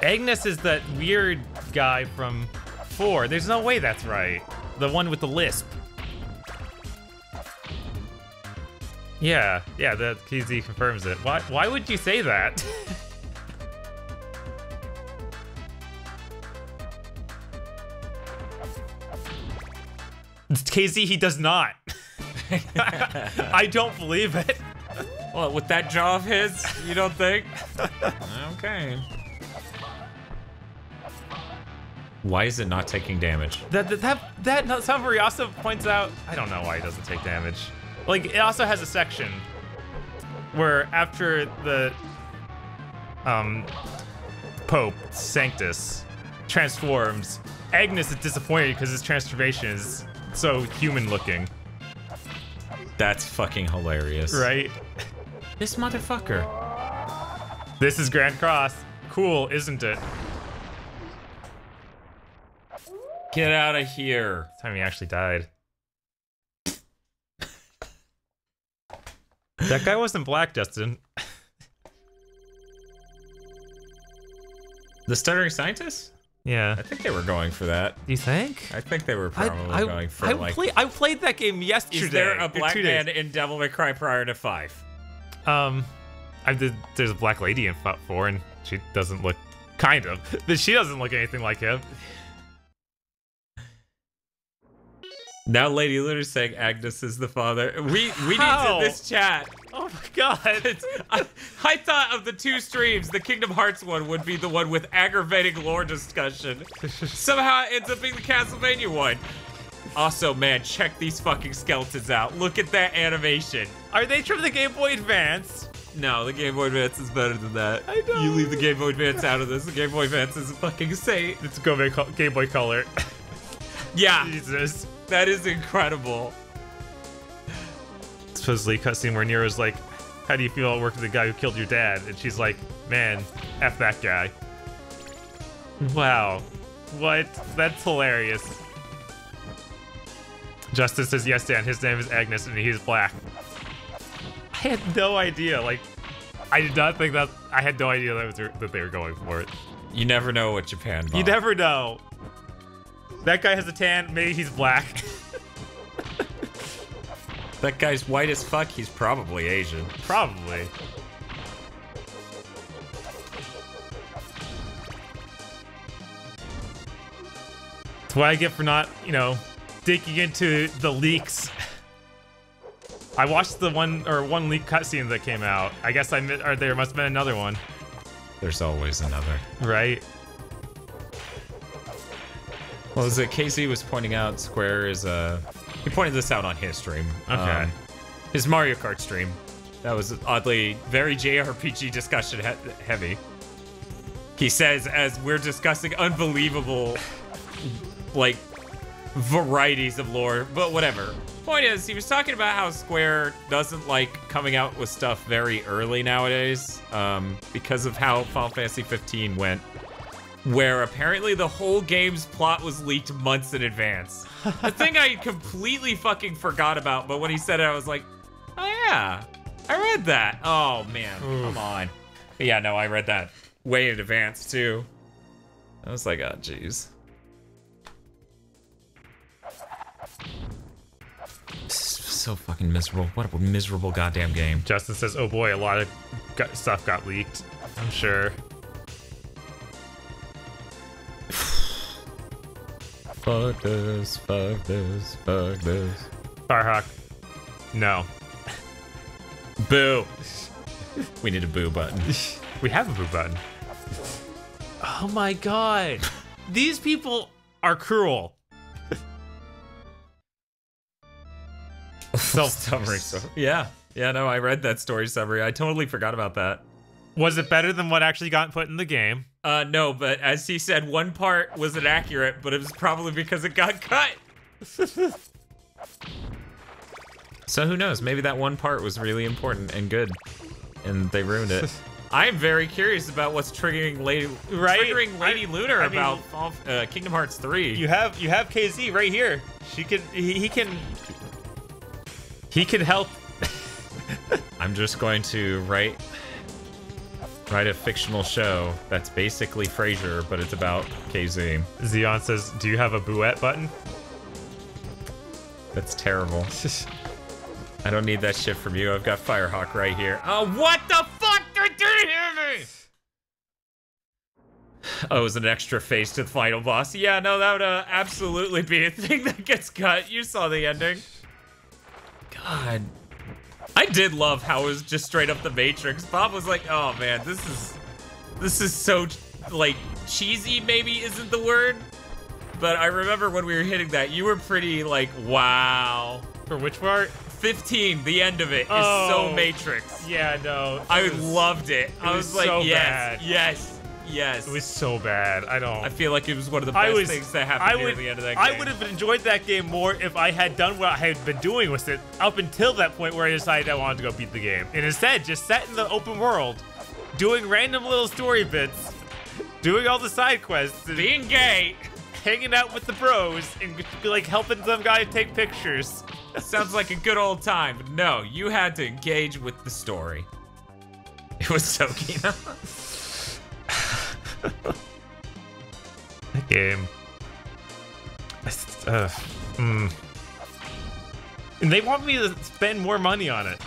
Agnes is that weird guy from 4. There's no way that's right. The one with the lisp. Yeah, the KZ confirms it. Why would you say that? KZ, he does not. I don't believe it. Well, with that jaw of his, you don't think? Okay. Why is it not taking damage? That summary also points out, I don't know why he doesn't take damage. Like, it also has a section where after the Pope Sanctus transforms, Agnes is disappointed because his transformation is so human looking. That's fucking hilarious. Right? This motherfucker. This is Grand Cross. Cool, isn't it? Get out of here. Time he actually died. That guy wasn't black, Justin. The Stuttering Scientist? Yeah. I think they were going for that. Do you think? I think they were probably going for I played that game yesterday. Is there a black man in Devil May Cry prior to 5? There's a black lady in 4, and she doesn't look, kind of. She doesn't look anything like him. Now Lady Luna's saying Agnes is the father. We need to this chat. Oh my god. I thought of the 2 streams, the Kingdom Hearts one would be the one with aggravating lore discussion. Somehow it ends up being the Castlevania one. Also, man, check these fucking skeletons out. Look at that animation. Are they from the Game Boy Advance? No, the Game Boy Advance is better than that. I know. You leave the Game Boy Advance out of this. The Game Boy Advance is a fucking saint. It's Game Boy Color. Yeah. Jesus. That is incredible. Supposedly cutscene where Nero's like, how do you feel at working with the guy who killed your dad? And she's like, man, F that guy. Wow. What? That's hilarious. Justin says, yes, Dan, his name is Agnes and he's black. I had no idea. Like, I did not think that. I had no idea that they were going for it. You never know what Japan bought. You never know. That guy has a tan, maybe he's black. That guy's white as fuck, he's probably Asian. Probably. That's what I get for not, you know, digging into the leaks. I watched the one leak cutscene that came out. I guess or there must have been another one. There's always another. Right? Well, as KZ was pointing out, Square is he pointed this out on his stream. Okay. His Mario Kart stream. That was oddly very JRPG discussion heavy. He says, as we're discussing unbelievable, like, varieties of lore, but whatever. Point is, he was talking about how Square doesn't like coming out with stuff very early nowadays, because of how Final Fantasy 15 went, where apparently the whole game's plot was leaked months in advance. A thing I completely fucking forgot about, but when he said it, I was like, oh yeah, I read that. Oh man, come on. But yeah, no, I read that way in advance too. I was like, oh jeez. So fucking miserable. What a miserable goddamn game. Justin says, oh boy, a lot of stuff got leaked. I'm sure. Fuck this, fuck this, fuck this. Firehawk. No. Boo. We need a boo button. We have a boo button. Oh my god. These people are cruel. Summary. Yeah. Yeah, no, I read that story summary. I totally forgot about that. Was it better than what actually got put in the game? No, but as he said, one part was inaccurate, but it was probably because it got cut. So who knows? Maybe that one part was really important and good, and they ruined it. I am very curious about what's triggering Lady Lunar about Kingdom Hearts 3. You have KZ right here. He can help. I'm just going to write a fictional show that's basically Frasier, but it's about KZ. Zeon says, do you have a Bouette button? That's terrible. I don't need that shit from you. I've got Firehawk right here. Oh, what the fuck? They didn't hear me! Oh, it was an extra face to the final boss. Yeah, no, that would absolutely be a thing that gets cut. You saw the ending. God. I did love how it was just straight up the Matrix. Bob was like, oh man, this is so, like, cheesy maybe isn't the word. But I remember when we were hitting that, you were pretty like, wow. For which part? 15, the end of it is so Matrix. Yeah, no. I loved it. I was like, so yes, bad. yes. It was so bad. I feel like it was one of the best things that happened near the end of that game. I would have enjoyed that game more if I had done what I had been doing with it up until that point where I decided I wanted to go beat the game. And instead, just sat in the open world, doing random little story bits, doing all the side quests, being gay, hanging out with the bros, and like helping some guy take pictures. Sounds like a good old time. But no, you had to engage with the story. It was so keen. That game. And they want me to spend more money on it.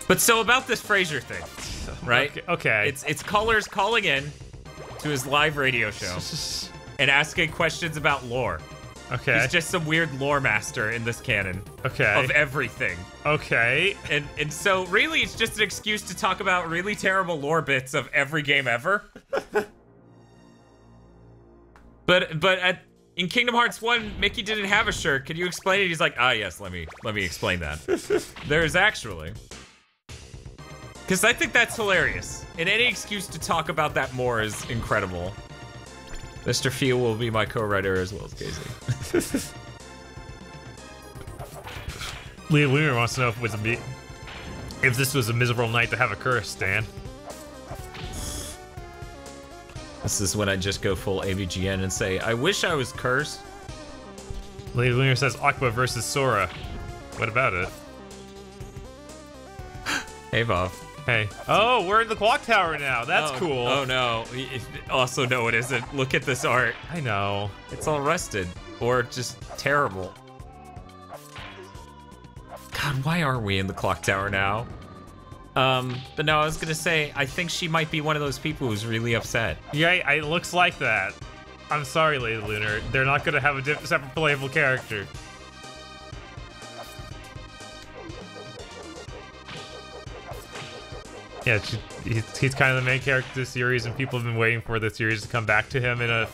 But so about this Frasier thing, right? Okay. It's callers calling in to his live radio show and asking questions about lore. Okay. He's just some weird lore master in this canon. Okay. Of everything. Okay. And so really it's just an excuse to talk about really terrible lore bits of every game ever. But In Kingdom Hearts 1, Mickey didn't have a shirt. Can you explain it? He's like, ah, yes, let me explain that. There's actually. Because I think that's hilarious. And any excuse to talk about that more is incredible. Mr. Field will be my co-writer as well as Casey. Leah Lunar wants to know if this was a miserable night to have a curse, Dan. This is when I just go full AVGN and say, I wish I was cursed. Leah Lunar says Aqua versus Sora. What about it? Hey, Bob. Hey. Oh, we're in the clock tower now. That's cool. Oh, no. Also, no, it isn't. Look at this art. I know. It's all rusted. Or just terrible. God, why are we in the clock tower now? But no, I was gonna say, I think she might be one of those people who's really upset. Yeah, it looks like that. I'm sorry, Lady Lunar. They're not gonna have a separate playable character. Yeah, he's kind of the main character of the series, and people have been waiting for the series to come back to him in a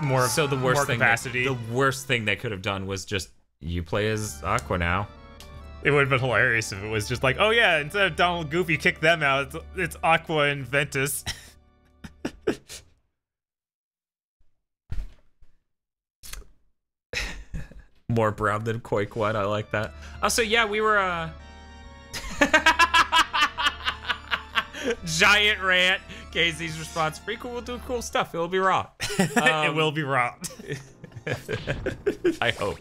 more So the worst more thing capacity. the worst thing they could have done was just, you play as Aqua now. It would have been hilarious if it was just like, oh yeah, instead of Donald Goofy kick them out, it's Aqua and Ventus. More brown than Quake One, I like that. Also, yeah, we were, giant rant. Casey's response, pretty cool, we'll do cool stuff, it'll be raw. It will be raw. I hope.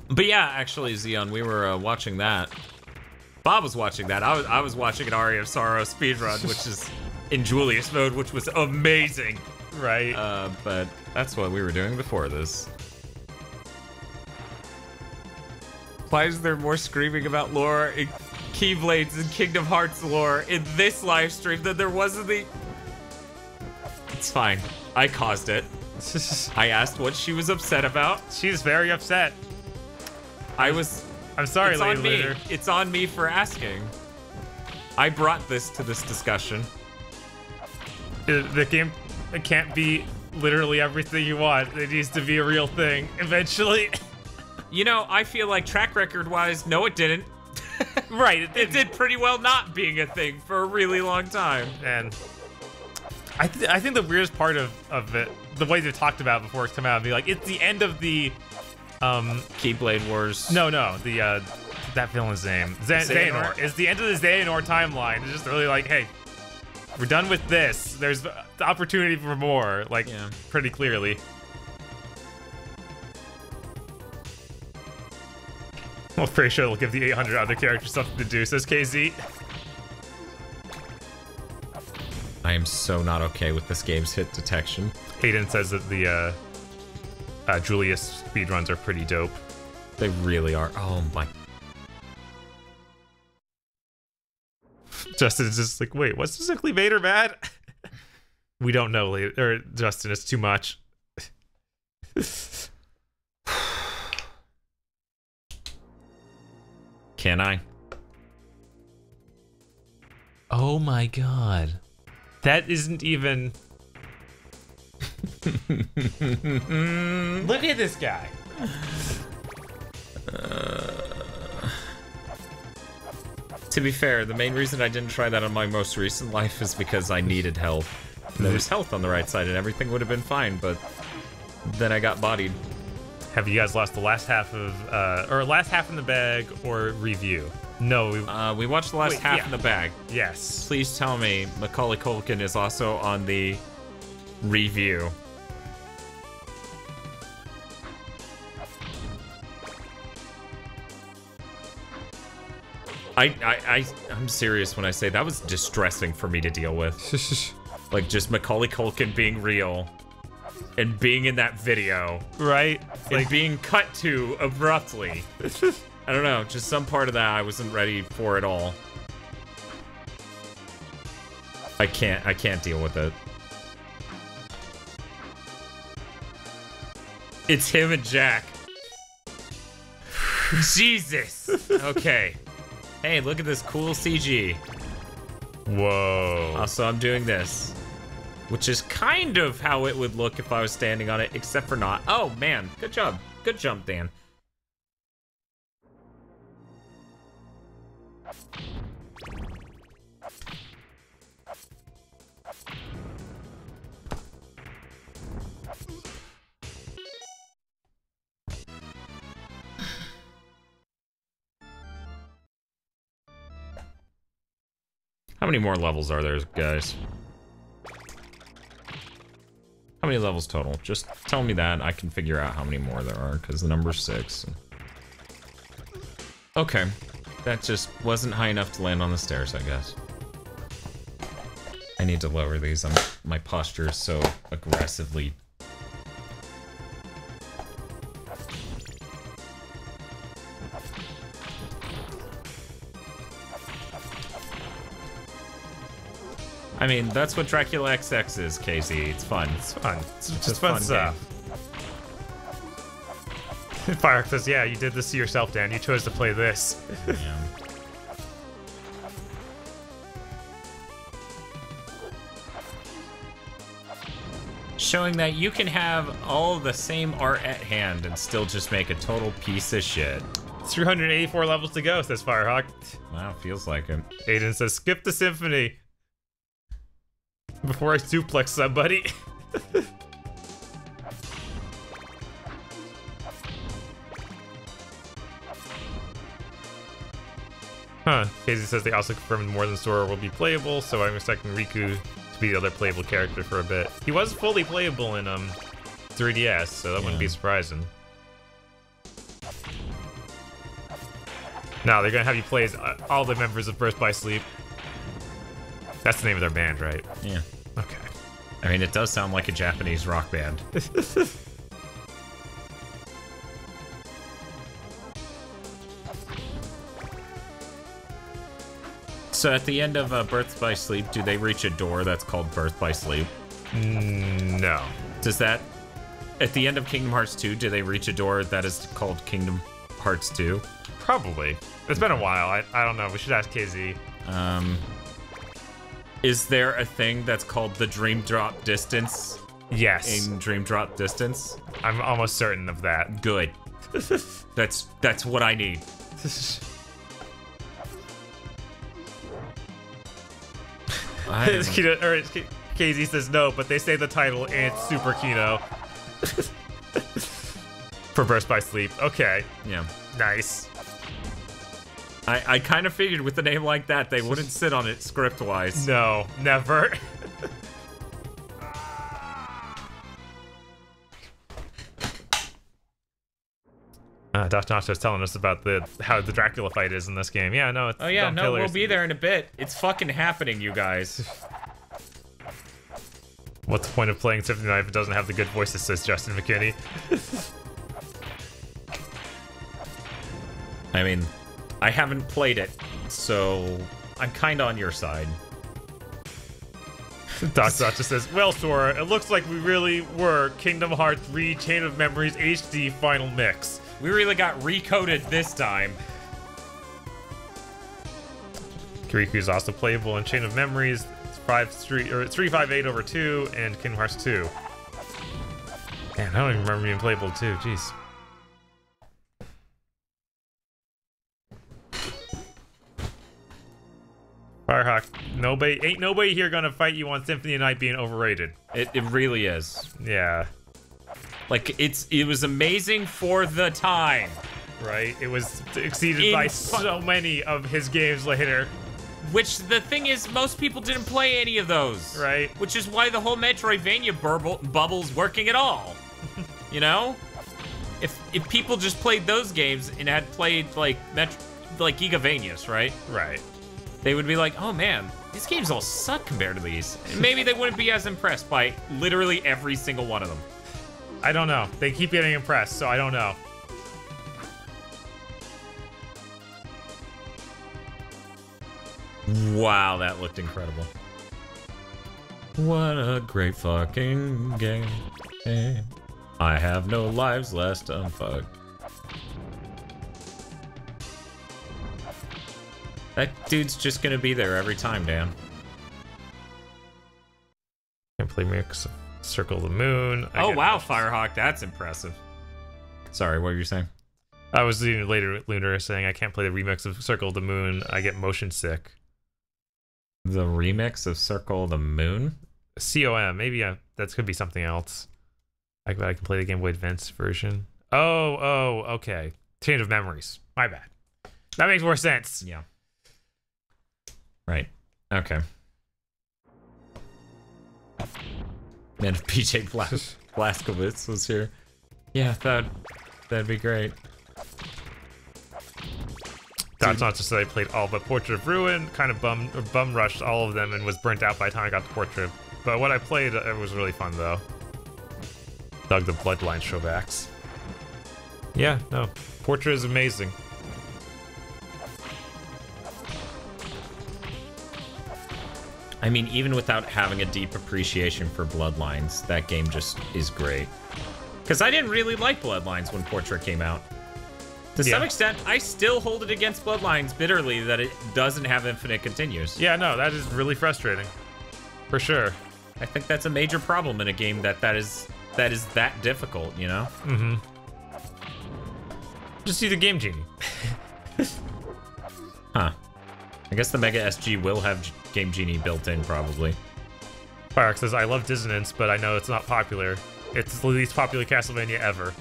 But yeah, actually, Xeon, we were watching that. Bob was watching that. I was watching an Aria of Sorrow speedrun, which is in Julius mode, which was amazing. Right. But that's what we were doing before this. Why is there more screaming about lore in Keyblades and Kingdom Hearts lore in this live stream than there was in the... It's fine. I caused it. I asked what she was upset about. She's very upset. I'm sorry, it's Lady on me. Lunar. It's on me for asking. I brought this to this discussion. The game can't be literally everything you want. It needs to be a real thing eventually. You know, I feel like track record-wise, no, it didn't. Right, It did pretty well not being a thing for a really long time. And I think the weirdest part of it, the way they talked about it before it's come out, be like, it's the end of the Keyblade Wars. No, that villain's name. Xehanort. It's the end of the Xehanort timeline. It's just really like, hey, we're done with this. There's the opportunity for more, like, Yeah. pretty clearly. Well, pretty sure they'll give the 800 other characters something to do, says KZ. I am so not okay with this game's hit detection. Hayden says that the Julius speedruns are pretty dope. They really are. Oh my. Justin's just like, wait, what's specifically Vader mad? We don't know, or Justin, it's too much. Can I? Oh my god. That isn't even... Look at this guy. To be fair, the main reason I didn't try that on my most recent life is because I needed health. There was health on the right side and everything would have been fine, but then I got bodied. Have you guys lost the last half of, or last half in the bag, or review? No, we watched the last half in the bag. Yes. Please tell me Macaulay Culkin is also on the review. I'm serious when I say that was distressing for me to deal with. Like, just Macaulay Culkin being real and being in that video. Right? And being cut to abruptly. I don't know, just some part of that I wasn't ready for at all. I can't deal with it. It's him and Jack. Jesus. Okay. Hey, look at this cool CG. Whoa. Also, I'm doing this. Which is kind of how it would look if I was standing on it, except for not. Oh, man. Good job. Good jump, Dan. How many more levels are there, guys? How many levels total? Just tell me that, I can figure out how many more there are, because the number's 6. Okay. That just wasn't high enough to land on the stairs, I guess. I need to lower these. My posture is so aggressively... I mean, that's what Dracula XX is, Casey. It's fun. It's fun. It's just fun stuff. Fire says, yeah, you did this to yourself, Dan. You chose to play this. Yeah. Showing that you can have all the same art at hand and still just make a total piece of shit. 384 levels to go, says Firehawk. Wow, feels like it. Aiden says, skip the symphony. Before I suplex somebody. Huh. Casey says they also confirmed more than Sora will be playable, so I'm expecting Riku to be the other playable character for a bit. He was fully playable in 3DS, so that wouldn't be surprising. No, they're gonna have you play as all the members of Birth by Sleep. That's the name of their band, right? Yeah. Okay. I mean, it does sound like a Japanese rock band. So at the end of Birth by Sleep, do they reach a door that's called Birth by Sleep? No. Does that... At the end of Kingdom Hearts 2, do they reach a door that is called Kingdom Hearts 2? Probably. It's been a while. I don't know. We should ask KZ. Is there a thing that's called the Dream Drop Distance? Yes. In Dream Drop Distance? I'm almost certain of that. Good. That's what I need. KZ says no, but they say the title and it's Super Kino. For Burst by Sleep. Okay. Yeah. Nice. I kind of figured with a name like that, they wouldn't sit on it script-wise. No, never. Dr. Nacho's telling us about how the Dracula fight is in this game. Yeah, no, it's oh yeah, no, we'll be there in a bit. It's fucking happening, you guys. What's the point of playing Symphony Night if it doesn't have the good voices, says Justin McKinney. I mean, I haven't played it, so I'm kind of on your side. Doc just says, well, Sora, it looks like we really were Kingdom Hearts 3 Chain of Memories HD final mix. We really got recoded this time. Kiriku's also playable in Chain of Memories, 358/2, and Kingdom Hearts 2. Man, I don't even remember being playable too. Jeez. Firehawk, ain't nobody here gonna fight you on Symphony of Night being overrated. It really is. Yeah. Like, it was amazing for the time. Right? It was exceeded by so many of his games later. Which, the thing is, most people didn't play any of those. Right. Which is why the whole Metroidvania bubble's working at all. You know? If people just played those games and had played, like, Gigavanias, right? Right. They would be like, oh man, these games all suck compared to these. And maybe they wouldn't be as impressed by literally every single one of them. I don't know. They keep getting impressed, so I don't know. Wow, that looked incredible. What a great fucking game. I have no lives left unfucked. That dude's just gonna be there every time, Dan. Can't play mix. Circle the Moon. Oh wow, Firehawk, that's impressive. Sorry, what were you saying? I was reading later Lunar saying I can't play the remix of Circle the Moon. I get motion sick. The remix of Circle the Moon? COM. Maybe that could be something else. I can play the Game Boy Advance version. Oh, okay. Change of memories. My bad. That makes more sense. Yeah. Right. Okay. Man, if PJ Blazkowicz was here. Yeah, that'd be great. That's not to say I played all but Portrait of Ruin, kind of bum rushed all of them and was burnt out by the time I got to Portrait. But what I played, it was really fun though. Dug the Bloodline showbacks. Yeah, no. Portrait is amazing. I mean, even without having a deep appreciation for Bloodlines, that game just is great. Because I didn't really like Bloodlines when Portrait came out. To some extent, I still hold it against Bloodlines bitterly that it doesn't have infinite continues. Yeah, no, that is really frustrating. For sure. I think that's a major problem in a game that is that difficult, you know? Mm-hmm. Just use the Game Genie. Huh. I guess the Mega SG will have Game Genie built in, probably. Firex says, I love Dissonance, but I know it's not popular. It's the least popular Castlevania ever.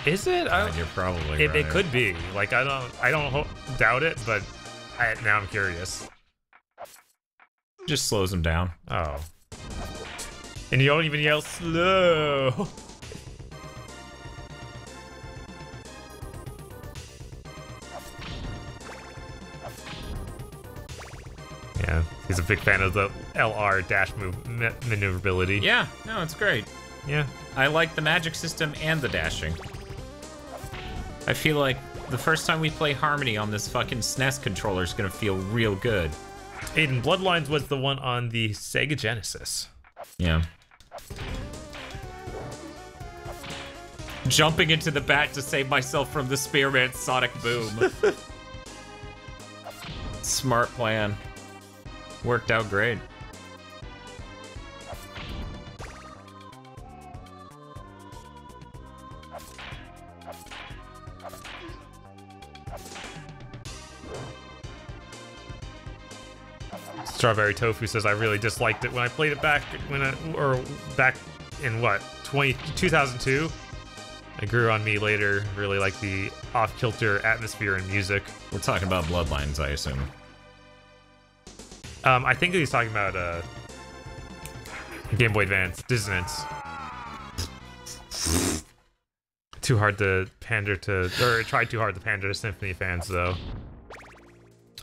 Is it? You're probably right. It could be. Like, I don't doubt it, but now I'm curious. Just slows him down. Oh. And you don't even yell slow. Yeah, he's a big fan of the LR dash move maneuverability. Yeah, no, it's great. Yeah. I like the magic system and the dashing. I feel like the first time we play Harmony on this fucking SNES controller is gonna feel real good. Aiden, Bloodlines was the one on the Sega Genesis. Yeah. Jumping into the bat to save myself from the Spearman Sonic Boom. Smart plan. Worked out great. Strawberry Tofu says I really disliked it when I played it back in what 2002. It grew on me later. Really like the off-kilter atmosphere and music. We're talking about Bloodlines, I assume. I think he's talking about Game Boy Advance Dissonance. Too hard to pander to, or tried too hard to pander to Symphony fans though.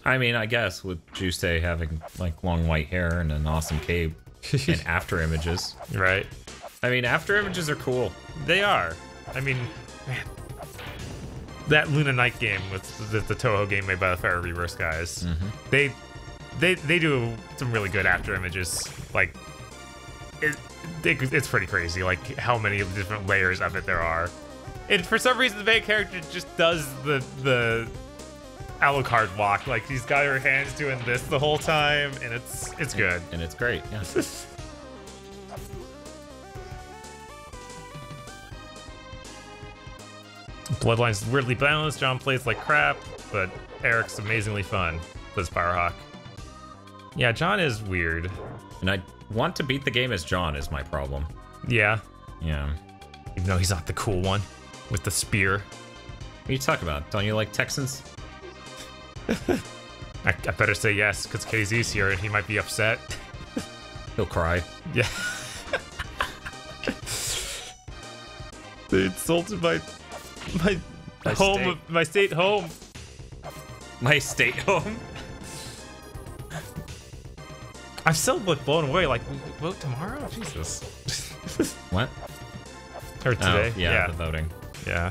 I mean, I guess with Jusei having like long white hair and an awesome cape and after images. Right. I mean, after images are cool. They are. I mean, man, that Luna Knight game with the Toho game made by the Fire Reverse guys. Mm-hmm. They do some really good after images. Like, it's pretty crazy. Like how many different layers of it there are. And for some reason, the main character just does the Alucard walk. Like he's got her hands doing this the whole time, and it's good. And it's great. Yeah. Bloodline's weirdly balanced. John plays like crap, but Eric's amazingly fun. Says Firehawk. Yeah, John is weird. And I want to beat the game as John is my problem. Yeah. Yeah. Even though he's not the cool one with the spear. What are you talking about? Don't you like Texans? I better say yes, because KZ's here and he might be upset. He'll cry. Yeah. They insulted my home, my state home. My state home? I'm still blown away. Like, we vote tomorrow? Jesus. What? Or today? Oh, yeah, the voting. Yeah.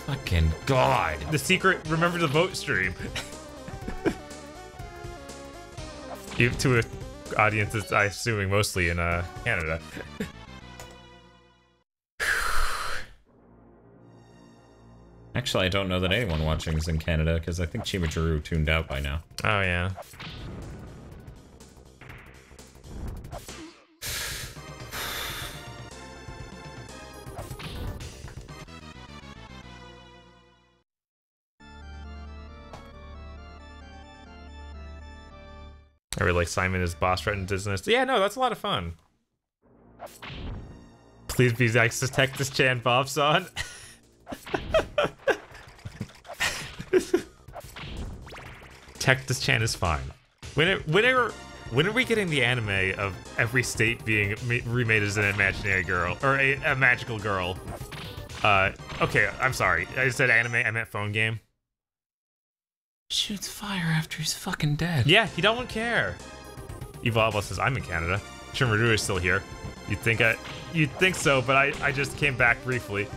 Fucking God. The secret, remember the vote stream. To audiences, I'm assuming mostly in Canada. Actually, I don't know that anyone watching is in Canada, because I think Chimachiru tuned out by now. Oh, yeah. I really like Simon as boss threatened business. Yeah, no, that's a lot of fun. Please be nice to Tectus Chan, Bob-san. Tectus Chan is fine. When are we getting the anime of every state being remade as an imaginary girl or a magical girl? Okay, I'm sorry. I said anime. I meant phone game. Shoots fire after he's fucking dead. Yeah, he don't care. Evolvo says, I'm in Canada. Shimmeru is still here. You'd think so, but I just came back briefly.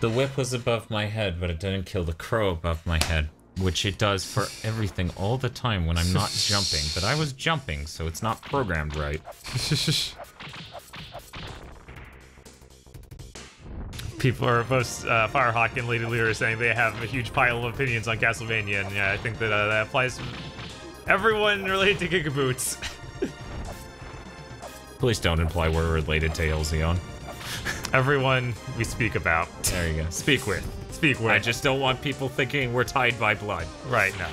The whip was above my head, but it didn't kill the crow above my head. Which it does for everything all the time when I'm not jumping. But I was jumping, so it's not programmed right. People are both Firehawk and Lady Lear are saying they have a huge pile of opinions on Castlevania, and yeah, I think that that applies to everyone related to Gigaboots. Please don't imply we're related to Elzion. Everyone we speak about. There you go. Speak with. Speak with. I just don't want people thinking we're tied by blood. Right, no.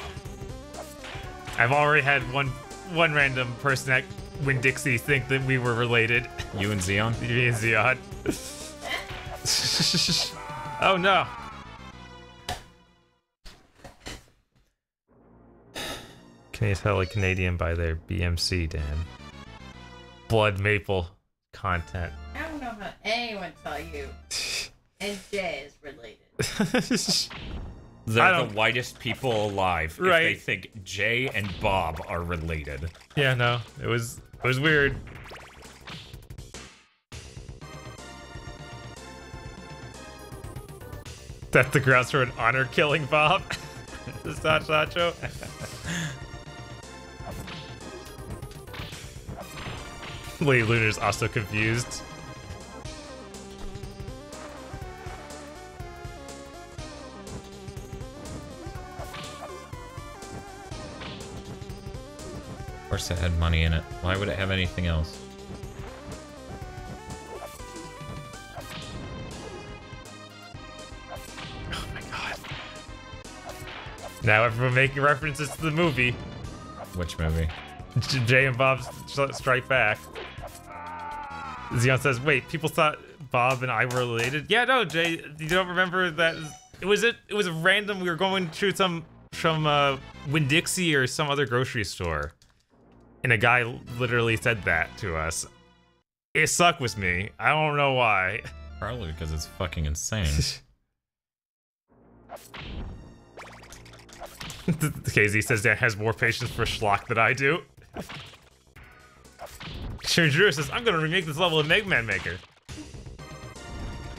I've already had one random person at Winn-Dixie think that we were related. You and Xeon? Me and Xeon. Oh no. Can you tell a Canadian by their BMC, Dan? Blood maple content. I don't know how anyone tell you and Jay is related. They're the whitest people alive right. if they think Jay and Bob are related. Yeah, no. It was weird. That's the grounds for an honor killing Bob. This Nacho. Lady Lunar's also confused. Of course it had money in it. Why would it have anything else? Oh my god. Now everyone making references to the movie. Which movie? Jay and Bob Strike Back. Xeon says, wait, people thought Bob and I were related? Yeah, no, Jay, you don't remember that? It was a random, we were going to some Winn-Dixie or some other grocery store. And a guy literally said that to us. It stuck with me. I don't know why. Probably because it's fucking insane. KZ says Dan has more patience for schlock than I do. Shinjiro says, I'm gonna remake this level of Mega Man Maker.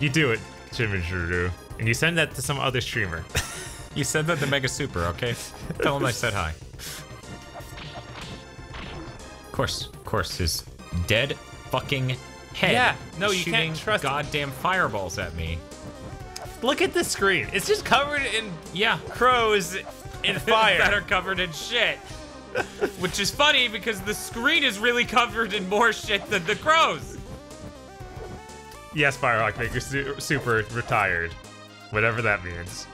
You do it, Shinjiro. And you send that to some other streamer. You said that to Mega Super, okay? Tell him I said hi. Of course, his dead fucking head. Yeah, no, you shooting can't trust goddamn fireballs at me. Look at this screen. It's just covered in crows and fire that are covered in shit. Which is funny because the screen is really covered in more shit than the crows. Yes, Firehawk Maker Super retired. Whatever that means.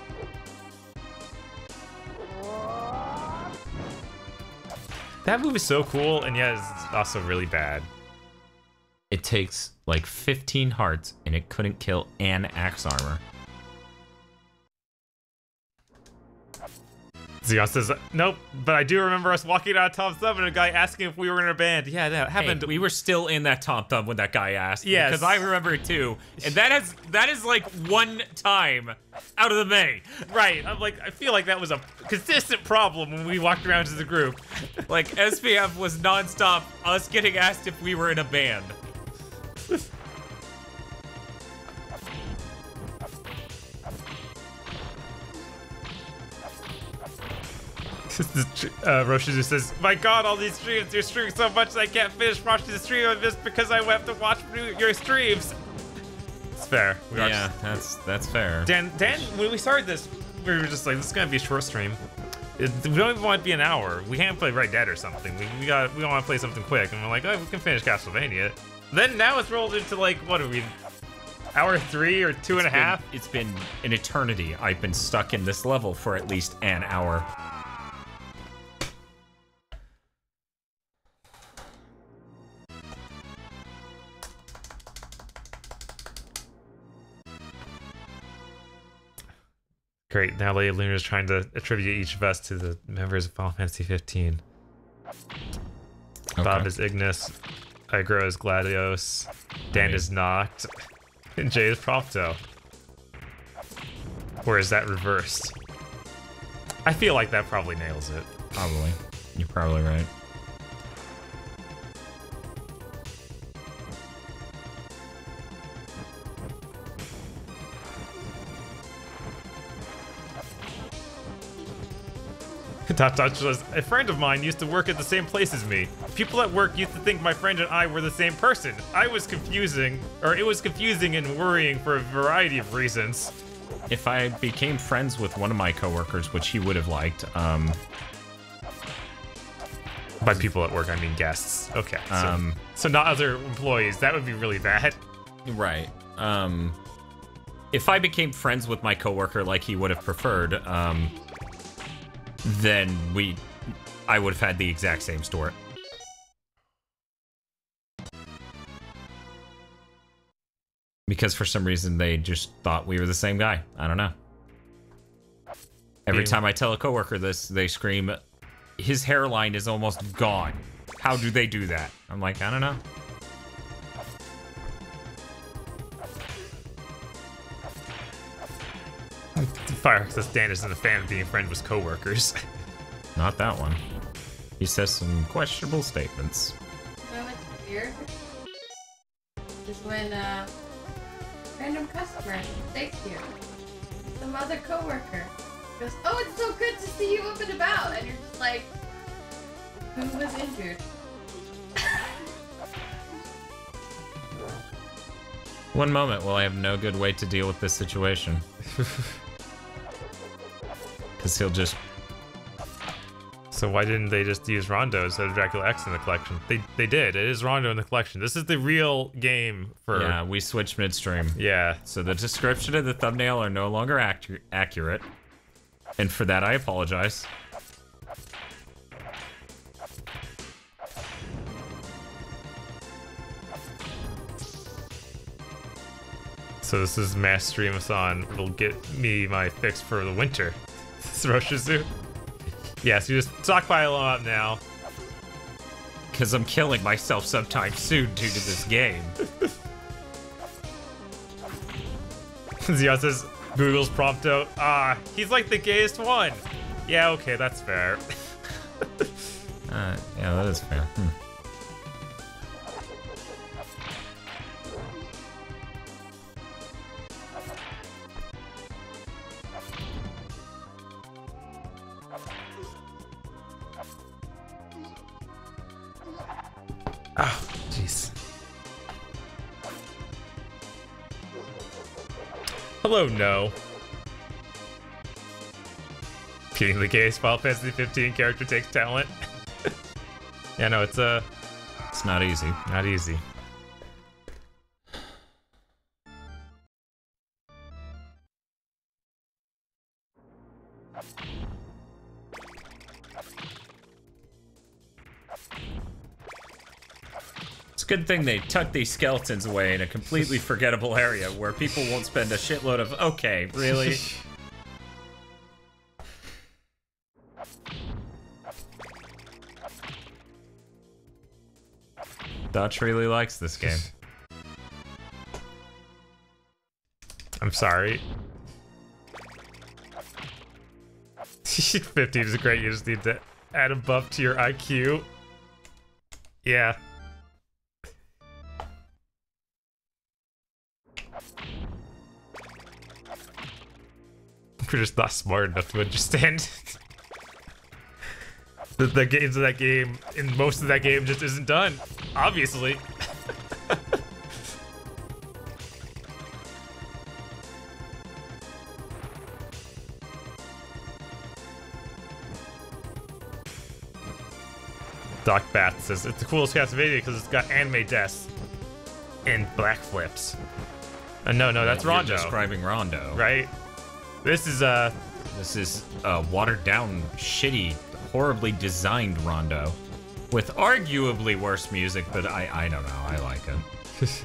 That move is so cool, and yet it's also really bad. It takes like 15 hearts, and it couldn't kill an axe armor. Xeon says, nope, but I do remember us walking out of Tom Thumb and a guy asking if we were in a band. Yeah, that happened. Hey, we were still in that Tom Thumb when that guy asked. Yes. Because I remember it too. And that is like one time out of the many. Right. I'm like, I feel like that was a consistent problem when we walked around as a group. Like, SPF was nonstop us getting asked if we were in a band. Roshizu says, my god, all these streams, you're streaming so much that I can't finish watching the stream of this because I have to watch your streams. It's fair. Yeah, that's fair. Dan, when we started this, we were just like, this is gonna be a short stream. We don't even want it to be an hour. We can't play Red Dead or something. We want to play something quick, and we're like, oh, we can finish Castlevania. Then now it's rolled into like, what are we, hour 3 or 2.5? It's been an eternity. I've been stuck in this level for at least an hour. Great, now Lady Luna's trying to attribute each of us to the members of Final Fantasy 15. Okay. Bob is Ignis, Igro is Gladios, Dan is Noct, and Jay is Prompto. Or is that reversed? I feel like that probably nails it. Probably. You're probably right. says, a friend of mine used to work at the same place as me. People at work used to think my friend and I were the same person. It was confusing and worrying for a variety of reasons. If I became friends with one of my coworkers, which he would have liked, By people at work, I mean guests. Okay, so not other employees. That would be really bad. Right. If I became friends with my coworker like he would have preferred, then I would have had the exact same story. Because for some reason they just thought we were the same guy. I don't know. Every time I tell a coworker this, they scream, his hairline is almost gone. How do they do that? I'm like, I don't know. Fire says Dan isn't a fan of being friends with coworkers. Not that one. He says some questionable statements. You know what's weird? Is when random customer thanks you. Some other coworker goes, "Oh, it's so good to see you up and about," and you're just like, "Who was injured?" One moment while I have no good way to deal with this situation. Because he'll just... So why didn't they just use Rondo instead of Dracula X in the collection? They did. It is Rondo in the collection. This is the real game for... Yeah, we switched midstream. Yeah. So the description and the thumbnail are no longer accurate. And for that, I apologize. So this is mass stream-a-thon. It'll get me my fix for the winter. This is Roshizu. Yeah, so you just stockpile them up now. Because I'm killing myself sometime soon due to this game. Zion says, Google's Prompto. Ah, he's like the gayest one. Yeah, okay, that's fair. Yeah, that is fair. Oh, jeez. Hello, no. Being the gayest Final Fantasy 15 character takes talent. Yeah, no, it's not easy. Not easy. It's a good thing they tucked these skeletons away in a completely forgettable area where people won't spend a shitload of, okay, really? Dutch really likes this game. I'm sorry. 15 is great, you just need to add a buff to your IQ. Yeah. We're just not smart enough to understand. the games of that game, and most of that game just isn't done. Obviously. Doc Bat says, it's the coolest Castlevania because it's got anime deaths. and black flips. No, that's You're Rondo. describing Rondo. Right? This is watered down, shitty, horribly designed Rondo. With arguably worse music, but I don't know, I like it.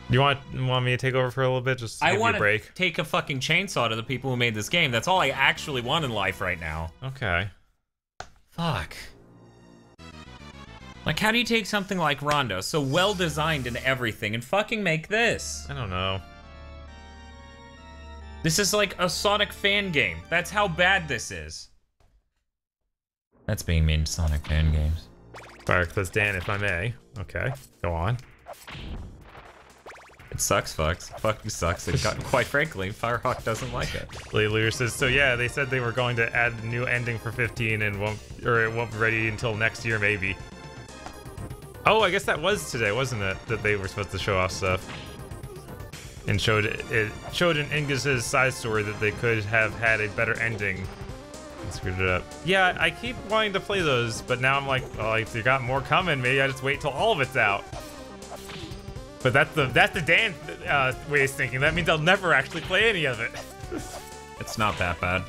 You want me to take over for a little bit? Just to give you a break? I want to take a fucking chainsaw to the people who made this game. That's all I actually want in life right now. Okay. Fuck. Like, how do you take something like Rondo, so well designed and everything, and fucking make this? I don't know. This is like a Sonic fan game. That's how bad this is. That's being mean to Sonic fan games. Fire says, Dan, if I may. Okay, go on. It sucks, fucks. Fucking sucks. It got, quite frankly, Firehawk doesn't like it. Leader says, so yeah, they said they were going to add a new ending for 15 and it won't be ready until next year, maybe. Oh, I guess that was today, wasn't it? That they were supposed to show off stuff. And showed in Ingus's side story that they could have had a better ending. And screwed it up. Yeah, I keep wanting to play those, but now I'm like, well, if you got more coming, maybe I just wait till all of it's out. But that's the Dan way of thinking. That means I'll never actually play any of it. It's not that bad.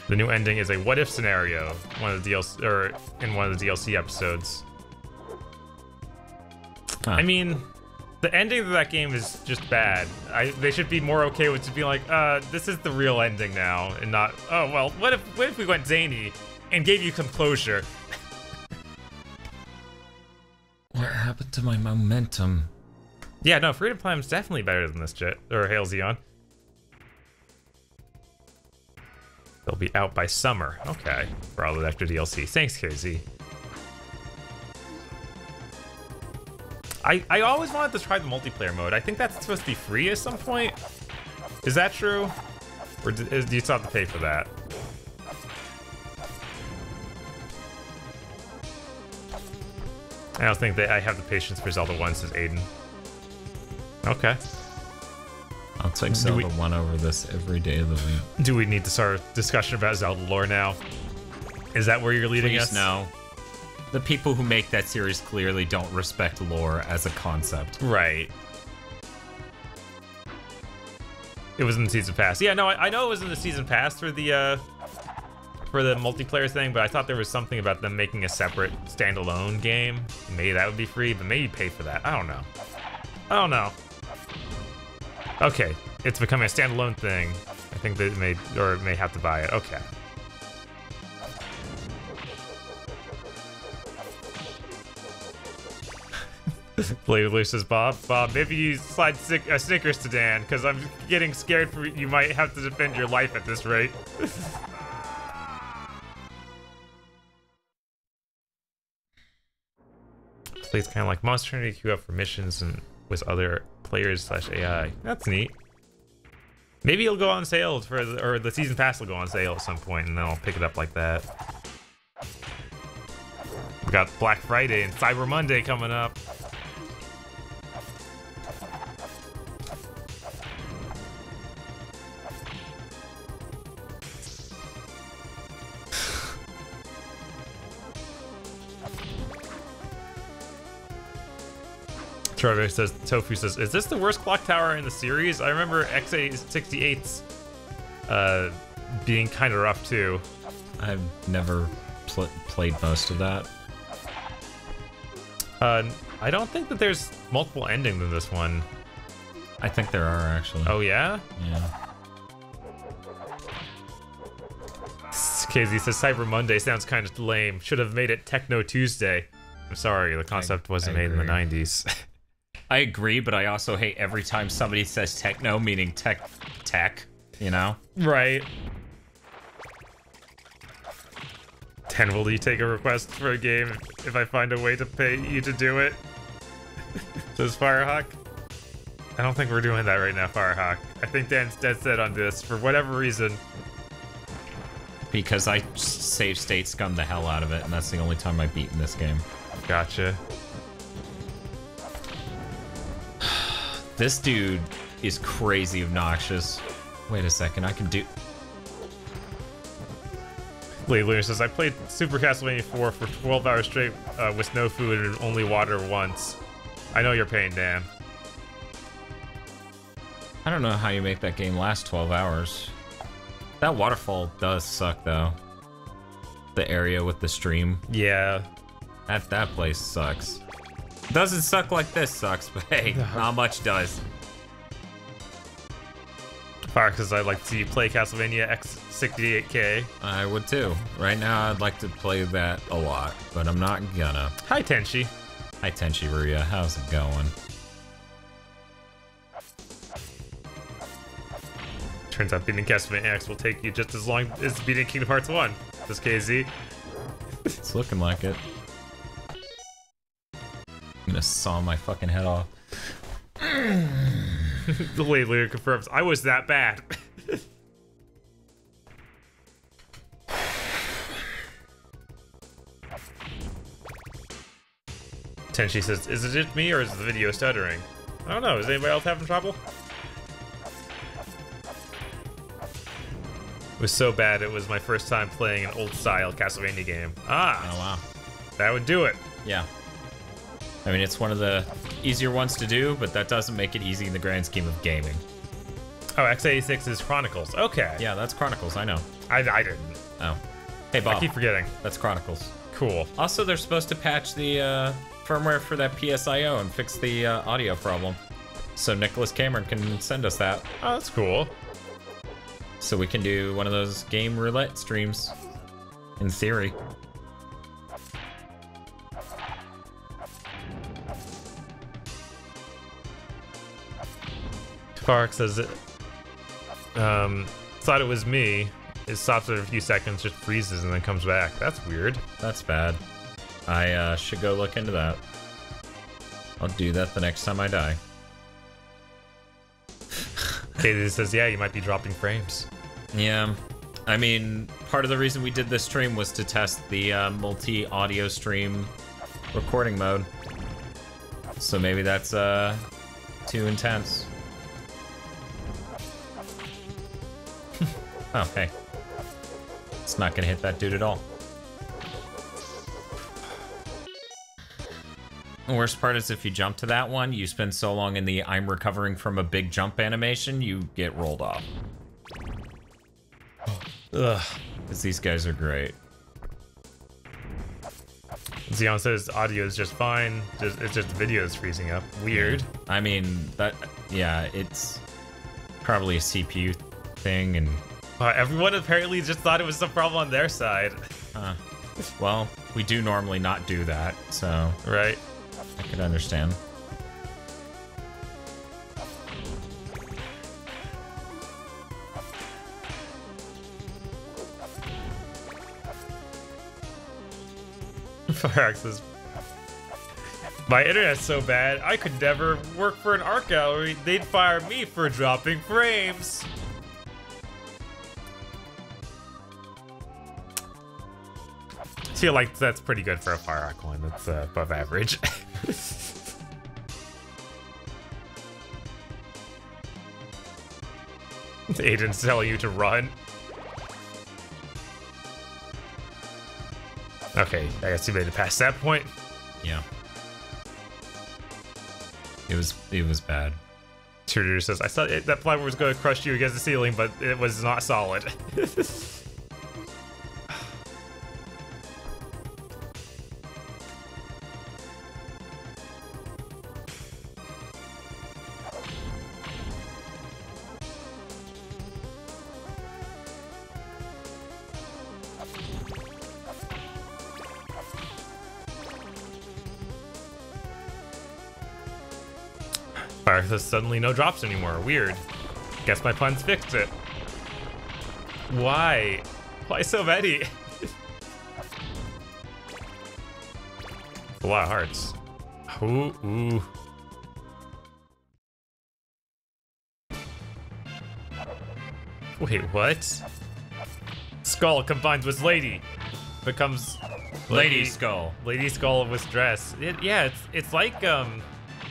The new ending is a what-if scenario, one of the DLC, or in one of the DLC episodes. Huh. I mean, the ending of that game is just bad. They should be more okay with just being like, this is the real ending now, and not, oh well, what if we went zany and gave you some closure? What happened to my momentum? Yeah, no, Freedom Prime's definitely better than this shit, or Hail Xeon. They'll be out by summer. Okay, for all the extra DLC. Thanks, KZ. I always wanted to try the multiplayer mode. I think that's supposed to be free at some point. Is that true? Or do you still have to pay for that? I don't think that I have the patience for Zelda 1, says Aiden. Okay. I'll take Zelda 1 over this every day of the week. Do we need to start a discussion about Zelda lore now? Is that where you're leading us? No. The people who make that series clearly don't respect lore as a concept. Right. It was in the season pass. Yeah, no, I know it was in the season pass for the multiplayer thing, but I thought there was something about them making a separate standalone game. Maybe that would be free, but maybe pay for that. I don't know. I don't know. Okay, it's becoming a standalone thing. I think they may have to buy it. Okay. Lady says, Bob, maybe you slide Snickers to Dan, because I'm getting scared for you might have to defend your life at this rate. Plays kind of like Monster Hunter, queue up for missions and with other players / AI. That's neat. Maybe it'll go on sale or the season pass will go on sale at some point, and then I'll pick it up like that. We got Black Friday and Cyber Monday coming up. Trevor says, Tofu says, is this the worst clock tower in the series? I remember XA68's being kind of rough too. I've never played most of that. I don't think that there's multiple endings in this one. I think there are, actually. Oh, yeah? Yeah. KZ says, Cyber Monday sounds kind of lame. Should have made it Techno Tuesday. I'm sorry, the concept wasn't made in the 90s. I agree, but I also hate every time somebody says techno, meaning tech, you know? Right. 10, will you take a request for a game if I find a way to pay you to do it? Says Firehawk. I don't think we're doing that right now, Firehawk. I think Dan's dead set on this for whatever reason. Because I save state scum the hell out of it, and that's the only time I've beaten this game. Gotcha. This dude is crazy obnoxious. Wait a second, I can do... Lee Lunar says, I played Super Castlevania 4 for 12 hours straight with no food and only water once. I know your pain, Dan. I don't know how you make that game last 12 hours. That waterfall does suck, though. The area with the stream. Yeah. That place sucks. Doesn't suck like this sucks, but hey, not much does. Fire, because I'd like to see you play Castlevania X 68K. I would too. Right now, I'd like to play that a lot, but I'm not gonna. Hi, Tenchi. Hi, Tenchi Ruya. How's it going? Turns out beating Castlevania X will take you just as long as beating Kingdom Hearts 1. This KZ. It's looking like it. I'm gonna saw my fucking head off. The Lady Leader confirms, I was that bad. Tenchi says, is it just me or is the video stuttering? I don't know, is anybody else having trouble? It was so bad it was my first time playing an old style Castlevania game. Ah! Oh wow. That would do it. Yeah. I mean, it's one of the easier ones to do, but that doesn't make it easy in the grand scheme of gaming. Oh, X86 is Chronicles. Okay. Yeah, that's Chronicles, I know. I didn't. Oh. Hey, Bob. I keep forgetting. That's Chronicles. Cool. Also, they're supposed to patch the firmware for that PSIO and fix the audio problem. So Nicholas Cameron can send us that. Oh, that's cool. So we can do one of those game roulette streams. In theory. Fark says it. Thought it was me. It stops after a few seconds, just freezes, and then comes back. That's weird. That's bad. I should go look into that. I'll do that the next time I die. Katie says, yeah, you might be dropping frames. Yeah. I mean, part of the reason we did this stream was to test the multi-audio stream recording mode. So maybe that's too intense. Oh, hey. It's not gonna hit that dude at all. The worst part is if you jump to that one, you spend so long in the I'm recovering from a big jump animation, you get rolled off. Ugh. Because these guys are great. Xeon says audio is just fine. It's just the video is freezing up. Weird. I mean, yeah, it's probably a CPU thing, and everyone apparently just thought it was some problem on their side. Well, we do normally not do that, so right. I could understand. Firax says, my internet's so bad, I could never work for an art gallery. They'd fire me for dropping frames. I feel like that's pretty good for a Firax one. That's above average. Aiden's telling you to run. Okay, I guess you made it past that point. Yeah. It was bad. Tutor says, I thought that platform was going to crush you against the ceiling, but it was not solid. There's suddenly no drops anymore. Weird. Guess my puns fixed it. Why? Why so many? A lot of hearts. Ooh, ooh. Wait, what? Skull combines with lady. Becomes Lady Skull. Lady Skull with dress. Yeah, it's like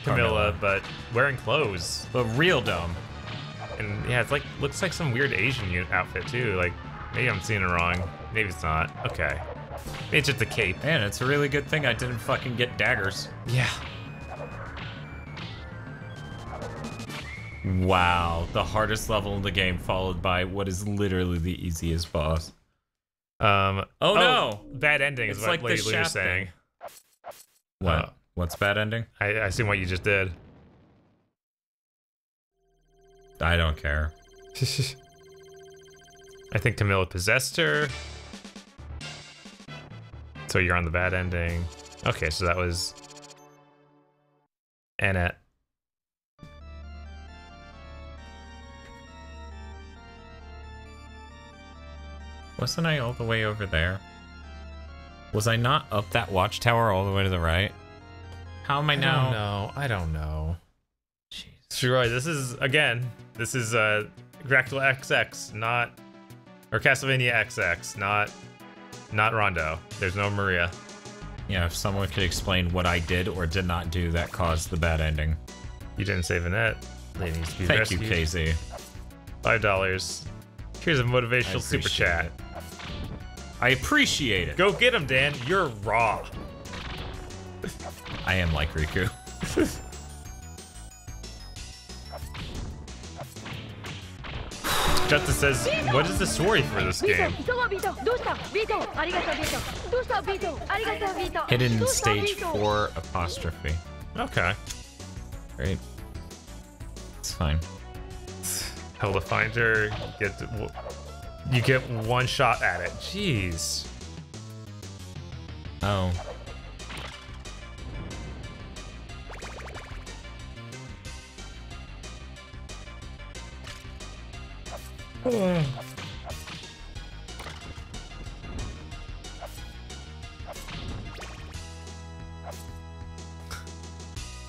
Camilla, but wearing clothes. The real dumb. And yeah, it's like looks like some weird Asian outfit too. Like maybe I'm seeing it wrong. Maybe it's not. Okay. Maybe it's just a cape. Man, it's a really good thing I didn't fucking get daggers. Yeah. Wow, the hardest level in the game followed by what is literally the easiest boss. Oh no! Bad ending is It's what like the Lady Luna's shaft saying. What? What's bad ending? I assume what you just did. I don't care. I think Camilla possessed her. So you're on the bad ending. Okay, so that was Annette. Wasn't I all the way over there? Was I not up that watchtower all the way to the right? How am I now? I don't know. Jeez. Sure, this is Dracula XX, not, or Castlevania XX, not Rondo. There's no Maria. Yeah, if someone could explain what I did or did not do that caused the bad ending. You didn't save Annette. They need to be Thank rescued. you, KZ. $5. Here's a motivational I super appreciate chat. it. I appreciate it. Go get him, Dan. You're raw. I am like Riku. Justice says, what is the story for this game? Hidden stage 4 apostrophe. Okay. Great. It's fine. Hell to find her. You get one shot at it. Jeez. Oh.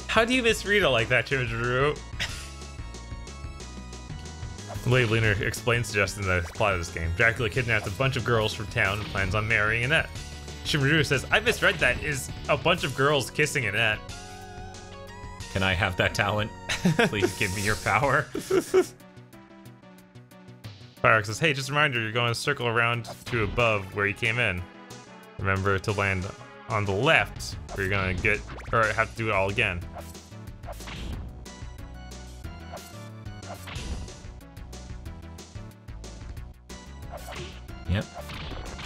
How do you misread it like that, Chimajuru? Lady Lunar explains to Justin the plot of this game. Dracula kidnaps a bunch of girls from town and plans on marrying Annette. Shimajuru says, I misread that is a bunch of girls kissing Annette. Can I have that talent? Please give me your power. Firex says, hey, just a reminder, you're going to circle around to above where you came in. Remember to land on the left, or you're going to get, or have to do it all again. Yep.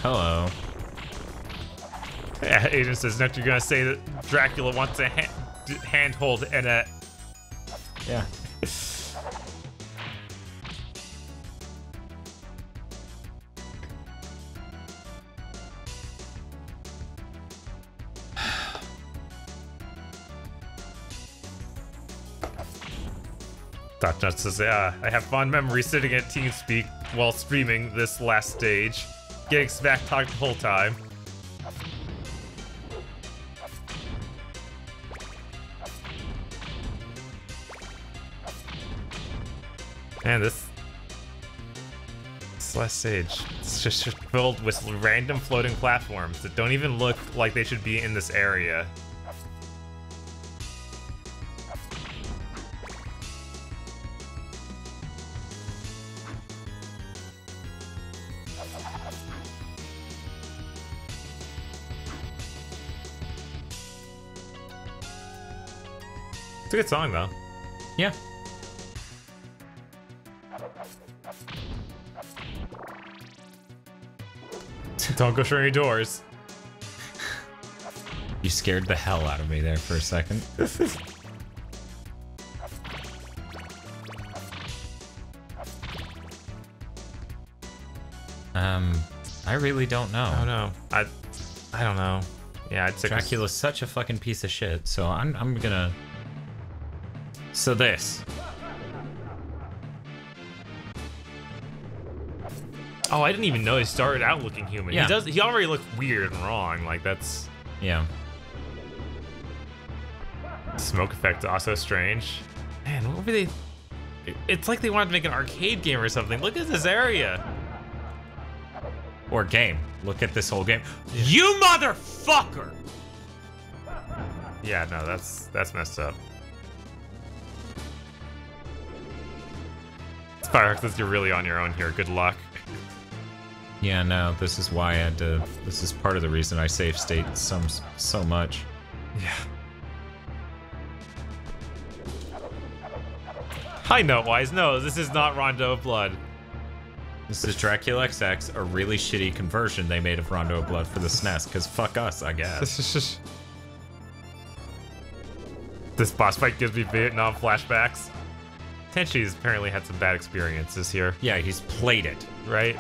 Hello. Yeah, Agent says, next you're going to say that Dracula wants to handhold Annette. Yeah. Dr. Nuts says, yeah, I have fond memories sitting at TeamSpeak while streaming this last stage, getting smack talked the whole time. Man, this last stage, it's just filled with random floating platforms that don't even look like they should be in this area. It's a good song, though. Yeah. Don't go through any doors. You scared the hell out of me there for a second. I really don't know. I don't know. I don't know. Yeah, I'd say Dracula's such a fucking piece of shit, so I'm gonna... So this. Oh, I didn't even know he started out looking human. Yeah. He already looked weird and wrong. Like, that's... Yeah. Smoke effect also strange. Man, what were they... It's like they wanted to make an arcade game or something. Look at this area. Or game. Look at this whole game. You motherfucker! Yeah, no, that's messed up. Firehook says you're really on your own here. Good luck. Yeah, no, this is why I had to. This is part of the reason I save state so much. Yeah. High note wise, no, this is not Rondo of Blood. This is Dracula X, a really shitty conversion they made of Rondo of Blood for the SNES, because fuck us, I guess. This boss fight gives me Vietnam flashbacks. Tenchi's apparently had some bad experiences here. Yeah, he's played it. Right?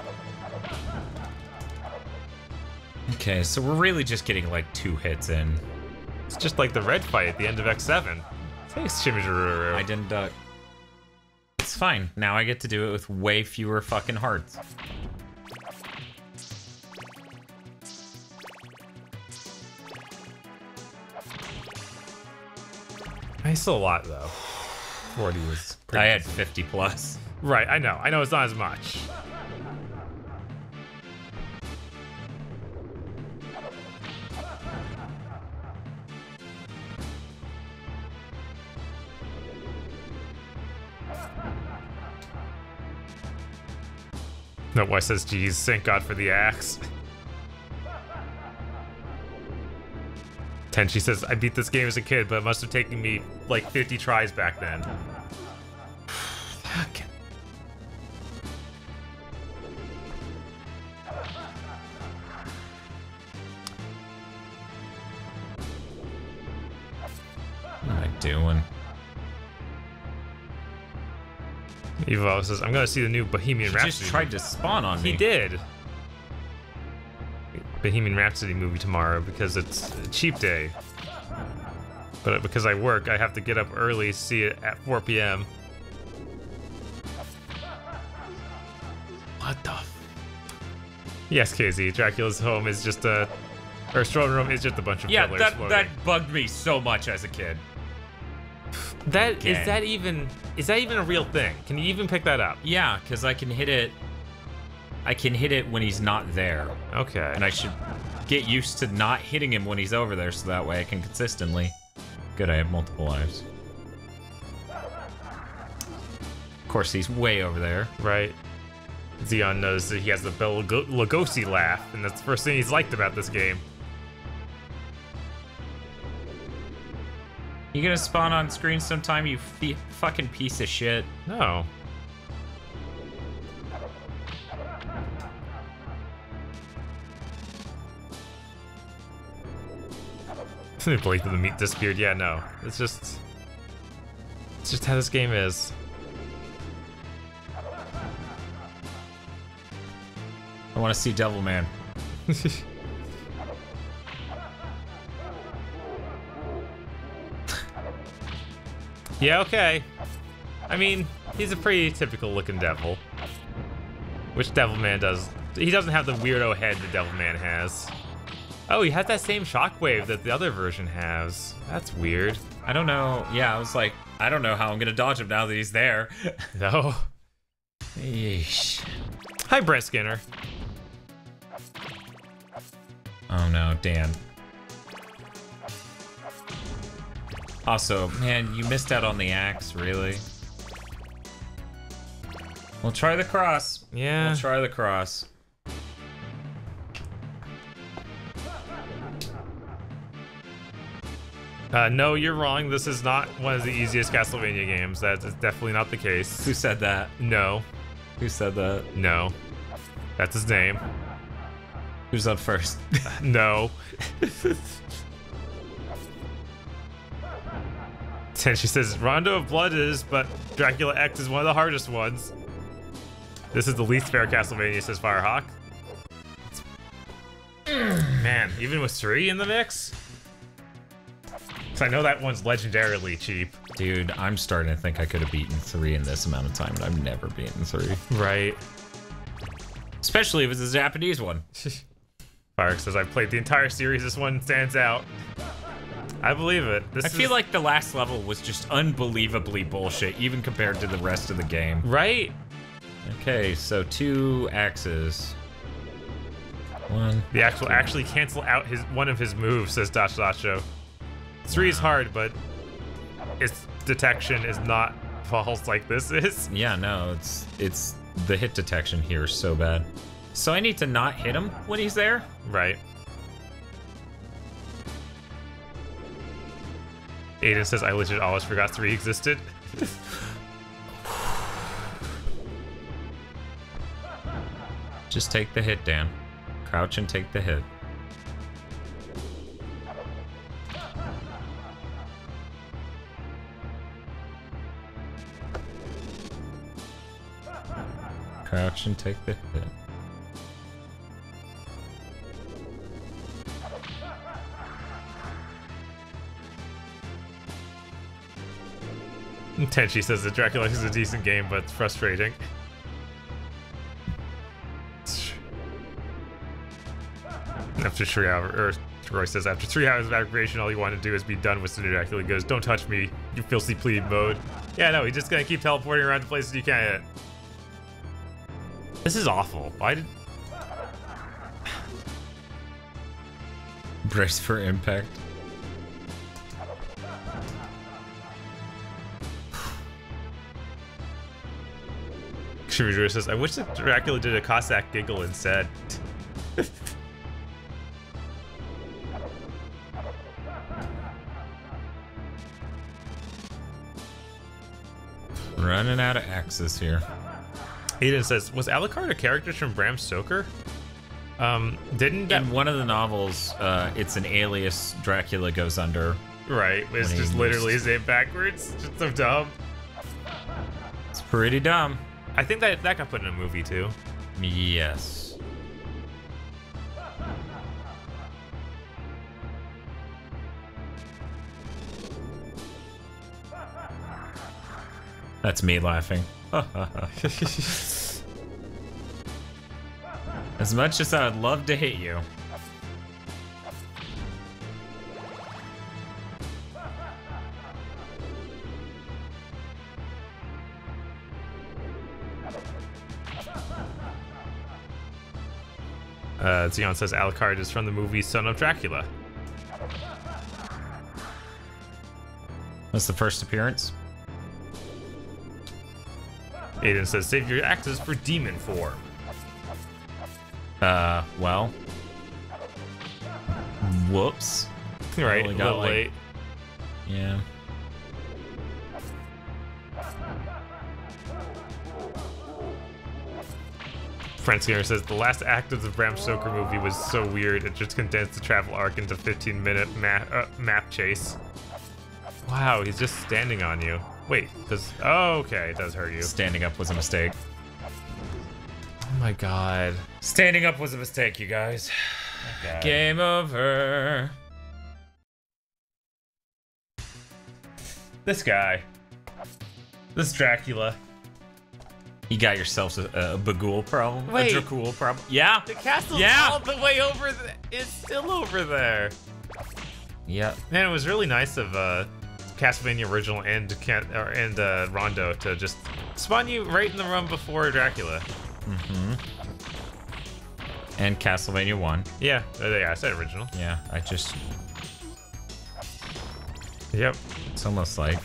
Okay, so we're really just getting like 2 hits in. It's just like the red fight at the end of X7. Thanks, Shimijuru. I didn't duck. It's fine. Now I get to do it with way fewer fucking hearts. I still a lot though. 40 was pretty I had 50 plus. Right, I know it's not as much. No, why says, geez, thank God for the axe. Tenchi says, I beat this game as a kid, but it must have taken me like 50 tries back then. Fuck. What am I doing? Evo says, I'm gonna see the new Bohemian He Rhapsody. just tried to spawn on me. He did. Bohemian Rhapsody movie tomorrow because it's a cheap day. But because I work, I have to get up early to see it at 4 p.m. What the Yes, KZ, Dracula's home is just a... Or throne room is just a bunch of Yeah, pillars that floating. bugged me so much as a kid. That is that even a real thing? Can you even pick that up? Yeah, because I can hit it. I can hit it when he's not there. Okay. And I should get used to not hitting him when he's over there, so that way I can consistently. Good, I have multiple lives. Of course, he's way over there. Right. Xeon knows that he has the Bela Lugosi laugh, and that's the first thing he's liked about this game. You gonna spawn on screen sometime, you fucking piece of shit? No. Blake the meat disappeared. Yeah, no. It's just how this game is. I want to see Devilman. Yeah, okay. I mean, he's a pretty typical looking devil. Which Devilman does. He doesn't have the weirdo head the Devilman has. Oh, he has that same shockwave that the other version has. That's weird. I don't know. Yeah, I was like, I don't know how I'm gonna dodge him now that he's there. No. Yeesh. Hi, Brett Skinner. Oh no, Dan. Also, man, you missed out on the axe, really? We'll try the cross. Yeah. We'll try the cross. No, you're wrong. This is not one of the easiest Castlevania games. That is definitely not the case. Who said that? No. Who said that? No. That's his name. Who's up first? No. And she says, Rondo of Blood is, but Dracula X is one of the hardest ones. This is the least fair Castlevania, says Firehawk. Man, even with 3 in the mix? Because I know that one's legendarily cheap. Dude, I'm starting to think I could have beaten 3 in this amount of time, and I've never beaten 3. Right. Especially if it's a Japanese one. Firehawk says, I've played the entire series. This one stands out. I believe it. I feel like the last level was just unbelievably bullshit, even compared to the rest of the game. Right? Okay, so 2 axes. 1. The actual actually cancel out one of his moves, says Dacho. 3 is hard, but its detection is not balls like this is. Yeah, no, it's the hit detection here is so bad. So I need to not hit him when he's there? Right. Aiden says, I legit always forgot 3 existed. Just take the hit, Dan. Crouch and take the hit. Crouch and take the hit. Tenchi says that Dracula X is a decent game, but it's frustrating. After 3 hours, or Roy says, after 3 hours of aggravation, all you want to do is be done with Cinder Dracula. He goes, don't touch me, you filthy plebe mode. Yeah, no, he's just gonna keep teleporting around to places you can't hit. This is awful. Why did... Brace for impact. Shimijura says, I wish that Dracula did a Cossack giggle instead. Running out of axes here. Aiden says, was Alucard a character from Bram Stoker? Didn't that... In one of the novels, it's an alias Dracula goes under. Right, it's just literally his name backwards. Just so dumb. It's pretty dumb. I think that got put in a movie too. Yes. That's me laughing. As much as I would love to hit you. Zion says Alucard is from the movie Son of Dracula. That's the first appearance. Aiden says, save your axes for demon form. Well. Whoops. Right, Only a got, little late. Yeah. Friendsgamer says, the last act of the Bram Stoker movie was so weird, it just condensed the travel arc into 15-minute map chase. Wow, he's just standing on you. Wait, does... Oh, okay, it does hurt you. Standing up was a mistake. Oh my god. Standing up was a mistake, you guys. Oh Game over. This guy. This Dracula. You got yourself a Bagul problem? Wait. A Dracul problem? Yeah. The castle's Yeah. all the way over there. It's still over there. Yep. Man, it was really nice of Castlevania original and Rondo to just spawn you right in the room before Dracula. Mm-hmm. And Castlevania 1. Yeah, I said original. Yeah, I just... Yep. It's almost like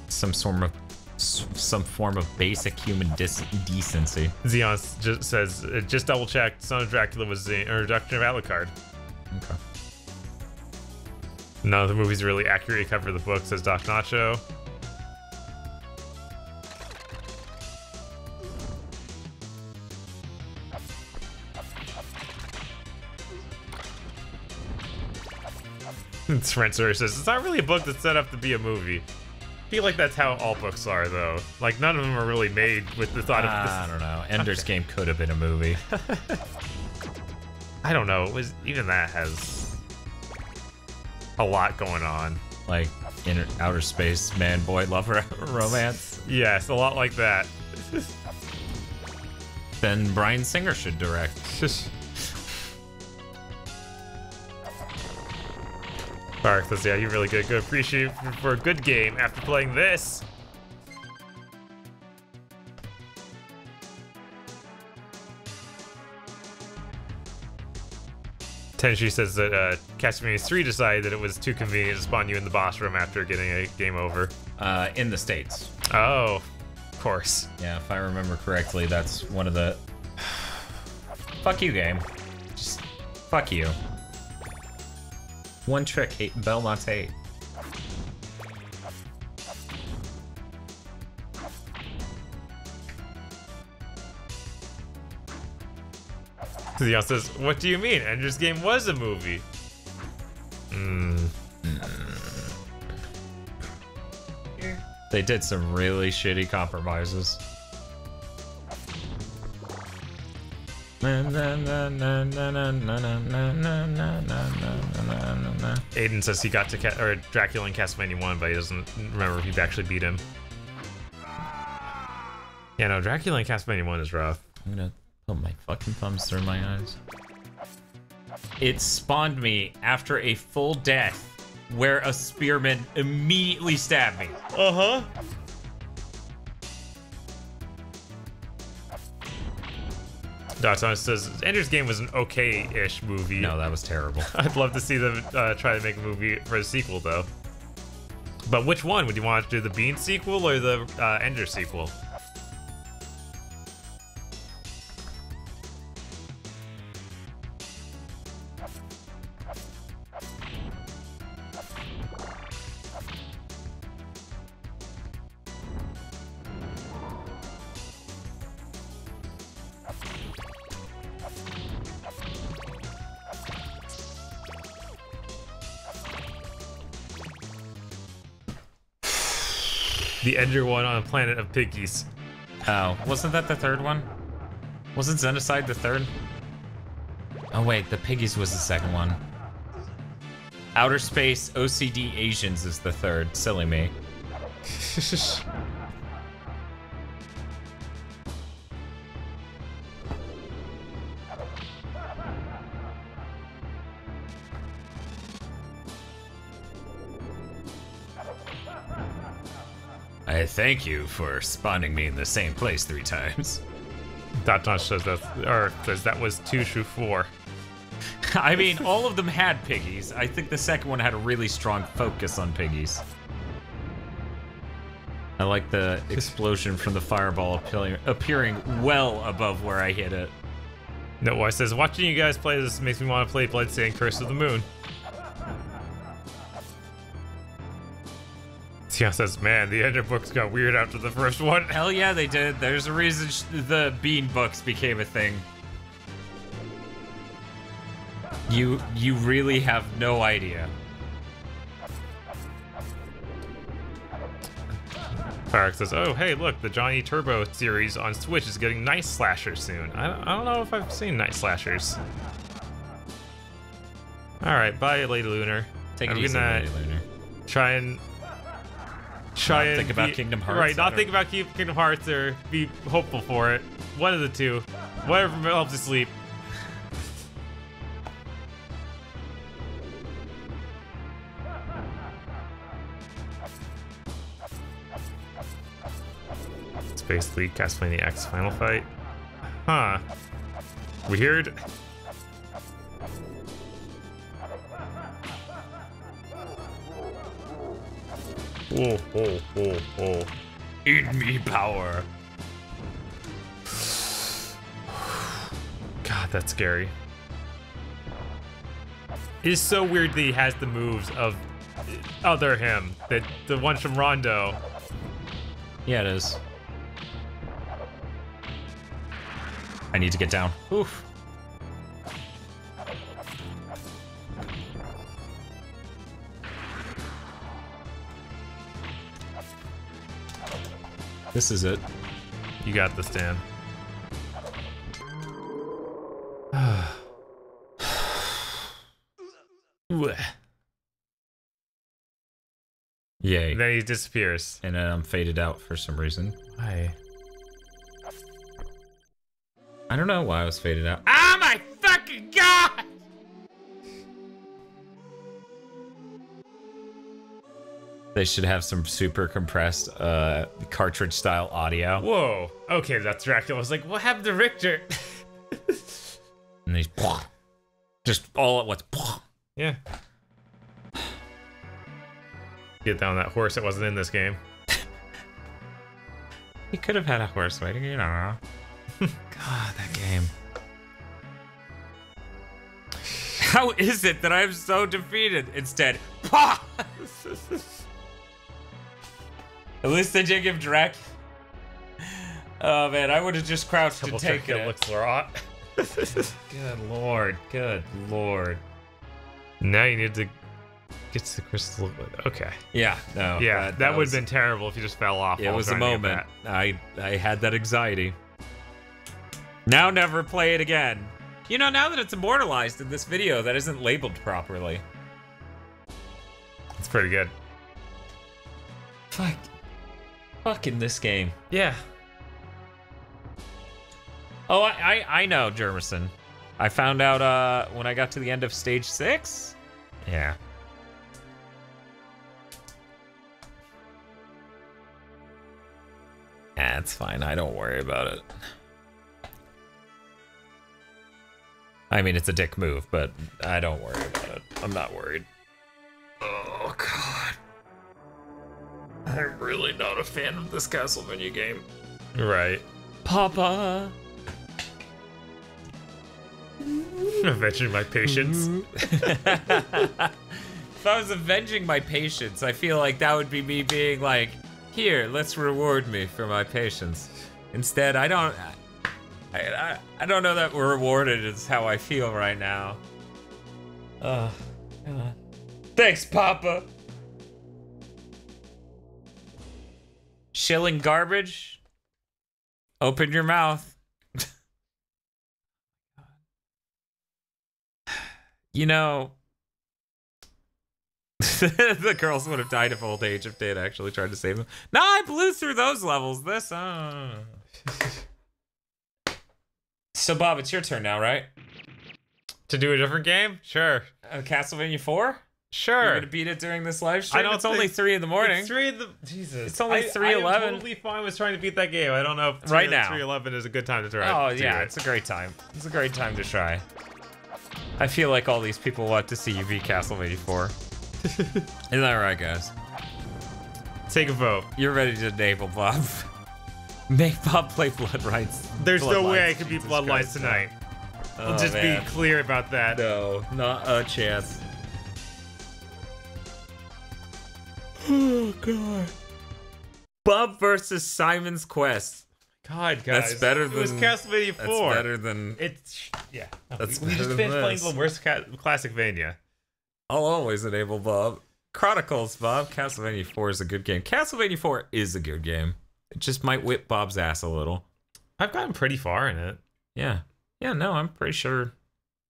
some form of basic human decency. Xeon just says, just double checked, Son of Dracula was the introduction of Alucard. Okay. None of the movies really accurately cover the book, says Doc Nacho. Spencer says, it's not really a book that's set up to be a movie. I feel like that's how all books are, though. Like, none of them are really made with the thought of this. I don't know. Ender's Game could have been a movie. I don't know. It was, even that has a lot going on. Like, outer space, man-boy lover romance. Yes, a lot like that. Then Bryan Singer should direct. Bark says, yeah, you're really good. Good. Appreciate you for a good game after playing this. Tenshi says that Castlevania 3 decided that it was too convenient to spawn you in the boss room after getting a game over. In the States. Oh, of course. Yeah, if I remember correctly, that's one of the... Fuck you, game. Just fuck you. One trick, Belmont's hate. Leon says, "What do you mean? Ender's Game was a movie." They did some really shitty compromises. Aiden says he got to Dracula in Castlevania 1, but he doesn't remember if he actually beat him. Yeah, no, Dracula in Castlevania 1 is rough. I'm gonna put my fucking thumbs through my eyes. It spawned me after a full death where a spearman immediately stabbed me. Uh-huh. Dotson says, Ender's Game was an okay-ish movie. No, that was terrible. I'd love to see them try to make a movie for a sequel, though. But which one? Would you want to do the Bean sequel or the Ender sequel? The Ender one on a planet of piggies. Oh, wasn't that the third one? Wasn't Xenocide the third? Oh wait, the Piggies was the second one. Outer Space OCD Asians is the third. Silly me. I thank you for spawning me in the same place 3 times. Dotton says that was 2 through 4. I mean, all of them had piggies. I think the second one had a really strong focus on piggies. I like the explosion from the fireball appearing well above where I hit it. No, I says, watching you guys play this makes me want to play Bloodstained Curse of the Moon. Tia says, man, the Ender books got weird after the first one. Hell yeah, they did. There's a reason the Bean books became a thing. You really have no idea. Tarek says, oh, hey, look, the Johnny Turbo series on Switch is getting Night Slashers soon. I don't know if I've seen Night Slashers. Alright, bye, Lady Lunar. Take it easy, Lady Lunar. Try and think about Kingdom Hearts. Right, not think about Kingdom Hearts or be hopeful for it. One of the two. Whatever helps you sleep. Space League, Castlevania X Final Fight. Huh. Weird. Oh, oh, oh, oh. Eat me power. God, that's scary. It is so weird that he has the moves of other him. The ones from Rondo. Yeah, it is. I need to get down. Oof. This is it. You got this, Dan. Yay. And then he disappears. And then I'm faded out for some reason. Why? I don't know why I was faded out. Oh my fucking god! They should have some super compressed cartridge style audio. Whoa. Okay, that's Dracula. I was like, what happened to Richter? And these just all at once. Yeah. Get down that horse that wasn't in this game. He could have had a horse waiting, you don't know. God, that game. How is it that I'm so defeated? Instead, pah! At least they did give Dracula. Oh man, I would have just crouched and taken it. Looks raw. Good lord, good lord. Now you need to get to the crystal. Okay. Yeah, no. Yeah, that would have been terrible if you just fell off. It was a moment. I had that anxiety. Now never play it again. You know, now that it's immortalized in this video, that isn't labeled properly. It's pretty good. Fucking this game. Yeah. Oh, I know, Jermison. I found out when I got to the end of stage 6. Yeah. It's fine. I don't worry about it. I mean, it's a dick move, but I don't worry about it. I'm not worried. Oh, God. I'm really not a fan of this Castlevania game. Right. Papa! Avenging my patience. If I was avenging my patience, I feel like that would be me being like, here, let's reward me for my patience. Instead, I don't know that we're rewarded is how I feel right now. Come on. Thanks, Papa. Shilling garbage. Open your mouth. You know, the girls would have died of old age if they had actually tried to save them. No, I blew through those levels. So, Bob, it's your turn now, right? To do a different game? Sure. Castlevania 4? Sure. You're gonna beat it during this live stream? It's only 3 in the morning. It's 3 in the... Jesus. It's only 3:11. I'm totally fine with trying to beat that game. I don't know if right now 3:11 is a good time to try. Oh, yeah, it's a great time. It's a great time to try. I feel like all these people want to see you beat Castlevania 4. Isn't that right, guys? Take a vote. You're ready to enable Bob. Make Bob play Blood Rights. There's no way I could beat Bloodlines tonight. I'll just be clear about that. No, not a chance. Oh, God. Bob versus Simon's Quest. God, guys. That's better than... It was Castlevania 4. That's better than... It's... Yeah. That's we better just than finished playing this. the worst Classicvania. I'll always enable Bob. Chronicles, Bob. Castlevania 4 is a good game. Castlevania 4 is a good game. It just might whip Bob's ass a little. I've gotten pretty far in it. Yeah. Yeah, no, I'm pretty sure...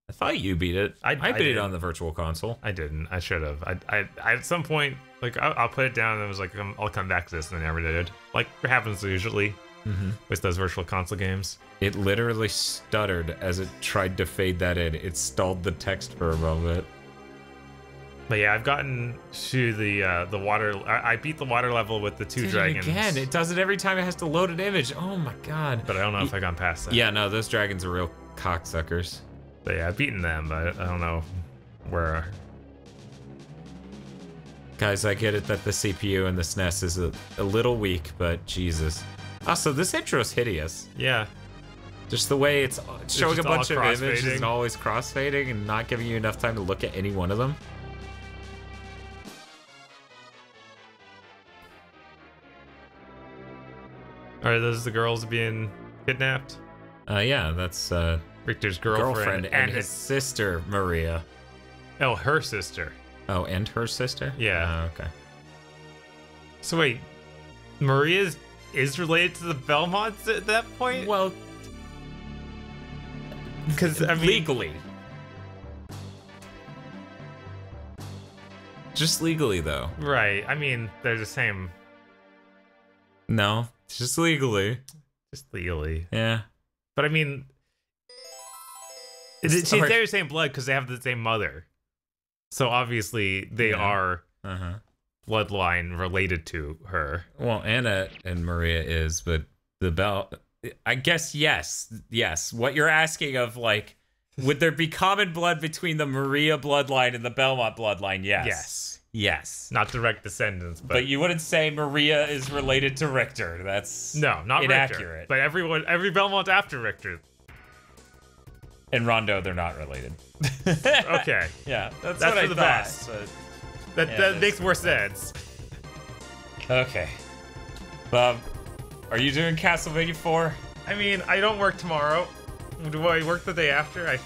I thought you beat it. I beat it on the Virtual Console. I didn't. I should have. I at some point, like, I'll put it down and I was like, I'll come back to this, and I never did. Like, it happens usually with those Virtual Console games. It literally stuttered as it tried to fade that in. It stalled the text for a moment. But yeah, I've gotten to the water. I beat the water level with the two dragons. Again, it does it every time it has to load an image. Oh my god. But I don't know if I gone past that. Yeah, no, those dragons are real cocksuckers. But yeah, I've beaten them, but I don't know where. Guys, I get it that the CPU and the SNES is a little weak, but Jesus. Also, this intro's hideous. Yeah. Just the way it's showing a bunch of images crossfading. and always crossfading and not giving you enough time to look at any one of them. Are those the girls being kidnapped? Yeah, that's Richter's girlfriend and his sister, Maria. Oh, her sister. Oh, and her sister? Yeah. Oh, okay. So wait, Maria is related to the Belmonts at that point? Well, because I mean, legally. Just legally, though. Right. I mean, they're the same. No, just legally. Just legally. Yeah. But I mean, they're the same blood because they have the same mother. So obviously they are bloodline related to her. Well, Anna and Maria is, but I guess yes. What you're asking of, like, would there be common blood between the Maria bloodline and the Belmont bloodline? Yes. Yes. Not direct descendants, But you wouldn't say Maria is related to Richter. That's no, not inaccurate. Richter. But every Belmont after Richter. And Rondo, they're not related. Okay. Yeah, that's for what I the thought. best. But That makes more sense. okay. Bob, are you doing Castlevania 4? I mean, I don't work tomorrow. Do I work the day after? I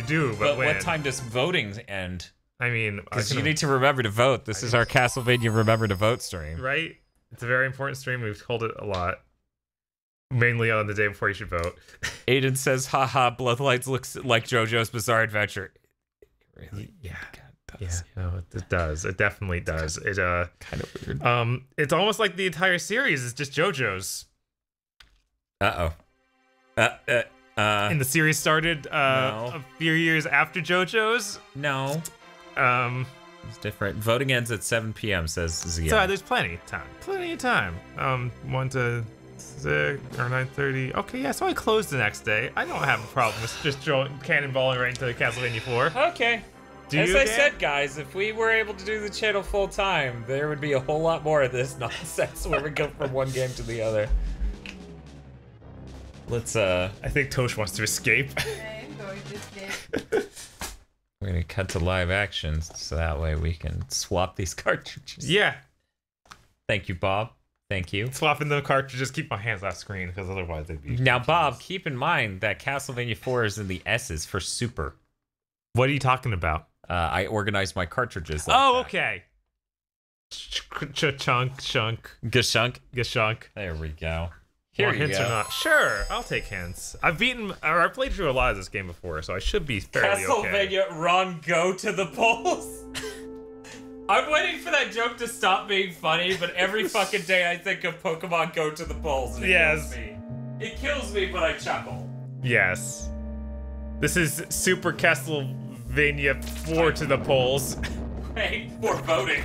do, but when? What time does voting end? I mean, Because you need to remember to vote. This is our Castlevania Remember to Vote stream. right? It's a very important stream. We've told it a lot. Mainly on the day before you should vote. Aiden says, haha, Bloodlights looks like JoJo's Bizarre Adventure. It really? Yeah. Does. Yeah, no, it does. It definitely does. It kind of weird. It's almost like the entire series is just JoJo's. And the series started a few years after JoJo's. No. It's different. Voting ends at 7 p.m. says Zia. So there's plenty of time. Plenty of time. 1 to 6 or 9:30. Okay, yeah. So I closed the next day. I don't have a problem with just cannonballing right into Castlevania 4. Okay. As you, I Dan? said, guys, if we were able to do the channel full time, there would be a whole lot more of this nonsense where we go from one game to the other. Let's I think Tosh wants to escape. I am going to escape. we're gonna cut to live action so that way we can swap these cartridges. Yeah. Thank you, Bob. Thank you. Swapping the cartridges, keep my hands off screen because otherwise they'd be. Now, Bob, keep in mind that Castlevania 4 is in the S's for super. What are you talking about? I organized my cartridges. Like Oh, that. okay. Chunk. Gashunk. There we go. Here Want you hints go. or not? Sure, I'll take hints. I played through a lot of this game before, so I should be fairly okay. Castlevania Run Go to the polls. I'm waiting for that joke to stop being funny, but every fucking day I think of Pokemon Go to the polls. And it kills me. It kills me, but I chuckle. Yes. This is Super Castlevania 4 to the polls. Hey, for voting.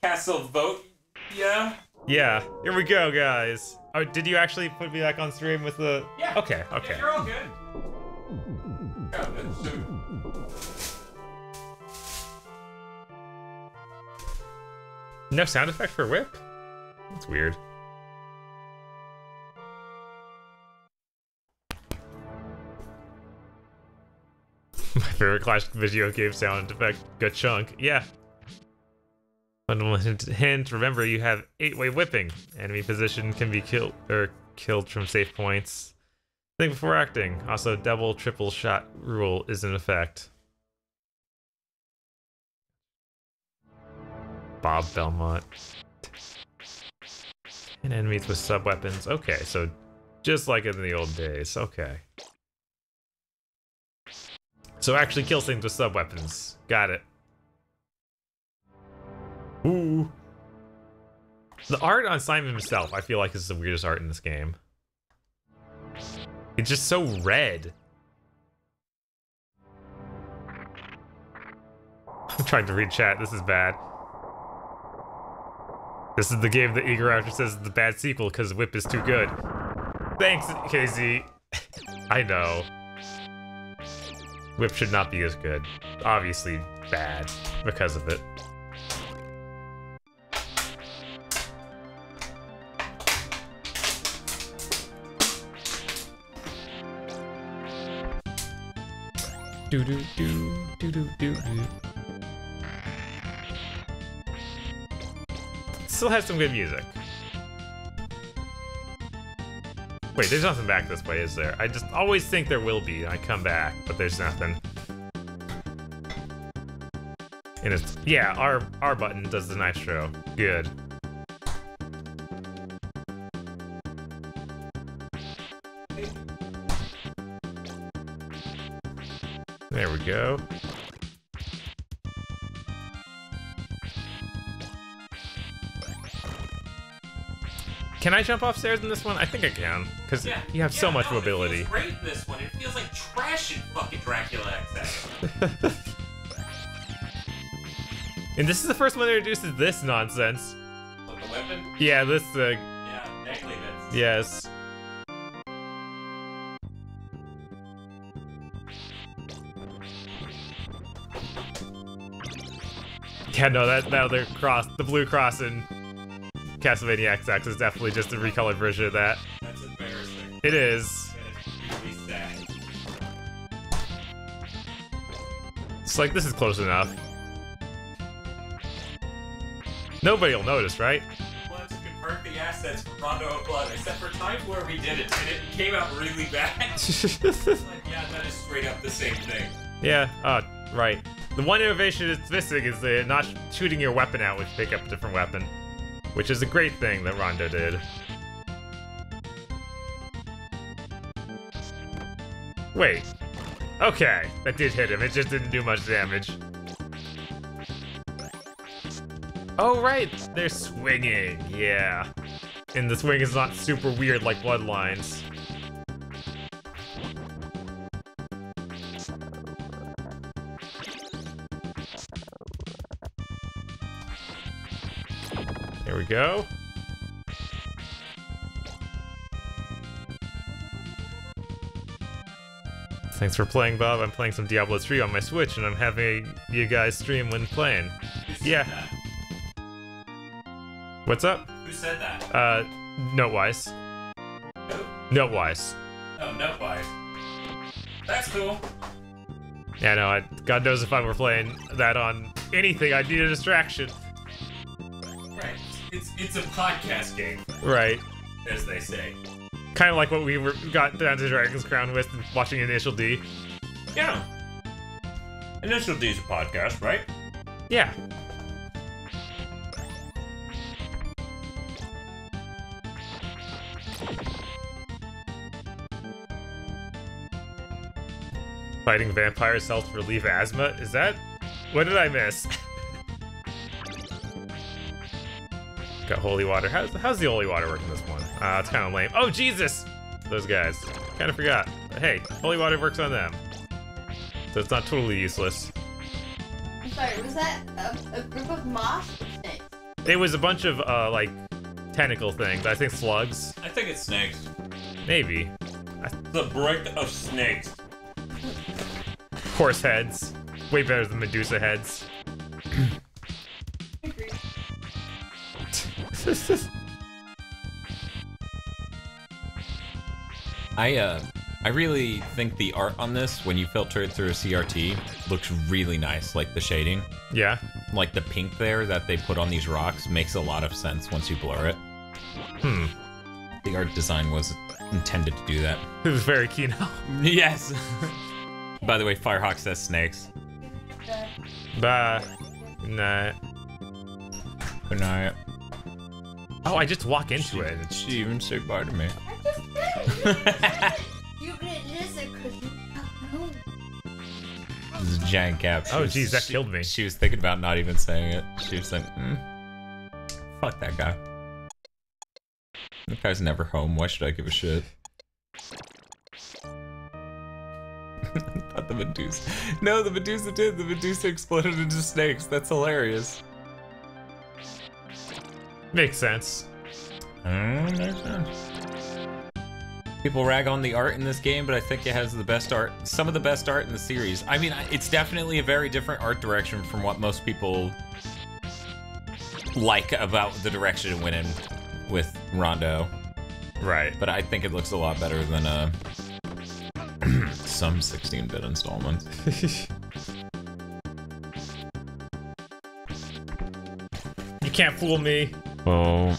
Castle vote? Yeah. Yeah, here we go, guys. Oh, did you actually put me back on stream with the... Yeah. Okay. Yeah, you're all good. Oh, that's so... No sound effect for whip? That's weird. My favorite classic video game sound effect, good chunk. Yeah. Fundamental hint, remember you have 8-way whipping. Enemy position can be killed from safe points. Think before acting. Also, double, triple shot rule is in effect. Bob Belmont. And enemies with sub-weapons. Okay, so just like in the old days. Okay. So actually kill things with sub-weapons. Got it. Ooh. The art on Simon himself, I feel like, is the weirdest art in this game. It's just so red. I'm trying to read chat. This is bad. This is the game that Eager After says is the bad sequel because Whip is too good. Thanks, KZ. I know. Whip should not be as good. Obviously bad because of it. Do do do do do do. Still has some good music. Wait, there's nothing back this way, is there? I just always think there will be, and I come back, but there's nothing. And it's, yeah, R button does the nitro. Good. There we go. Can I jump off stairs in this one? I think I can, because you have so much mobility. It feels great in this one. It feels like trash in fucking Dracula X. And this is the first one that introduces this nonsense. Like the weapon? Yeah, this, Yeah, negligence. yes. Yeah, no, that other cross, the blue cross in Castlevania XX is definitely just a recolored version of that. That's embarrassing. It is. That is really sad. It's like, this is close enough. Nobody will notice, right? Let's convert the assets for Rondo of Blood, except for times where we did it, and it came out really bad. It's like, yeah, that is straight up the same thing. Yeah, right. The one innovation it's missing is the not shooting your weapon out when you pick up a different weapon. Which is a great thing that Rondo did. Wait. Okay, that did hit him. It just didn't do much damage. Oh, right. They're swinging. Yeah. And the swing is not super weird like Bloodlines. There we go. Thanks for playing, Bob. I'm playing some Diablo 3 on my Switch, and I'm having you guys stream when playing. Yeah. What's up? Who said that? Notewise. Who? Notewise. Oh, Notewise. That's cool. Yeah, no, God knows if I were playing that on anything, I'd need a distraction. Right. It's a podcast game, Right. as they say. Kind of like what we got down to Dragon's Crown with watching Initial D. Yeah. Initial D's a podcast, right? Yeah. Fighting vampires helps relieve asthma? Is that... What did I miss? Got holy water. How's the holy water work in this one? It's kind of lame. Oh, Jesus! Those guys. Kind of forgot. But hey, holy water works on them. So it's not totally useless. I'm sorry, was that a group of moths or snakes? It was a bunch of, like, tentacle things. I think slugs. I think it's snakes. Maybe. The brick of snakes. Horse heads. Way better than Medusa heads. Agreed. I really think the art on this, when you filter it through a CRT, looks really nice. Like the shading. Yeah. Like the pink there that they put on these rocks makes a lot of sense once you blur it. Hmm. The art design was intended to do that. It was very Kino. Yes. By the way, Firehawk says snakes. Bye. Good night. Good night. Oh, I just walk into it. She even said bye to me. I just did. You didn't listen because you don't know. This is a giant cap. Oh, geez, that killed me. She was thinking about not even saying it. She was like, fuck that guy. That guy's never home. Why should I give a shit? Not the Medusa. No, the Medusa did. The Medusa exploded into snakes. That's hilarious. Makes sense. Makes sense. People rag on the art in this game, but I think it has the best art, some of the best art in the series. I mean, it's definitely a very different art direction from what most people like about the direction it went in with Rondo. Right. But I think it looks a lot better than some 16-bit installments. You can't fool me. Well,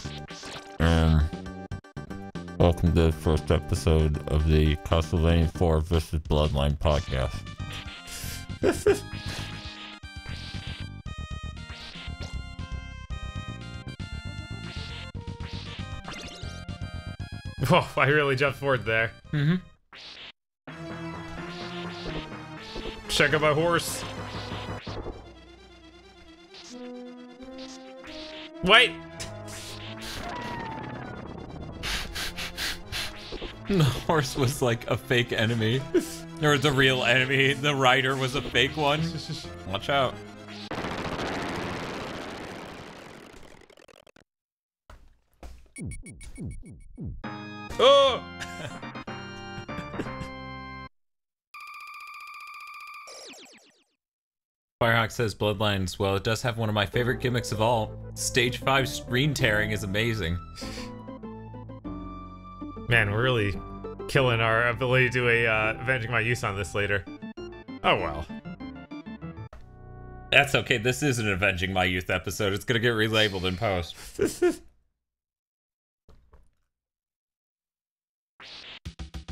welcome to the first episode of the Castlevania IV vs. Bloodline podcast. Oh, I really jumped forward there. Mm-hmm. Check out my horse. Wait! The horse was like a fake enemy. Or was a real enemy. The rider was a fake one. Watch out. Oh! Firehawk says Bloodlines, well, it does have one of my favorite gimmicks of all. Stage 5 screen tearing is amazing. Man, we're really killing our ability to do a Avenging My Youth on this later. Oh well. That's okay, this is an Avenging My Youth episode. It's gonna get relabeled in post.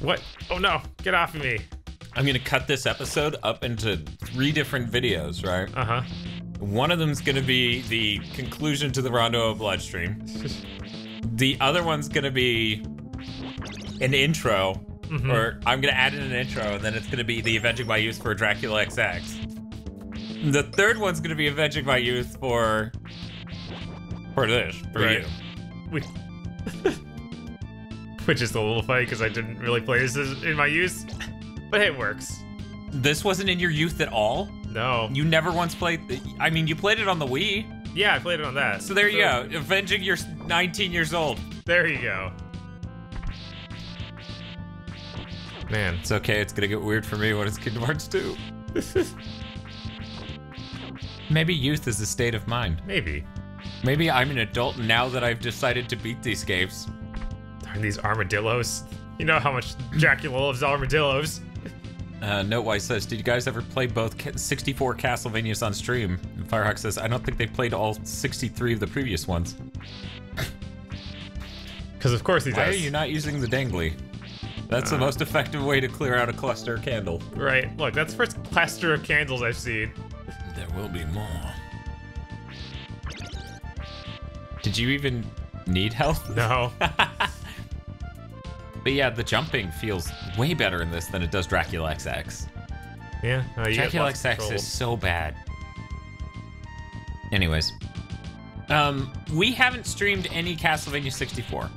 What? Oh no, get off of me. I'm gonna cut this episode up into 3 different videos, right? Uh-huh. One of them's gonna be the conclusion to the Rondo of Blood stream. The other one's gonna be an intro, or I'm gonna add in an intro, and then it's gonna be the Avenging My Youth for Dracula XX. The third one's gonna be Avenging My Youth for this, for you. Which is a little funny because I didn't really play this in my youth, but hey, it works. This wasn't in your youth at all? No. You never once played, I mean, you played it on the Wii. Yeah, I played it on that. So there you go, avenging your 19 years old. There you go. Man. It's okay, it's gonna get weird for me when it's Kingdom Hearts 2. Maybe youth is a state of mind. Maybe. Maybe I'm an adult now that I've decided to beat these games. Darn these armadillos. You know how much Dracula loves armadillos. Notewise says, did you guys ever play both 64 Castlevanias on stream? And Firehawk says, I don't think they played all 63 of the previous ones. Because of course he does. Why are you not using the dangly? That's the most effective way to clear out a cluster of candle. Right. Look, that's the first cluster of candles I've seen. There will be more. Did you even need help? No. But yeah, the jumping feels way better in this than it does Dracula XX. Yeah. Dracula XX is so bad. Anyways. We haven't streamed any Castlevania 64.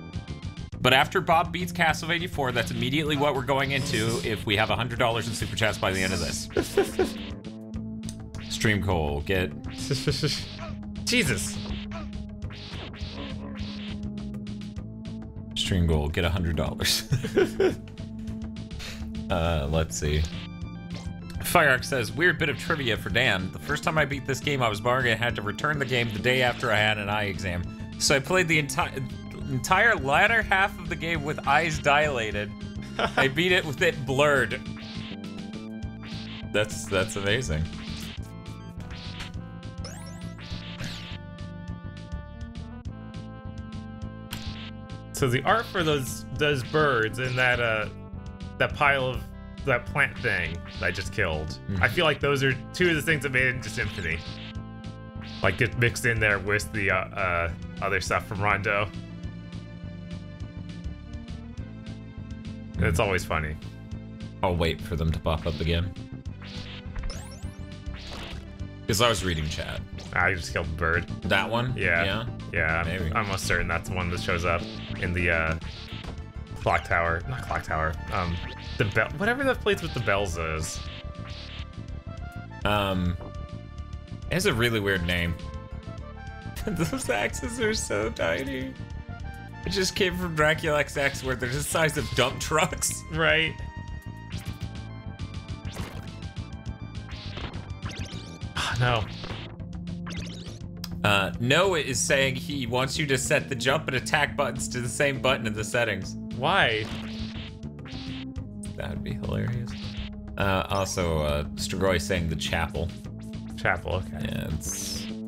But after Bob beats Castlevania 4, that's immediately what we're going into if we have $100 in Super Chats by the end of this. Stream Cole, get... Jesus. Stream goal, get $100. Let's see. Fireark says, weird bit of trivia for Dan. The first time I beat this game, I was borrowing and had to return the game the day after I had an eye exam. So I played the entire latter half of the game with eyes dilated. I beat it with it blurred. That's amazing. So the art for those birds and that pile of that plant thing that I just killed, I feel like those are two of the things that made it into Symphony. Like get mixed in there with the other stuff from Rondo. And it's always funny. I'll wait for them to pop up again. Because I was reading chat. I just killed the bird. That one? Yeah. Yeah, Maybe. I'm almost certain that's the one that shows up in the clock tower. Not clock tower. The bell. Whatever the place with the bells is. It has a really weird name. Those axes are so tiny. It just came from Dracula XX where they're the size of dump trucks. Right. Oh, no. Noah is saying he wants you to set the jump and attack buttons to the same button in the settings. Why? That would be hilarious. Also, Strigoi saying the chapel. Chapel, okay. Yeah,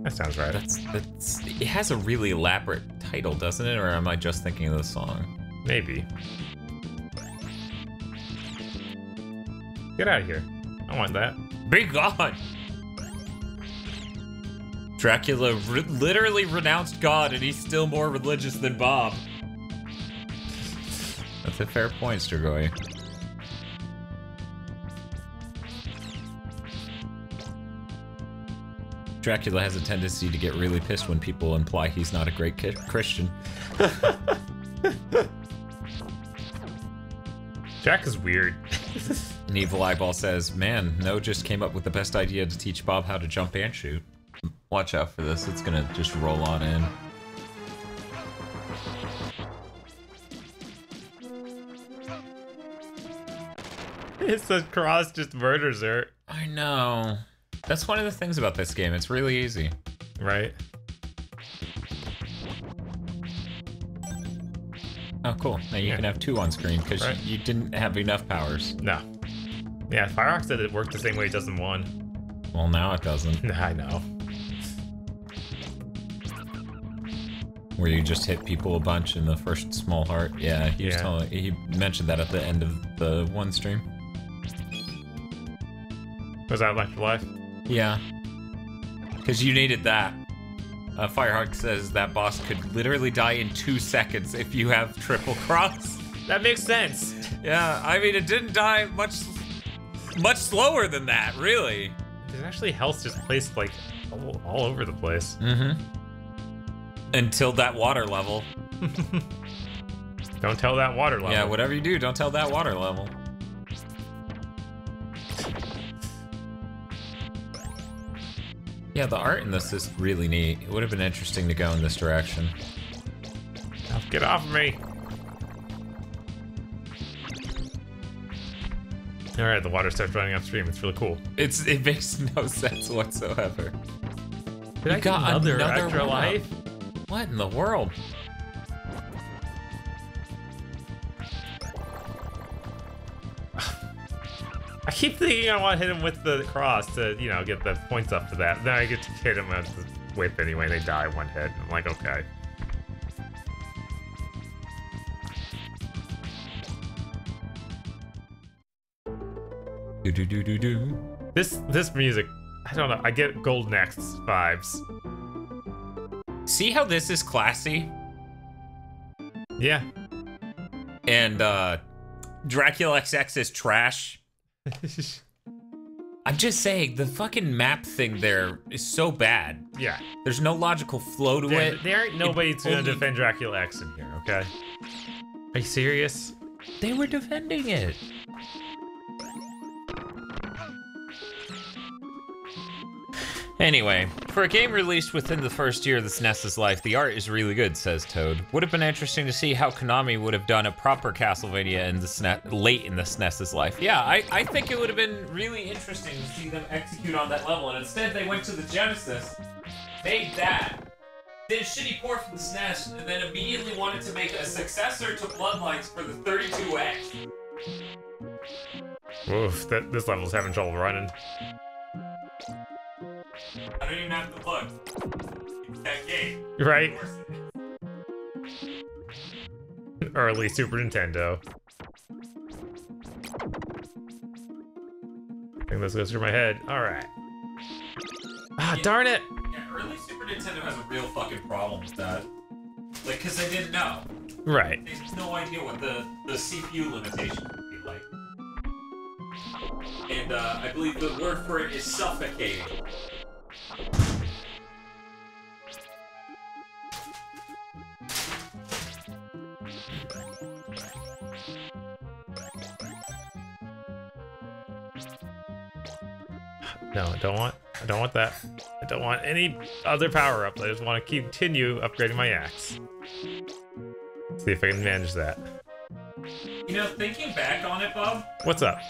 That sounds right. it has a really elaborate title, doesn't it? Or am I just thinking of the song? Maybe. Get out of here. I want that. Be gone! Dracula literally renounced God, and he's still more religious than Bob. That's a fair point, Strigoi. Dracula has a tendency to get really pissed when people imply he's not a great Christian. Jack is weird. An evil eyeball says, man, No just came up with the best idea to teach Bob how to jump and shoot. Watch out for this, it's gonna just roll on in. It's the cross just murders her. I know. That's one of the things about this game. It's really easy. Right? Oh, cool. Now you can have 2 on screen because you didn't have enough powers. No. Yeah, Firehawk said it worked the same way it does in 1. Well, now it doesn't. I know. Where you just hit people a bunch in the first small heart. Yeah, he mentioned that at the end of the 1 stream. Was that Afterlife? Yeah. Because you needed that. Firehawk says that boss could literally die in 2 seconds if you have triple cross. That makes sense. Yeah, I mean, it didn't die much slower than that, really. There's actually health just placed, like, all over the place. Mm-hmm. Until that water level. Don't tell that water level. Yeah, whatever you do, don't tell that water level. Yeah, the art in this is really neat. It would have been interesting to go in this direction. Oh, get off of me. Alright, the water starts running upstream. It's really cool. It makes no sense whatsoever. Did I get another extra life? What in the world? I keep thinking I want to hit him with the cross to, you know, get the points up for that. Then I get to hit him with the whip anyway, and they die 1 hit. I'm like, okay. Do. This music, I don't know. I get Golden Axe vibes. See how this is classy? Yeah. And Dracula X is trash. I'm just saying, the fucking map thing there is so bad. Yeah. There's no logical flow to it. There ain't nobody gonna defend Dracula X in here, okay? Are you serious? They were defending it. Anyway, for a game released within the first year of the SNES's life, the art is really good, says Toad. Would have been interesting to see how Konami would have done a proper Castlevania in the SNES, late in the SNES's life. Yeah, I think it would have been really interesting to see them execute on that level, and instead they went to the Genesis, made that, did a shitty port for the SNES, and then immediately wanted to make a successor to Bloodlines for the 32X. Oof, this level's having trouble running. I don't even have to look. It's that game. Right? Early Super Nintendo. I think this goes through my head. Alright. Ah, yeah, darn it! Yeah, early Super Nintendo has a real fucking problem with that. Like, because they didn't know. Right. They have no idea what the CPU limitation would be like. And I believe the word for it is suffocating. No, I don't want that. I don't want any other power-ups. I just want to continue upgrading my axe. See if I can manage that. You know, thinking back on it, Bob. What's up?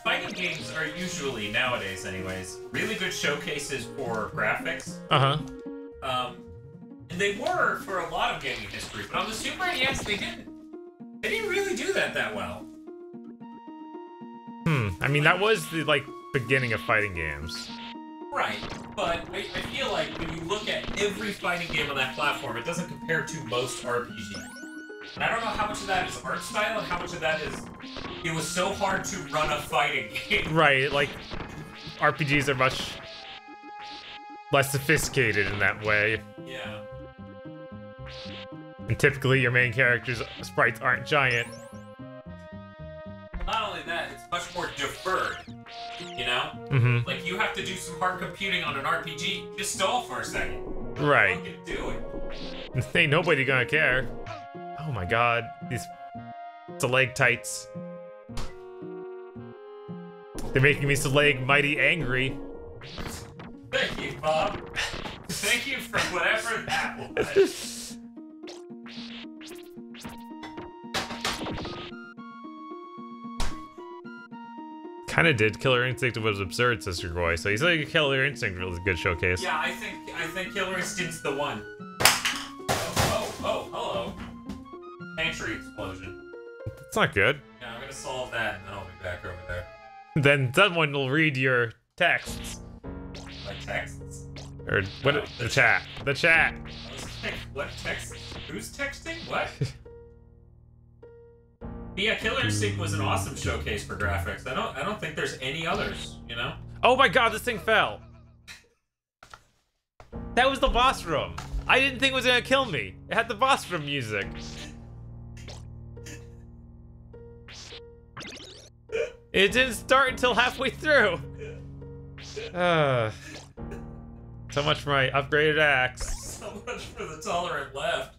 Fighting games are usually, nowadays anyways, really good showcases for graphics. Uh-huh. And they were for a lot of gaming history, but on the Super NES, they didn't really do that well. I mean, that was the, like, beginning of fighting games. Right, but I feel like when you look at every fighting game on that platform, it doesn't compare to most RPGs. And I don't know how much of that is art style and how much of that is it was so hard to run a fighting game. Right, like, RPGs are much less sophisticated in that way. Yeah. And typically your main character's sprites aren't giant. Not only that, it's much more deferred, you know? Mm-hmm. Like, you have to do some hard computing on an RPG. Just stall for a second. Right. Fucking do it. Ain't nobody gonna care. Oh my god, these stalactites. They're making me mighty angry. Thank you, Bob. Thank you for whatever that was. Kind of did. Killer Instinct was absurd, Sister Roy. So he's like Killer Instinct was a good showcase. Yeah, I think Killer Instinct's the one. Oh, hello. Pantry explosion. That's not good. Yeah, I'm gonna solve that and then I'll be back over there. Then someone will read your texts. My texts? Or what? No, the chat. The chat. I was like, what text? Who's texting? What? Yeah, Killer Instinct was an awesome showcase for graphics. I don't think there's any others, you know? Oh my god, this thing fell. That was the boss room. I didn't think it was gonna kill me. It had the boss room music. It didn't start until halfway through. So much for my upgraded axe. So much for the tolerant left.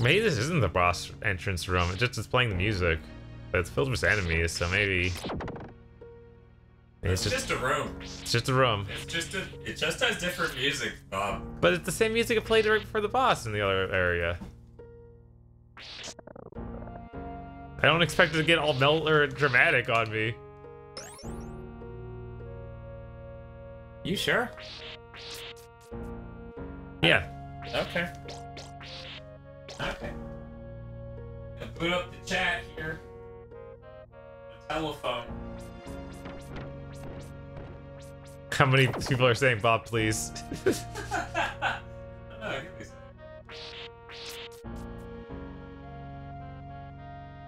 Maybe this isn't the boss entrance room. It just is playing the music. But it's filled with enemies, so maybe... It's just a room. It's just a room. It just has different music, Bob. But it's the same music it played right before the boss in the other area. I don't expect it to get all dramatic on me. You sure? Yeah. Okay. Okay. Gonna boot up the chat here. The telephone. How many people are saying Bob, please? Oh, give me some.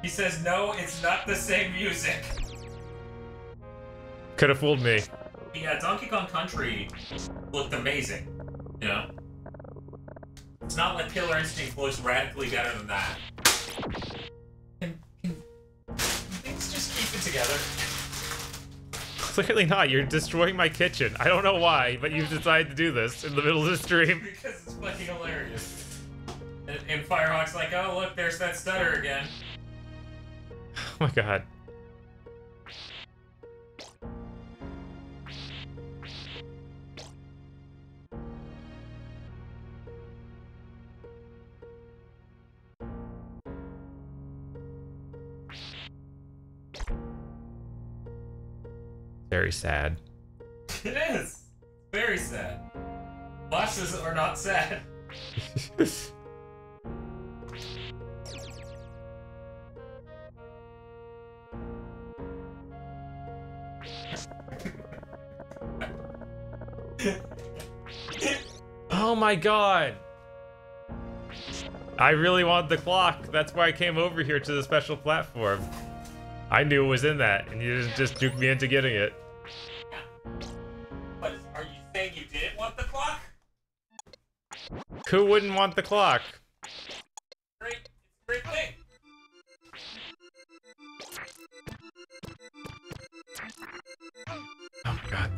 He says, no, it's not the same music. Could have fooled me. Yeah, Donkey Kong Country looked amazing, you know? It's not like Killer Instinct looks radically better than that. Can things just keep it together? Clearly not. You're destroying my kitchen. I don't know why, but you've decided to do this in the middle of the stream. Because it's fucking hilarious. And Firehawk's like, oh, look, there's that stutter again. Oh my god. Very sad. It is. Very sad. Bosses are not sad. Oh my god! I really want the clock. That's why I came over here to the special platform. I knew it was in that, and you just juked me into getting it. But are you saying you didn't want the clock? Who wouldn't want the clock? Great, it's a great thing. Oh my god.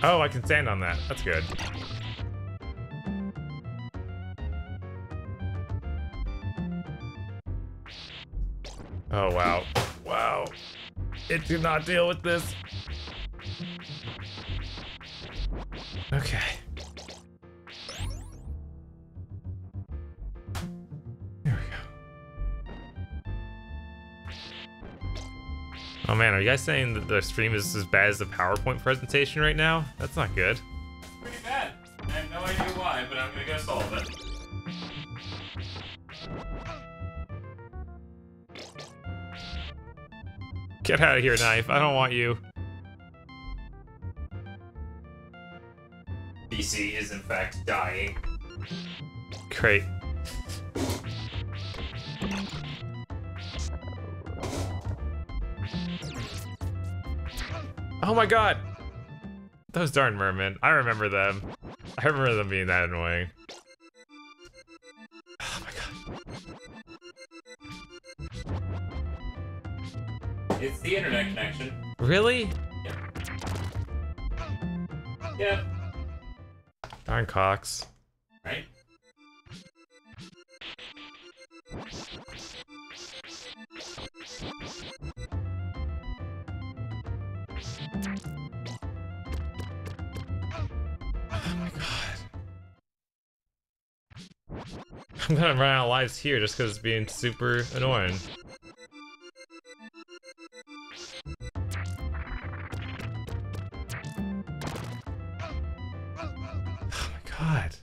Oh, I can stand on that. That's good. Oh, wow. Wow. It did not deal with this. Okay. There we go. Oh man, are you guys saying that the stream is as bad as the PowerPoint presentation right now? That's not good. Pretty bad. I have no idea why, but I'm gonna go solve it. Get out of here, knife. I don't want you. PC is in fact dying. Great. Oh my god! Those darn mermen. I remember them. I remember them being that annoying. Oh my god. It's the internet connection. Really? Yeah. Darn cocks. Right? Oh my god. I'm gonna run out of lives here just because it's being super annoying. Oh my god.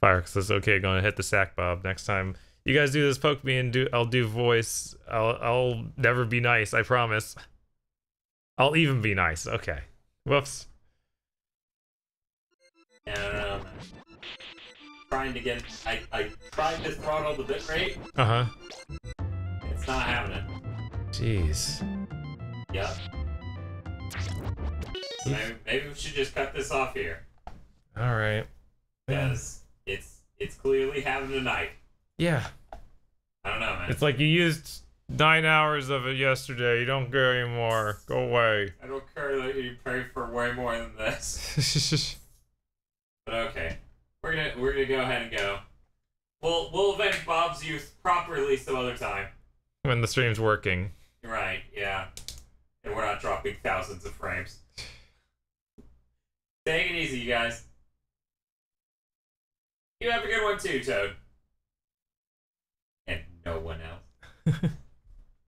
Firex says, okay, gonna hit the sack, Bob. Next time you guys do this, poke me and I'll do voice. I'll never be nice, I promise. I'll even be nice. Okay. Whoops. Yeah, I don't know, man. Trying to get... I tried to throttle the bitrate. Uh-huh. It's not having it. Jeez. Yep. Maybe we should just cut this off here. Alright. Because it's clearly having a night. Yeah. I don't know, man. It's like you used 9 hours of it yesterday. You don't care anymore. Go away. I don't care that you pay for way more than this. But okay. We're gonna go ahead and go. We'll avenge Bob's youth properly some other time. When the stream's working. Right, yeah. And we're not dropping thousands of frames. Take it easy, you guys. You have a good one too, Toad. And no one else.